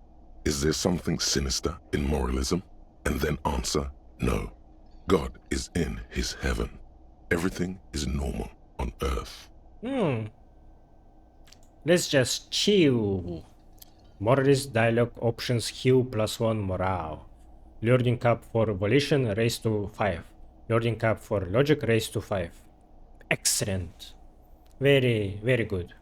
is there something sinister in moralism? And then answer, no. God is in his heaven. Everything is normal on earth. Let's just chill. Moralist dialogue options heal +1 morale. Learning cap for volition raised to 5. Learning cap for logic raised to 5. Excellent. Very, very good.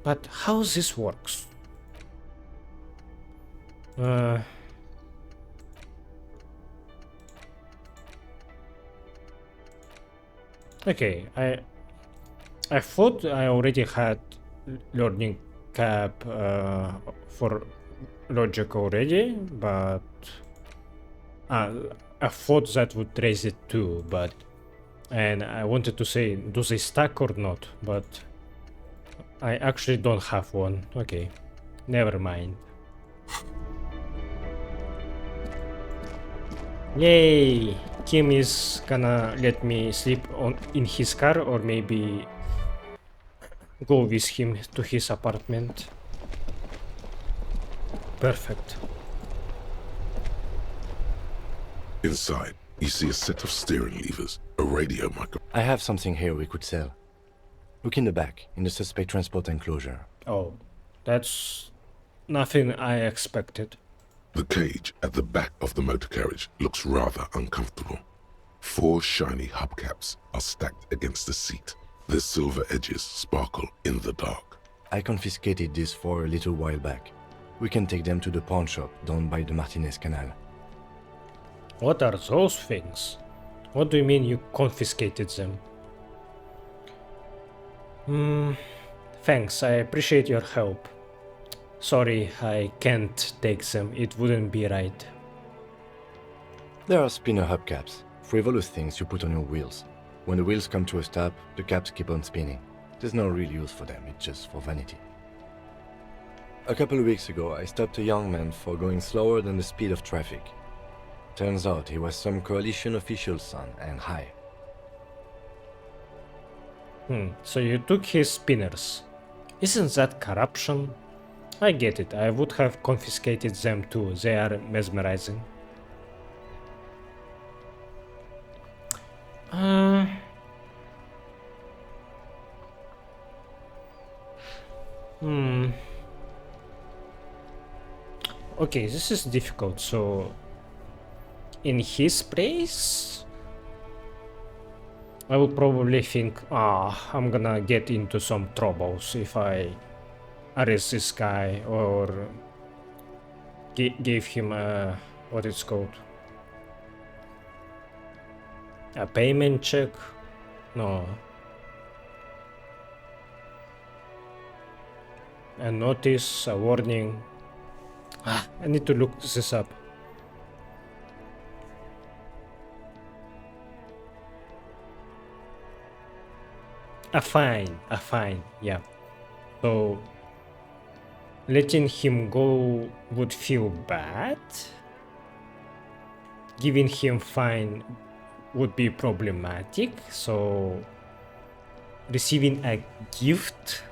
But how this works? Okay, I thought I already had learning cap for logic already, but I thought that would raise it too, but and I wanted to say, do they stack or not? But I actually don't have one. Okay, never mind. Yay! Kim is gonna let me sleep in his car, or maybe go with him to his apartment. Perfect. Inside, you see a set of steering levers, a radio micro. I have something here we could sell. Look in the back, in the suspect transport enclosure. Oh, that's nothing I expected. The cage at the back of the motor carriage looks rather uncomfortable. 4 shiny hubcaps are stacked against the seat. Their silver edges sparkle in the dark. I confiscated these 4 a little while back. We can take them to the pawn shop down by the Martinez Canal. What are those things? What do you mean you confiscated them? Thanks, I appreciate your help. Sorry, I can't take them. It wouldn't be right. There are spinner hubcaps, frivolous things you put on your wheels. When the wheels come to a stop, the caps keep on spinning. There's no real use for them, it's just for vanity. A couple of weeks ago, I stopped a young man for going slower than the speed of traffic. Turns out he was some coalition official's son and high. So you took his spinners. Isn't that corruption? I get it. I would have confiscated them too. They are mesmerizing. Okay, this is difficult. So, in his place, I would probably think, I'm gonna get into some troubles if I arrest this guy or gave him a, what it's called, a payment check. No, a notice, a warning. I need to look this up. A fine, yeah. So letting him go would feel bad. Giving him fine would be problematic. So receiving a gift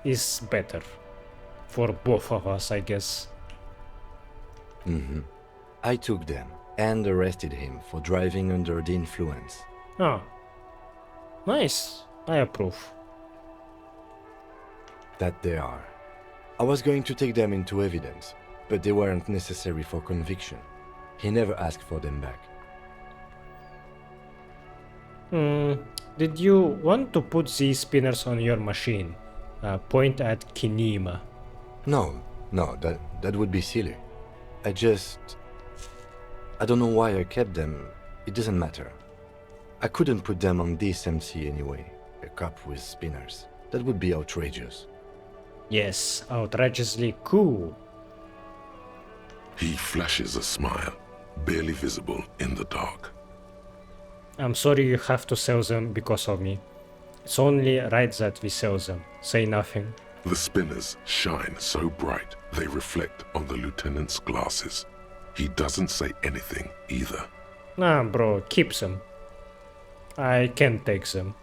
is better for both of us, I guess. I took them and arrested him for driving under the influence. Oh, nice. I approve. That they are. I was going to take them into evidence, but they weren't necessary for conviction. He never asked for them back. Did you want to put these spinners on your machine? Point at Kinema. No, that would be silly. I don't know why I kept them. It doesn't matter. I couldn't put them on this MC anyway. A cop with spinners. That would be outrageous. Yes, outrageously cool. He flashes a smile, barely visible in the dark. I'm sorry you have to sell them because of me. It's only right that we sell them. Say nothing. The spinners shine so bright they reflect on the lieutenant's glasses. He doesn't say anything either. Nah, bro, keep them. I can't take them.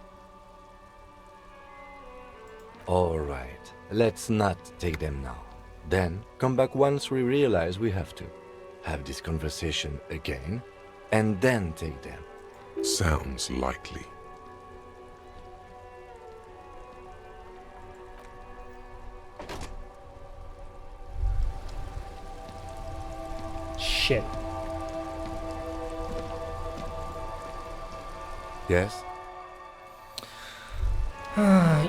Alright, let's not take them now. Then, come back once we realize we have to. Have this conversation again, and then take them. Sounds likely. Shit. Yes?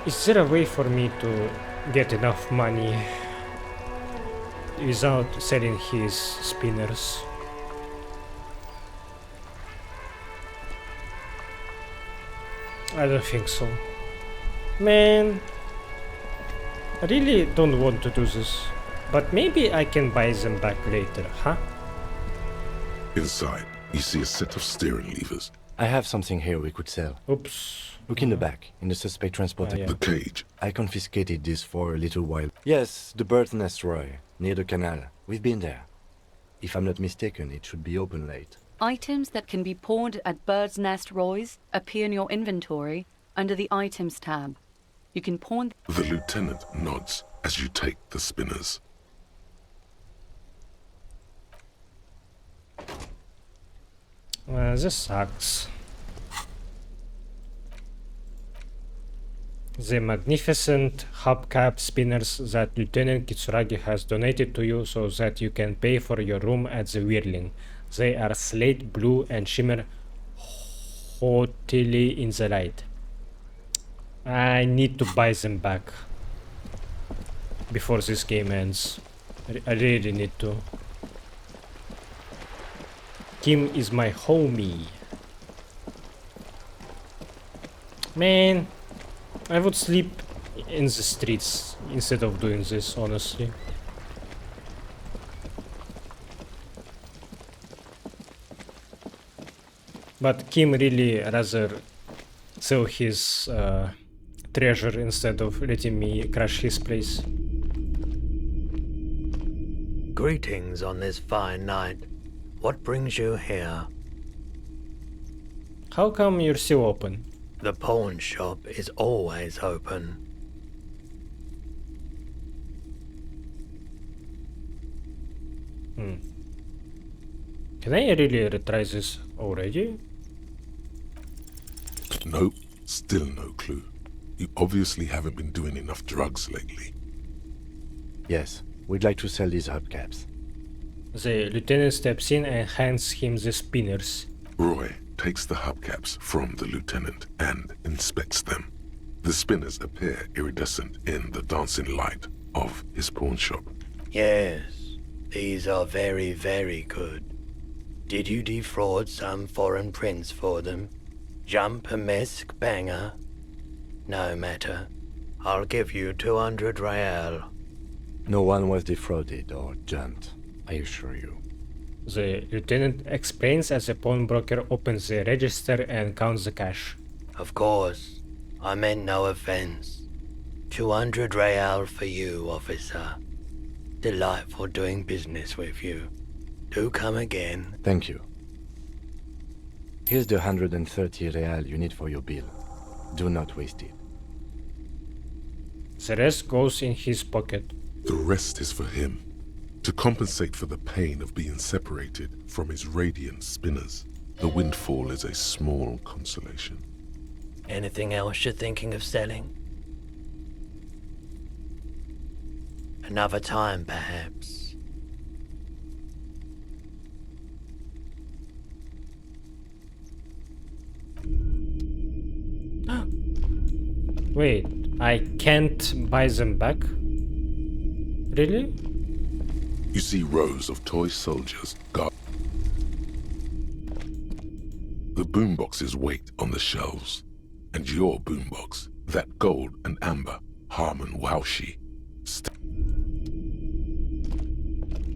Is there a way for me to get enough money without selling his spinners? I don't think so. Man, I really don't want to do this. But maybe I can buy them back later, huh? Inside, you see a set of steering levers. I have something here we could sell. Oops. Look in the back, in the suspect transporter. Yeah. The cage. I confiscated this for a little while. Yes, the bird's nest, Roy, near the canal. We've been there. If I'm not mistaken, it should be open late. Items that can be pawned at Bird's Nest Roy's appear in your inventory under the Items tab. You can pawn... The lieutenant nods as you take the spinners. This sucks. The magnificent hubcap spinners that Lieutenant Kitsuragi has donated to you so that you can pay for your room at the Whirling. They are slate blue and shimmer haughtily in the light. I need to buy them back before this game ends. I really need to. Kim is my homie. Man, I would sleep in the streets instead of doing this, honestly. But Kim really rather sell his treasure instead of letting me crash his place. Greetings on this fine night. What brings you here? How come you're still open? The pawn shop is always open. Can I really retry this already? Nope, still no clue. You obviously haven't been doing enough drugs lately. Yes, we'd like to sell these hubcaps. The lieutenant steps in and hands him the spinners. Roy takes the hubcaps from the lieutenant and inspects them. The spinners appear iridescent in the dancing light of his pawn shop. Yes, these are very, very good. Did you defraud some foreign prince for them? Jump-a-mesk banger? No matter. I'll give you 200 real. No one was defrauded or jumped, I assure you. The lieutenant explains as the pawnbroker opens the register and counts the cash. Of course. I meant no offense. 200 real for you, officer. Delightful doing business with you. Do come again. Thank you. Here's the 130 real you need for your bill. Do not waste it. The rest goes in his pocket. The rest is for him, to compensate for the pain of being separated from his radiant spinners. The windfall is a small consolation. Anything else you're thinking of selling? Another time, perhaps. Wait, I can't buy them back? Really? You see rows of toy soldiers guard. The boomboxes wait on the shelves. And your boombox, that gold and amber Harmon Waushi.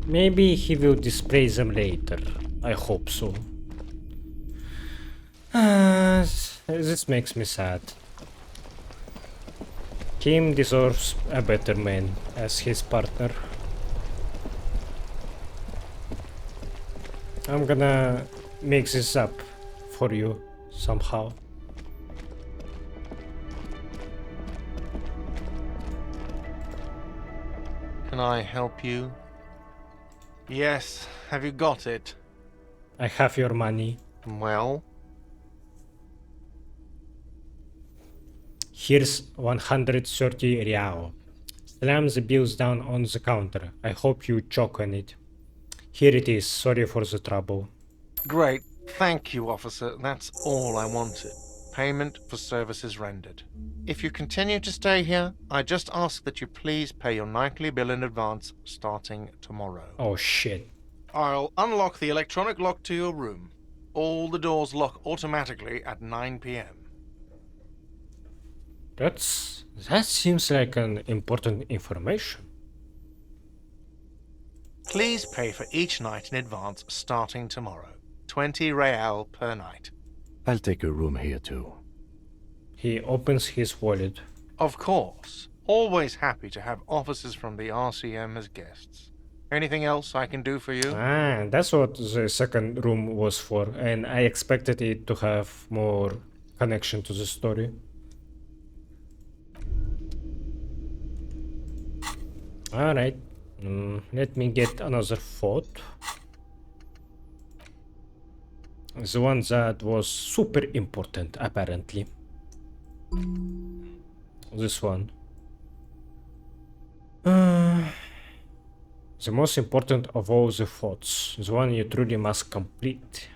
Maybe he will display them later. I hope so. This makes me sad. Kim deserves a better man as his partner. I'm gonna make this up for you somehow. Can I help you? Yes, have you got it? I have your money. Well? Here's 130 real. Slam the bills down on the counter. I hope you choke on it. Here it is. Sorry for the trouble. Great. Thank you, officer. That's all I wanted. Payment for services rendered. If you continue to stay here, I just ask that you please pay your nightly bill in advance starting tomorrow. Oh shit. I'll unlock the electronic lock to your room. All the doors lock automatically at 9 p.m. That seems like an important information. Please pay for each night in advance starting tomorrow. 20 real per night. I'll take a room here too. He opens his wallet. Of course. Always happy to have officers from the RCM as guests. Anything else I can do for you? Ah, that's what the second room was for, and I expected it to have more connection to the story. Alright, let me get another thought. The one that was super important, apparently. This one. The most important of all the thoughts. The one you truly must complete.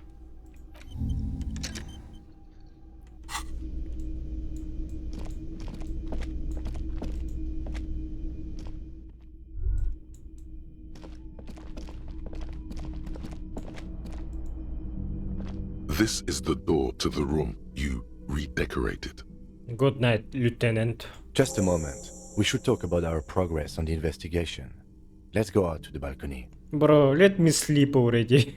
This is the door to the room you redecorated. Good night, Lieutenant. Just a moment. We should talk about our progress on the investigation. Let's go out to the balcony. Bro, let me sleep already.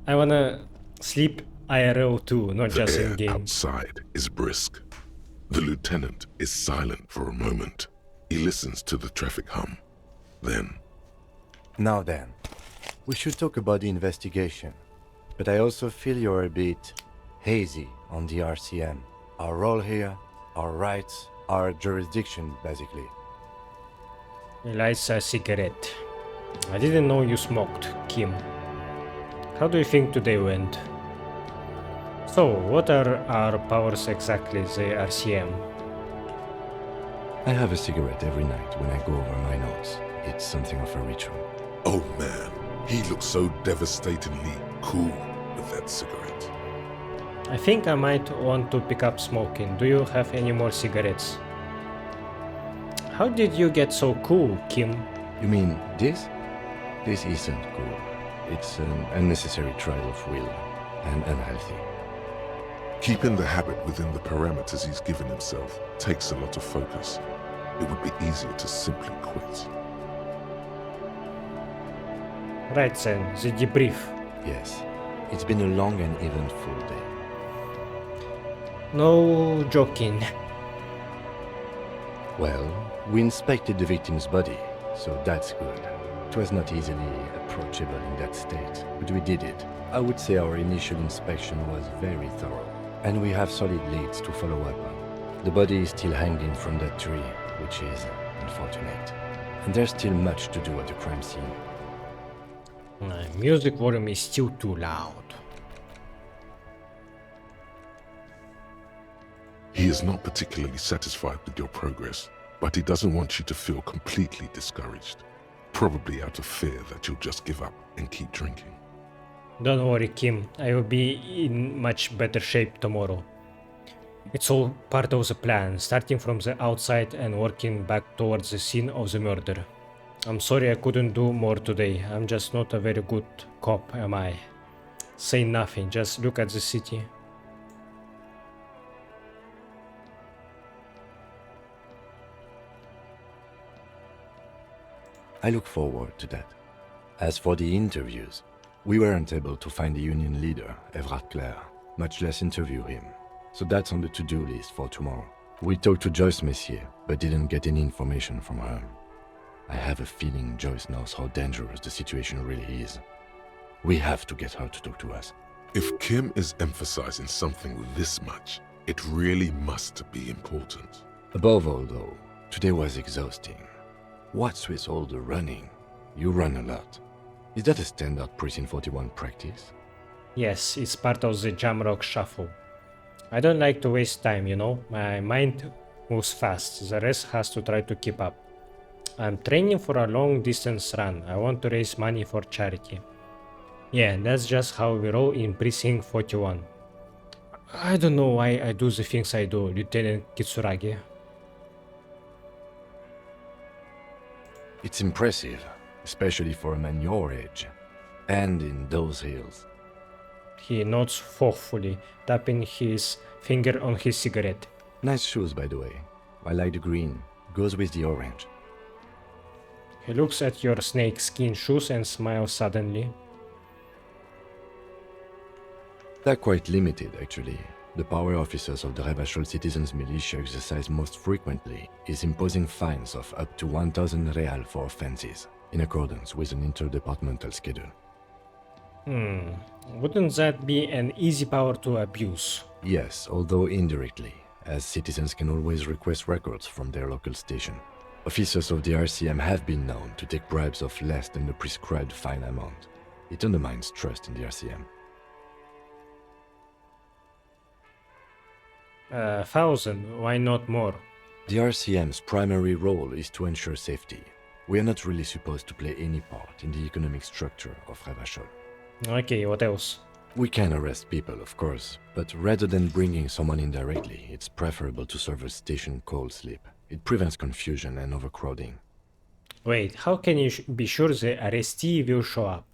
I wanna sleep IRL too, not The just air in game. outside is brisk. The lieutenant is silent for a moment. He listens to the traffic hum. Then, Now then, we should talk about the investigation. But I also feel you're a bit hazy on the RCM. Our role here, our rights, our jurisdiction, basically. Lights a cigarette. I didn't know you smoked, Kim. How do you think today went? So, what are our powers exactly, the RCM? I have a cigarette every night when I go over my notes. It's something of a ritual. Oh man, he looks so devastatingly cool with that cigarette. I think I might want to pick up smoking. Do you have any more cigarettes? How did you get so cool, Kim? You mean this? This isn't cool. It's an unnecessary trial of will, and unhealthy. Keeping the habit within the parameters he's given himself takes a lot of focus. It would be easier to simply quit. Right then, the debrief. Yes, it's been a long and eventful day. No joking. Well, we inspected the victim's body, so that's good. It was not easily approachable in that state, but we did it. I would say our initial inspection was very thorough, and we have solid leads to follow up on. The body is still hanging from that tree, which is unfortunate. And there's still much to do at the crime scene. My music volume is still too loud. He is not particularly satisfied with your progress, but he doesn't want you to feel completely discouraged. Probably out of fear that you'll just give up and keep drinking. Don't worry, Kim. I will be in much better shape tomorrow. It's all part of the plan, starting from the outside and working back towards the scene of the murder. I'm sorry I couldn't do more today. I'm just not a very good cop, am I? Say nothing, just look at the city. I look forward to that. As for the interviews, we weren't able to find the union leader, Everard Clare, much less interview him. So that's on the to-do list for tomorrow. We talked to Joyce Messier, but didn't get any information from her. I have a feeling Joyce knows how dangerous the situation really is. We have to get her to talk to us. If Kim is emphasizing something this much, it really must be important. Above all, though, today was exhausting. What's with all the running? You run a lot. Is that a standard Precinct 41 practice? Yes, it's part of the Jamrock Shuffle. I don't like to waste time, you know? My mind moves fast, the rest has to try to keep up. I'm training for a long distance run. I want to raise money for charity. Yeah, that's just how we roll in Precinct 41. I don't know why I do the things I do, Lieutenant Kitsuragi. It's impressive, especially for a man your age. And in those hills. He nods thoughtfully, tapping his finger on his cigarette. Nice shoes, by the way. I like the green. Goes with the orange. He looks at your snakeskin shoes and smiles suddenly. They're quite limited, actually. The power officers of the Rebachol Citizens Militia exercise most frequently is imposing fines of up to 1,000 real for offenses, in accordance with an interdepartmental schedule. Wouldn't that be an easy power to abuse? Yes, although indirectly, as citizens can always request records from their local station. Officers of the RCM have been known to take bribes of less than the prescribed fine amount. It undermines trust in the RCM. 1,000, why not more? The RCM's primary role is to ensure safety. We are not really supposed to play any part in the economic structure of Rebachol. Okay, what else? We can arrest people, of course, but rather than bringing someone in directly, it's preferable to serve a station cold sleep. It prevents confusion and overcrowding. Wait, how can you be sure the arrestee will show up?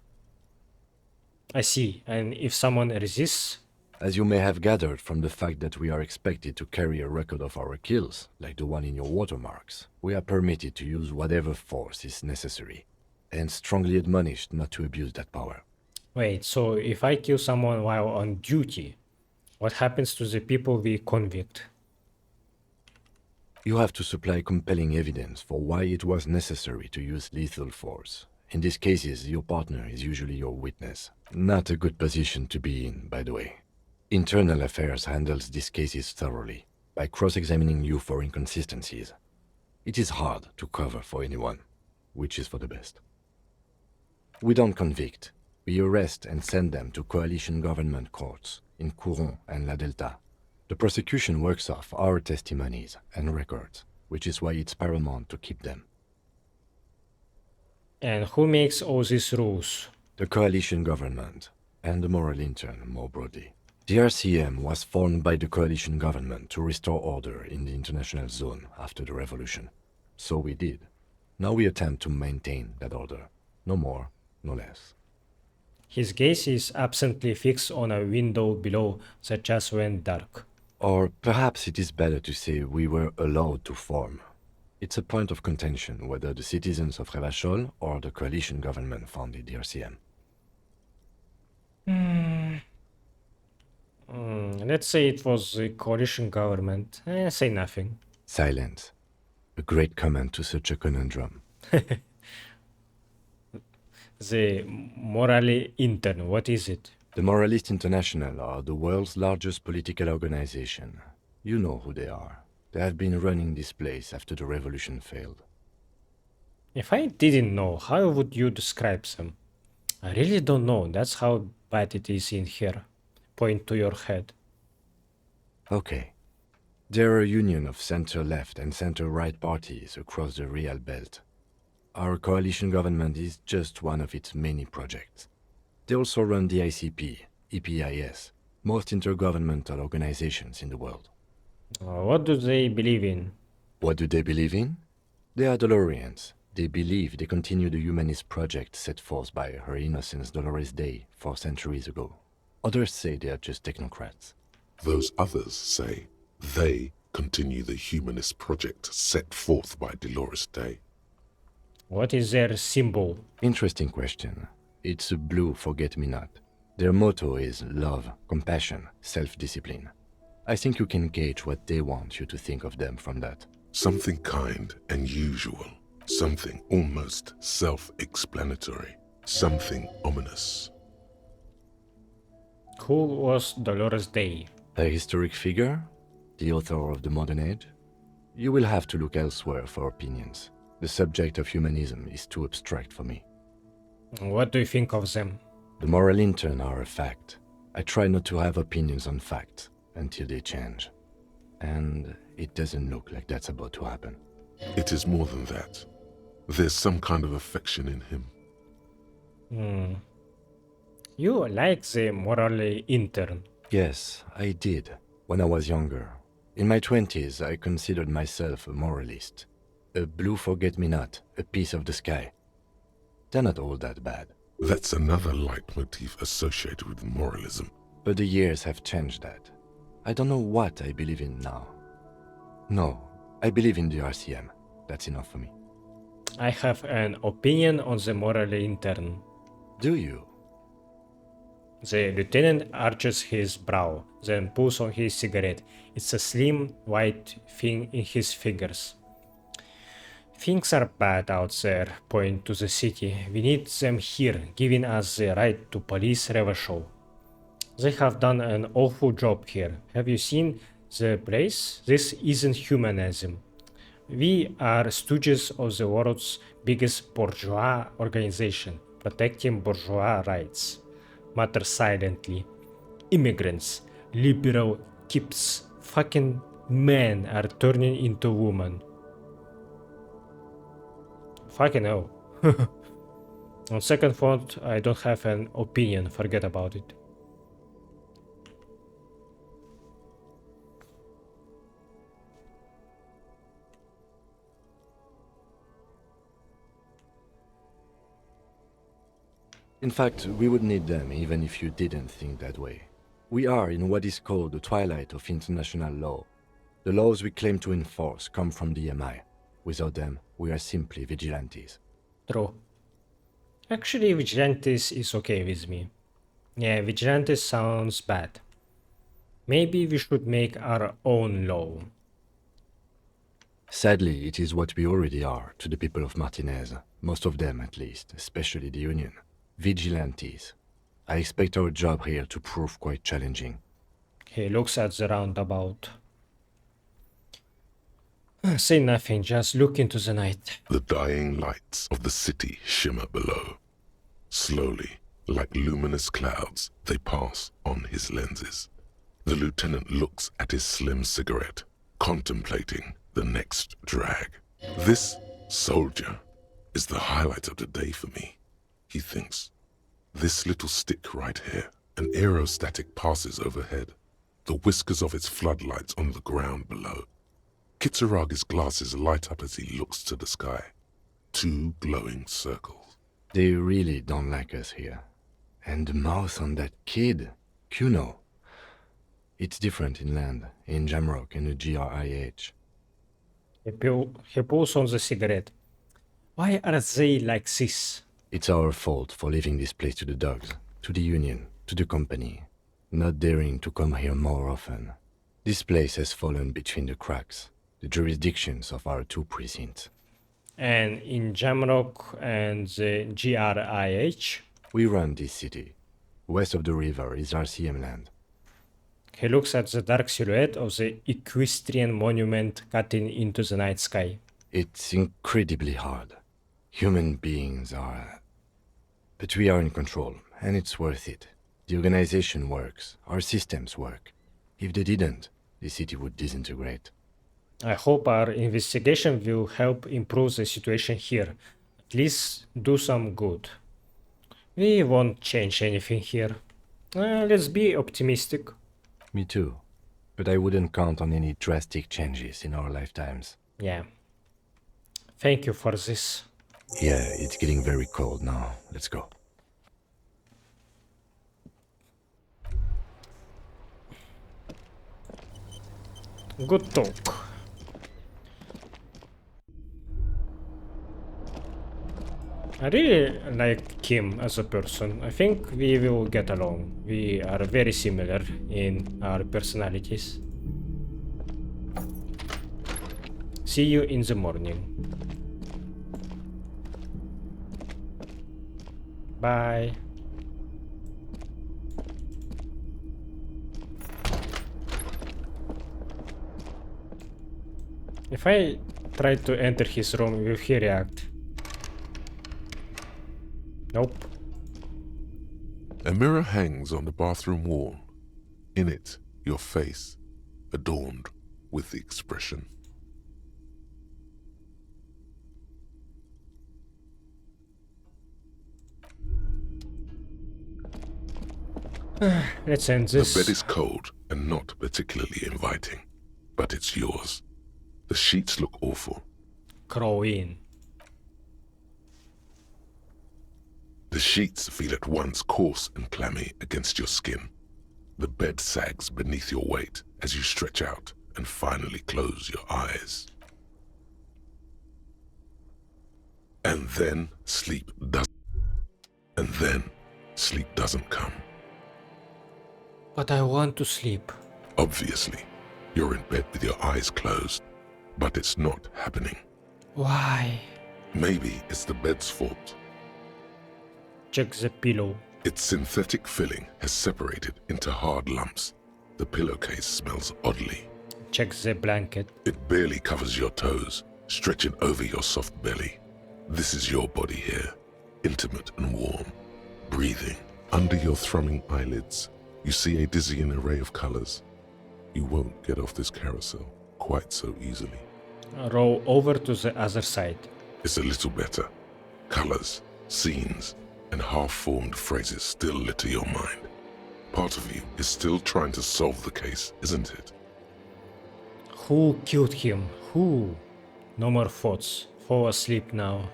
I see, and if someone resists? As you may have gathered from the fact that we are expected to carry a record of our kills, like the one in your watermarks, we are permitted to use whatever force is necessary, and strongly admonished not to abuse that power. Wait, so if I kill someone while on duty, what happens to the people we convict? You have to supply compelling evidence for why it was necessary to use lethal force. In these cases, your partner is usually your witness. Not a good position to be in, by the way. Internal Affairs handles these cases thoroughly, by cross-examining you for inconsistencies. It is hard to cover for anyone. which is for the best. We don't convict. We arrest and send them to coalition government courts in Cuno and La Delta. The prosecution works off our testimonies and records, which is why it's paramount to keep them. And who makes all these rules? The coalition government, and the moral intern more broadly. The RCM was formed by the coalition government to restore order in the international zone after the revolution. So we did. Now we attempt to maintain that order. No more, no less. His gaze is absently fixed on a window below that just went dark. Or perhaps it is better to say we were allowed to form. It's a point of contention whether the citizens of Revachol or the coalition government founded the RCM. Let's say it was the coalition government. Say nothing. Silence. A great comment to such a conundrum. The Moralist intern, what is it? The Moralist International are the world's largest political organization. You know who they are. They have been running this place after the revolution failed. If I didn't know, how would you describe them? I really don't know. That's how bad it is in here. Point to your head. Okay. They're a union of center-left and center-right parties across the Real Belt. Our coalition government is just one of its many projects. They also run the ICP, EPIS, most intergovernmental organizations in the world. What do they believe in? What do they believe in? They are Dolorians. They believe they continue the humanist project set forth by Her Innocence Dolores Day 4 centuries ago. Others say they are just technocrats. Those others say they continue the humanist project set forth by Dolores Day. What is their symbol? Interesting question. It's a blue forget-me-not. Their motto is love, compassion, self-discipline. I think you can gauge what they want you to think of them from that. Something kind and usual. Something almost self-explanatory. Something ominous. Who was Dolores Day? A historic figure? The author of the modern age? You will have to look elsewhere for opinions. The subject of humanism is too abstract for me. What do you think of them? The moral intern are a fact. I try not to have opinions on facts until they change. And it doesn't look like that's about to happen. It is more than that. There's some kind of affection in him. You like the moral intern? Yes, I did, when I was younger. In my 20s, I considered myself a moralist. A blue forget-me-not, a piece of the sky. They're not all that bad. That's another leitmotif associated with moralism. But the years have changed that. I don't know what I believe in now. No, I believe in the RCM. That's enough for me. I have an opinion on the moral intern. Do you? The lieutenant arches his brow, then pulls on his cigarette. It's a slim, white thing in his fingers. Things are bad out there, point to the city. We need them here, giving us the right to police Revachol. They have done an awful job here. Have you seen the place? This isn't humanism. We are stooges of the world's biggest bourgeois organization, protecting bourgeois rights. Mutter silently. Immigrants, liberal kips, fucking men are turning into women. Fucking hell. On second thought, I don't have an opinion, forget about it. In fact, we would need them even if you didn't think that way. We are in what is called the twilight of international law. The laws we claim to enforce come from the MI. Without them, we are simply vigilantes. True. Actually, vigilantes is okay with me. Yeah, vigilantes sounds bad. Maybe we should make our own law. Sadly, it is what we already are to the people of Martinez. Most of them, at least, especially the Union. Vigilantes. I expect our job here to prove quite challenging. He looks at the roundabout. Say nothing, just look into the night. The dying lights of the city shimmer below. Slowly, like luminous clouds, they pass on his lenses. The lieutenant looks at his slim cigarette, contemplating the next drag. This soldier is the highlight of the day for me, he thinks. This little stick right here, an aerostatic passes overhead, the whiskers of its floodlights on the ground below. Kitsuraga's glasses light up as he looks to the sky. 2 glowing circles. They really don't like us here. And the mouth on that kid, Cuno. It's different in land, in Jamrock and the GRIH. He pulls on the cigarette. Why are they like this? It's our fault for leaving this place to the dogs, to the Union, to the company, not daring to come here more often. This place has fallen between the cracks, the jurisdictions of our 2 precincts. And in Jamrock and the GRIH? We run this city. West of the river is RCM land. He looks at the dark silhouette of the equestrian monument cutting into the night sky. It's incredibly hard. Human beings are... But we are in control, and it's worth it. The organization works. Our systems work. If they didn't, the city would disintegrate. I hope our investigation will help improve the situation here. At least do some good. We won't change anything here. Let's be optimistic. Me too. But I wouldn't count on any drastic changes in our lifetimes. Yeah. Thank you for this. Yeah, it's getting very cold now. Let's go. Good talk. I really like Kim as a person. I think we will get along. We are very similar in our personalities. See you in the morning. Bye. If I try to enter his room, will he react? Nope. A mirror hangs on the bathroom wall. In it, your face, adorned with the expression. Let's end this. The bed is cold and not particularly inviting, but it's yours. The sheets look awful. Crawl in. The sheets feel at once coarse and clammy against your skin. The bed sags beneath your weight as you stretch out and finally close your eyes. And then sleep doesn't come. But I want to sleep. Obviously, you're in bed with your eyes closed, but it's not happening. Why? Maybe it's the bed's fault. Check the pillow. Its synthetic filling has separated into hard lumps. The pillowcase smells oddly. Check the blanket. It barely covers your toes, stretching over your soft belly. This is your body here, intimate and warm, breathing. Under your thrumming eyelids, you see a dizzying array of colors. You won't get off this carousel quite so easily. Roll over to the other side. It's a little better. Colors, scenes, and half-formed phrases still litter your mind. Part of you is still trying to solve the case, isn't it? Who killed him? Who? No more thoughts. Fall asleep now.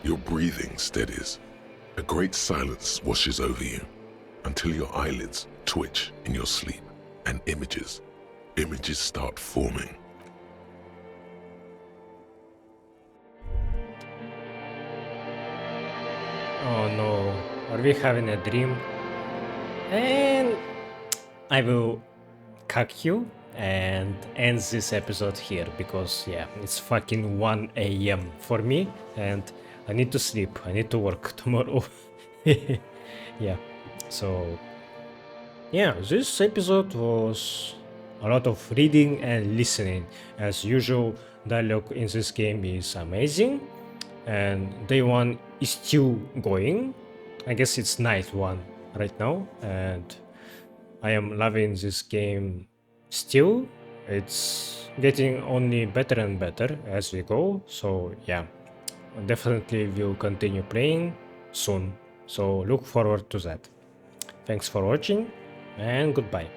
Your breathing steadies. A great silence washes over you until your eyelids twitch in your sleep and images start forming. Oh no, are we having a dream? And I will cuck you and end this episode here because yeah, it's fucking 1 AM for me and I need to sleep, I need to work tomorrow. Yeah, so yeah, this episode was a lot of reading and listening. As usual, dialogue in this game is amazing, and day 1 is still going. I guess it's night 1 right now, and I am loving this game still. It's getting only better and better as we go, so yeah, definitely will continue playing soon, so look forward to that. Thanks for watching, and goodbye.